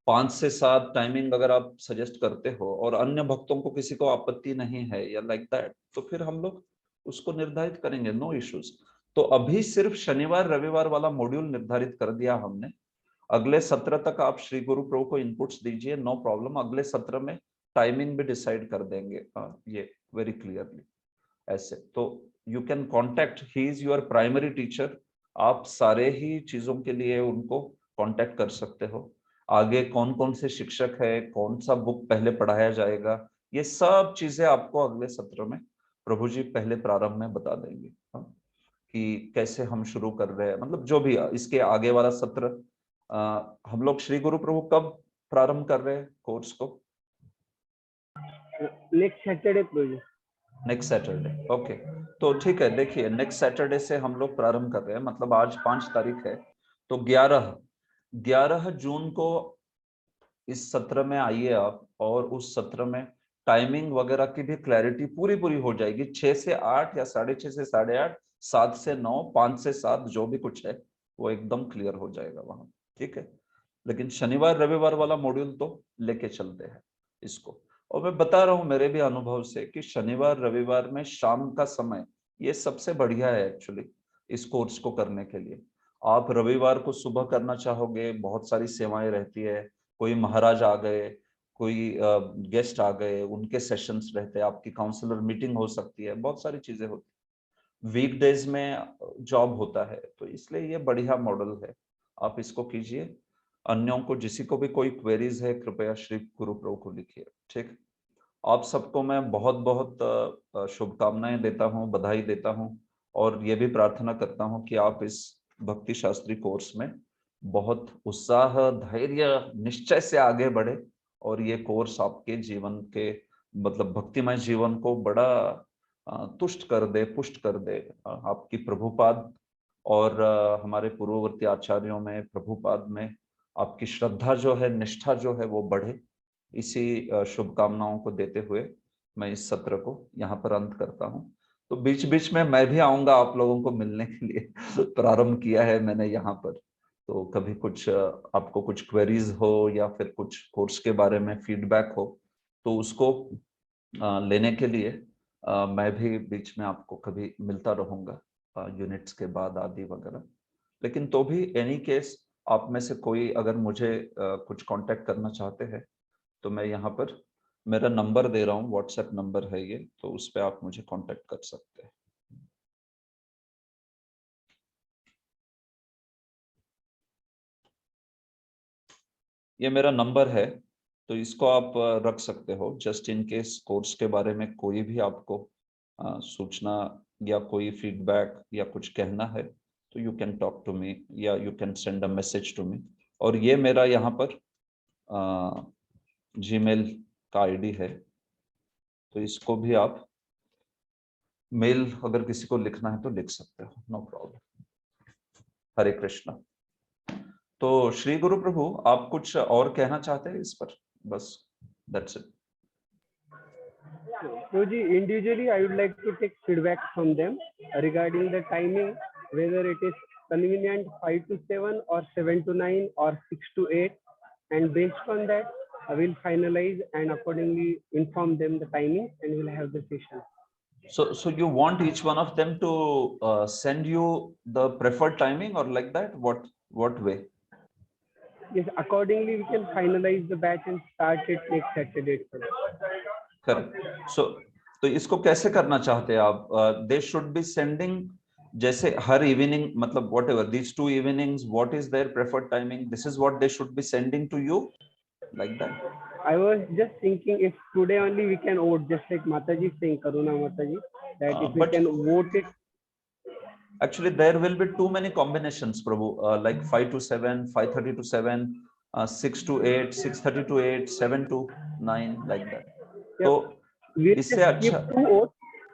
[SPEAKER 1] 5 से 7 टाइमिंग अगर आप सजेस्ट करते हो और अन्य भक्तों को किसी को आपत्ति नहीं है या लाइक दैट, तो फिर हम लोग उसको निर्धारित करेंगे, नो इश्यूज। तो अभी सिर्फ शनिवार रविवार वाला मॉड्यूल निर्धारित कर दिया हमने। अगले सत्र तक आप श्री गुरु प्रभु को इनपुट्स दीजिए, नो प्रॉब्लम। अगले सत्र में टाइमिंग भी डिसाइड कर देंगे, ये वेरी क्लियरली ऐसे। तो you can contact, he is your primary teacher. आप सारे ही चीजों के लिए उनको कॉन्टेक्ट कर सकते हो। आगे कौन कौन से शिक्षक है, कौन सा बुक पहले पढ़ाया जाएगा, ये सब चीजें आपको अगले सत्र में प्रभु जी पहले प्रारंभ में बता देंगे। कि कैसे हम शुरू कर रहे हैं, मतलब जो भी इसके आगे वाला सत्र। हम लोग श्री गुरु प्रभु कब प्रारंभ कर रहे हैं कोर्स को?
[SPEAKER 8] नेक्स्ट सैटरडे प्रभु।
[SPEAKER 1] Next Saturday, okay. तो ठीक है, देखिए नेक्स्ट सैटरडे से हम लोग प्रारंभ कर रहे हैं, मतलब आज 5 तारीख है, तो 11 जून को इस सत्र में आइए आप। और उस सत्र में टाइमिंग वगैरह की भी क्लैरिटी पूरी हो जाएगी। 6 से 8 या 6:30 से 8:30, 7 से 9, 5 से 7, जो भी कुछ है वो एकदम क्लियर हो जाएगा वहां, ठीक है। लेकिन शनिवार रविवार वाला मॉड्यूल तो लेके चलते हैं इसको। और मैं बता रहा हूँ मेरे भी अनुभव से कि शनिवार रविवार में शाम का समय ये सबसे बढ़िया है एक्चुअली इस कोर्स को करने के लिए। आप रविवार को सुबह करना चाहोगे, बहुत सारी सेवाएं रहती है, कोई महाराज आ गए, कोई गेस्ट आ गए, उनके सेशंस रहते हैं, आपकी काउंसलर मीटिंग हो सकती है, बहुत सारी चीजें होती है। वीकडेज में जॉब होता है, तो इसलिए ये बढ़िया मॉडल है, आप इसको कीजिए। अन्यों को जिसी को भी कोई क्वेरीज है कृपया श्री गुरु प्रभु को लिखिए, ठीक। आप सबको मैं बहुत बहुत शुभकामनाएं देता हूं, बधाई देता हूं। और ये भी प्रार्थना करता हूं कि आप इस भक्ति शास्त्री कोर्स में बहुत उत्साह, धैर्य, निश्चय से आगे बढ़े और ये कोर्स आपके जीवन के मतलब भक्तिमय जीवन को बड़ा तुष्ट कर दे, पुष्ट कर दे। आपकी प्रभुपाद और हमारे पूर्ववर्ती आचार्यों में, प्रभुपाद में आपकी श्रद्धा जो है, निष्ठा जो है वो बढ़े। इसी शुभकामनाओं को देते हुए मैं इस सत्र को यहाँ पर अंत करता हूँ। तो बीच बीच में मैं भी आऊंगा आप लोगों को मिलने के लिए। प्रारंभ किया है मैंने यहाँ पर, तो कभी कुछ आपको कुछ क्वेरीज हो या फिर कुछ कोर्स के बारे में फीडबैक हो तो उसको लेने के लिए मैं भी बीच में आपको कभी मिलता रहूंगा, यूनिट्स के बाद आदि वगैरह। लेकिन तो भी एनी केस आप में से कोई अगर मुझे कुछ कांटेक्ट करना चाहते हैं तो मैं यहाँ पर मेरा नंबर दे रहा हूँ, व्हाट्सएप नंबर है ये, तो उस पर आप मुझे कांटेक्ट कर सकते हैं। ये मेरा नंबर है, तो इसको आप रख सकते हो जस्ट इन केस कोर्स के बारे में कोई भी आपको सूचना या कोई फीडबैक या कुछ कहना है तो you can talk to me या you can send a message to me. और ये मेरा यहाँ पर जीमेल का आईडी है, तो इसको भी आप मेल अगर किसी को लिखना है तो लिख सकते हो, नो प्रॉब्लम। हरे कृष्णा। तो श्री गुरु प्रभु आप कुछ और कहना चाहते हैं इस पर? बस that's it.
[SPEAKER 8] So, individually, I would like to take feedback from them regarding the timing, whether it is convenient 5 to 7 or 7 to 9 or 6 to 8, and based on that, I will finalize and accordingly inform them the timing, and we'll have the session.
[SPEAKER 1] So you want each one of them to send you the preferred timing or like that? What way?
[SPEAKER 8] Yes, accordingly we can finalize the batch and start it next Saturday itself.
[SPEAKER 1] Correct. तो इसको कैसे करना चाहते हैं आप? They should be sending जैसे हर evening, मतलब whatever these 2 evenings, what is their preferred timing? This is what they should be sending to you, like that.
[SPEAKER 8] I was just thinking if today only we can vote, just like Mataji saying, Karuna Mataji, that if we can vote it.
[SPEAKER 1] Actually, there will be too many combinations, Prabhu, like 5 to 7, 5:30 to 7, 6 to 8, 6:30 to 8, 7 to 9, like that.
[SPEAKER 8] Yeah.
[SPEAKER 1] तो इससे अच्छा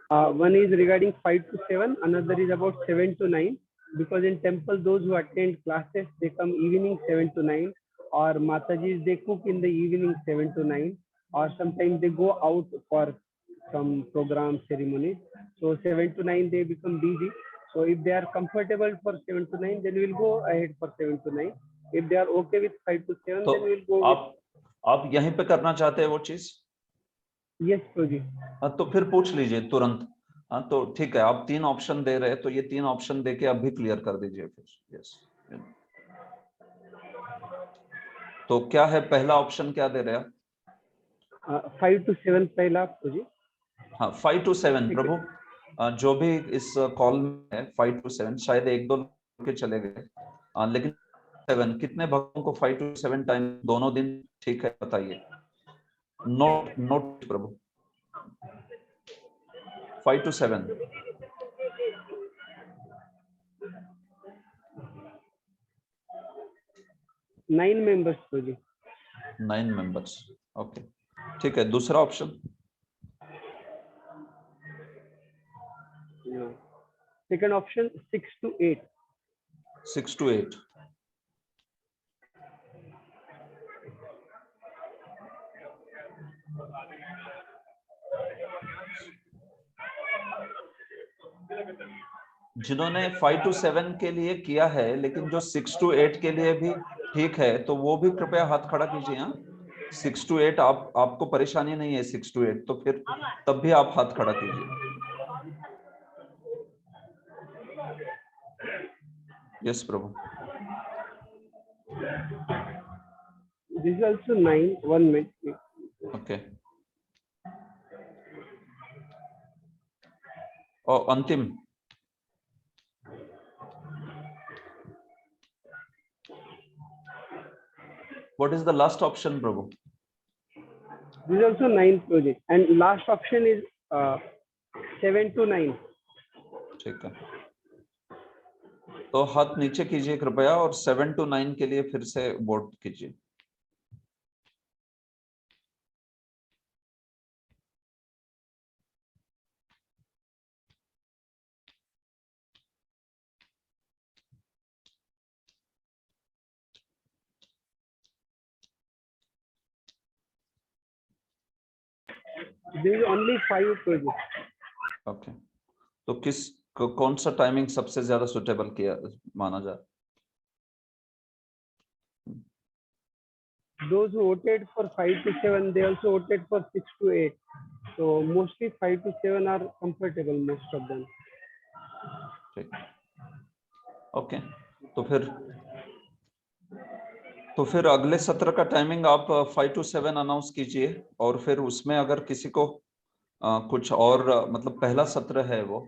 [SPEAKER 8] One is regarding 5 to 7, another is about 7 to 9. Because in temple, those who attend classes, they come evening 7 to 9, or Matajis, they cook in the evening 7 to 9, or sometimes they go out for some program ceremonies. So 7 to 9, they become busy. So if they are comfortable for 7 to 9, then we'll go ahead for 7 to 9. If they are okay with 5 to 7,
[SPEAKER 1] तो
[SPEAKER 8] then we'll go
[SPEAKER 1] आप यहीं पे करना चाहते हैं वो चीज?
[SPEAKER 8] Yes, Prabhuji.
[SPEAKER 1] हाँ, तो फिर पूछ लीजिए तुरंत। हाँ, तो ठीक है, आप 3 ऑप्शन दे रहे हैं, तो ये 3 ऑप्शन देके अभी क्लियर कर दीजिए फिर। यस। तो क्या है पहला ऑप्शन, क्या दे रहे हैं आप?
[SPEAKER 8] 5 to 7 पहला Prabhuji.
[SPEAKER 1] हाँ, 5 to 7 प्रभु, जो भी इस कॉल में है 5 to 7, शायद 1-2 के चले गए, लेकिन 7 कितने भक्तों को 5 to 7 टाइम दोनों दिन ठीक है, बताइए। Note Prabhu, 5 to 7।
[SPEAKER 8] 9 members Prabhuji.
[SPEAKER 1] 9 members, okay, ठीक है। दूसरा option?
[SPEAKER 8] Second option 6 to 8.
[SPEAKER 1] 6 to 8। जिन्होंने 5 to 7 के लिए किया है, लेकिन जो 6 to 8 के लिए भी ठीक है, तो वो भी कृपया हाथ खड़ा कीजिए। हाँ, 6 to 8 आपको परेशानी नहीं है 6 to 8, तो फिर तब भी आप हाथ खड़ा कीजिए। Yes Prabhu.
[SPEAKER 8] This is also 9. 1 minute.
[SPEAKER 1] Okay, और अंतिम? What is the last option, Prabhu?
[SPEAKER 8] This is also 9 project, and last option is 7 to 9.
[SPEAKER 1] ठीक है, तो हाथ नीचे कीजिए कृपया, और 7 to 9 के लिए फिर से वोट कीजिए।
[SPEAKER 8] This is only 5 projects.
[SPEAKER 1] Okay, तो कौन सा टाइमिंग सबसे ज्यादा सुटेबल किया माना जाए?
[SPEAKER 8] Those who voted for 5 to 7, they also voted for 6 to 8. So mostly 5 to 7 are comfortable, most of them.
[SPEAKER 1] ठीक, ओके, तो फिर अगले सत्र का टाइमिंग आप 5 to 7 अनाउंस कीजिए, और फिर उसमें अगर किसी को कुछ और, मतलब पहला सत्र है वो,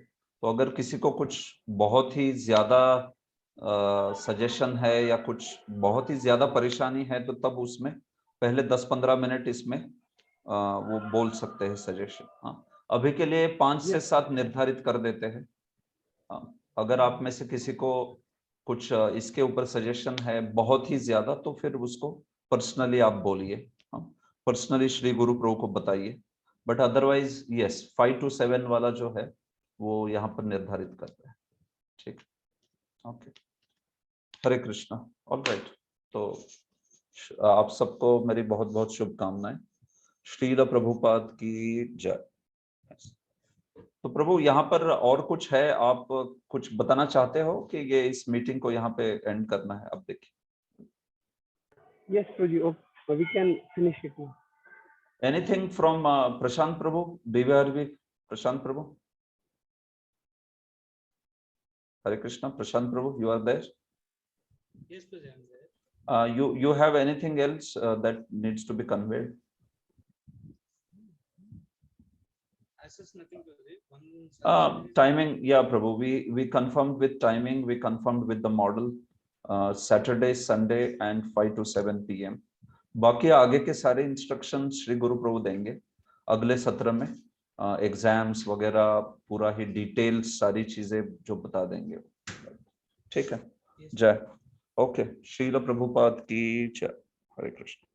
[SPEAKER 1] तो अगर किसी को कुछ बहुत ही ज्यादा सजेशन है या कुछ बहुत ही ज्यादा परेशानी है, तो तब उसमें पहले 10-15 मिनट इसमें वो बोल सकते हैं सजेशन। हाँ, अभी के लिए 5 से 7 निर्धारित कर देते हैं। अगर आप में से किसी को कुछ इसके ऊपर सजेशन है बहुत ही ज्यादा, तो फिर उसको पर्सनली आप बोलिए, पर्सनली श्री गुरु प्रभु को बताइए। बट अदरवाइज यस, 5 to 7 वाला जो है वो यहाँ पर निर्धारित करता है। ठीक, ओके, हरे कृष्णा। ऑलराइट, तो आप सबको मेरी बहुत बहुत शुभकामनाएं। श्रील प्रभुपाद की जय। तो प्रभु, यहाँ पर और कुछ है, आप कुछ बताना चाहते हो कि ये इस मीटिंग को यहाँ पे एंड करना है? आप देखिए।
[SPEAKER 8] Yes, Prabhuji. Oh, we can finish it now.
[SPEAKER 1] Anything from Prashant Prabhu, BVRV Prashant Prabhu? Hare Krishna, Prashant Prabhu, you are there?
[SPEAKER 2] Yes, Prabhuji, I'm there.
[SPEAKER 1] You have anything else that needs to be conveyed?
[SPEAKER 2] As such, nothing, Prabhuji.
[SPEAKER 1] Timing, yeah, Prabhu. We confirmed with timing. We confirmed with the model. Saturday, Sunday, and 5 to 7 p.m. बाकी आगे के सारे instruction Shri गुरु प्रभु देंगे अगले सत्र में। Exams वगैरह पूरा ही डिटेल्स सारी चीजें जो बता देंगे। ठीक है, जय। ओके, श्रील प्रभुपाद की जय। हरे कृष्ण।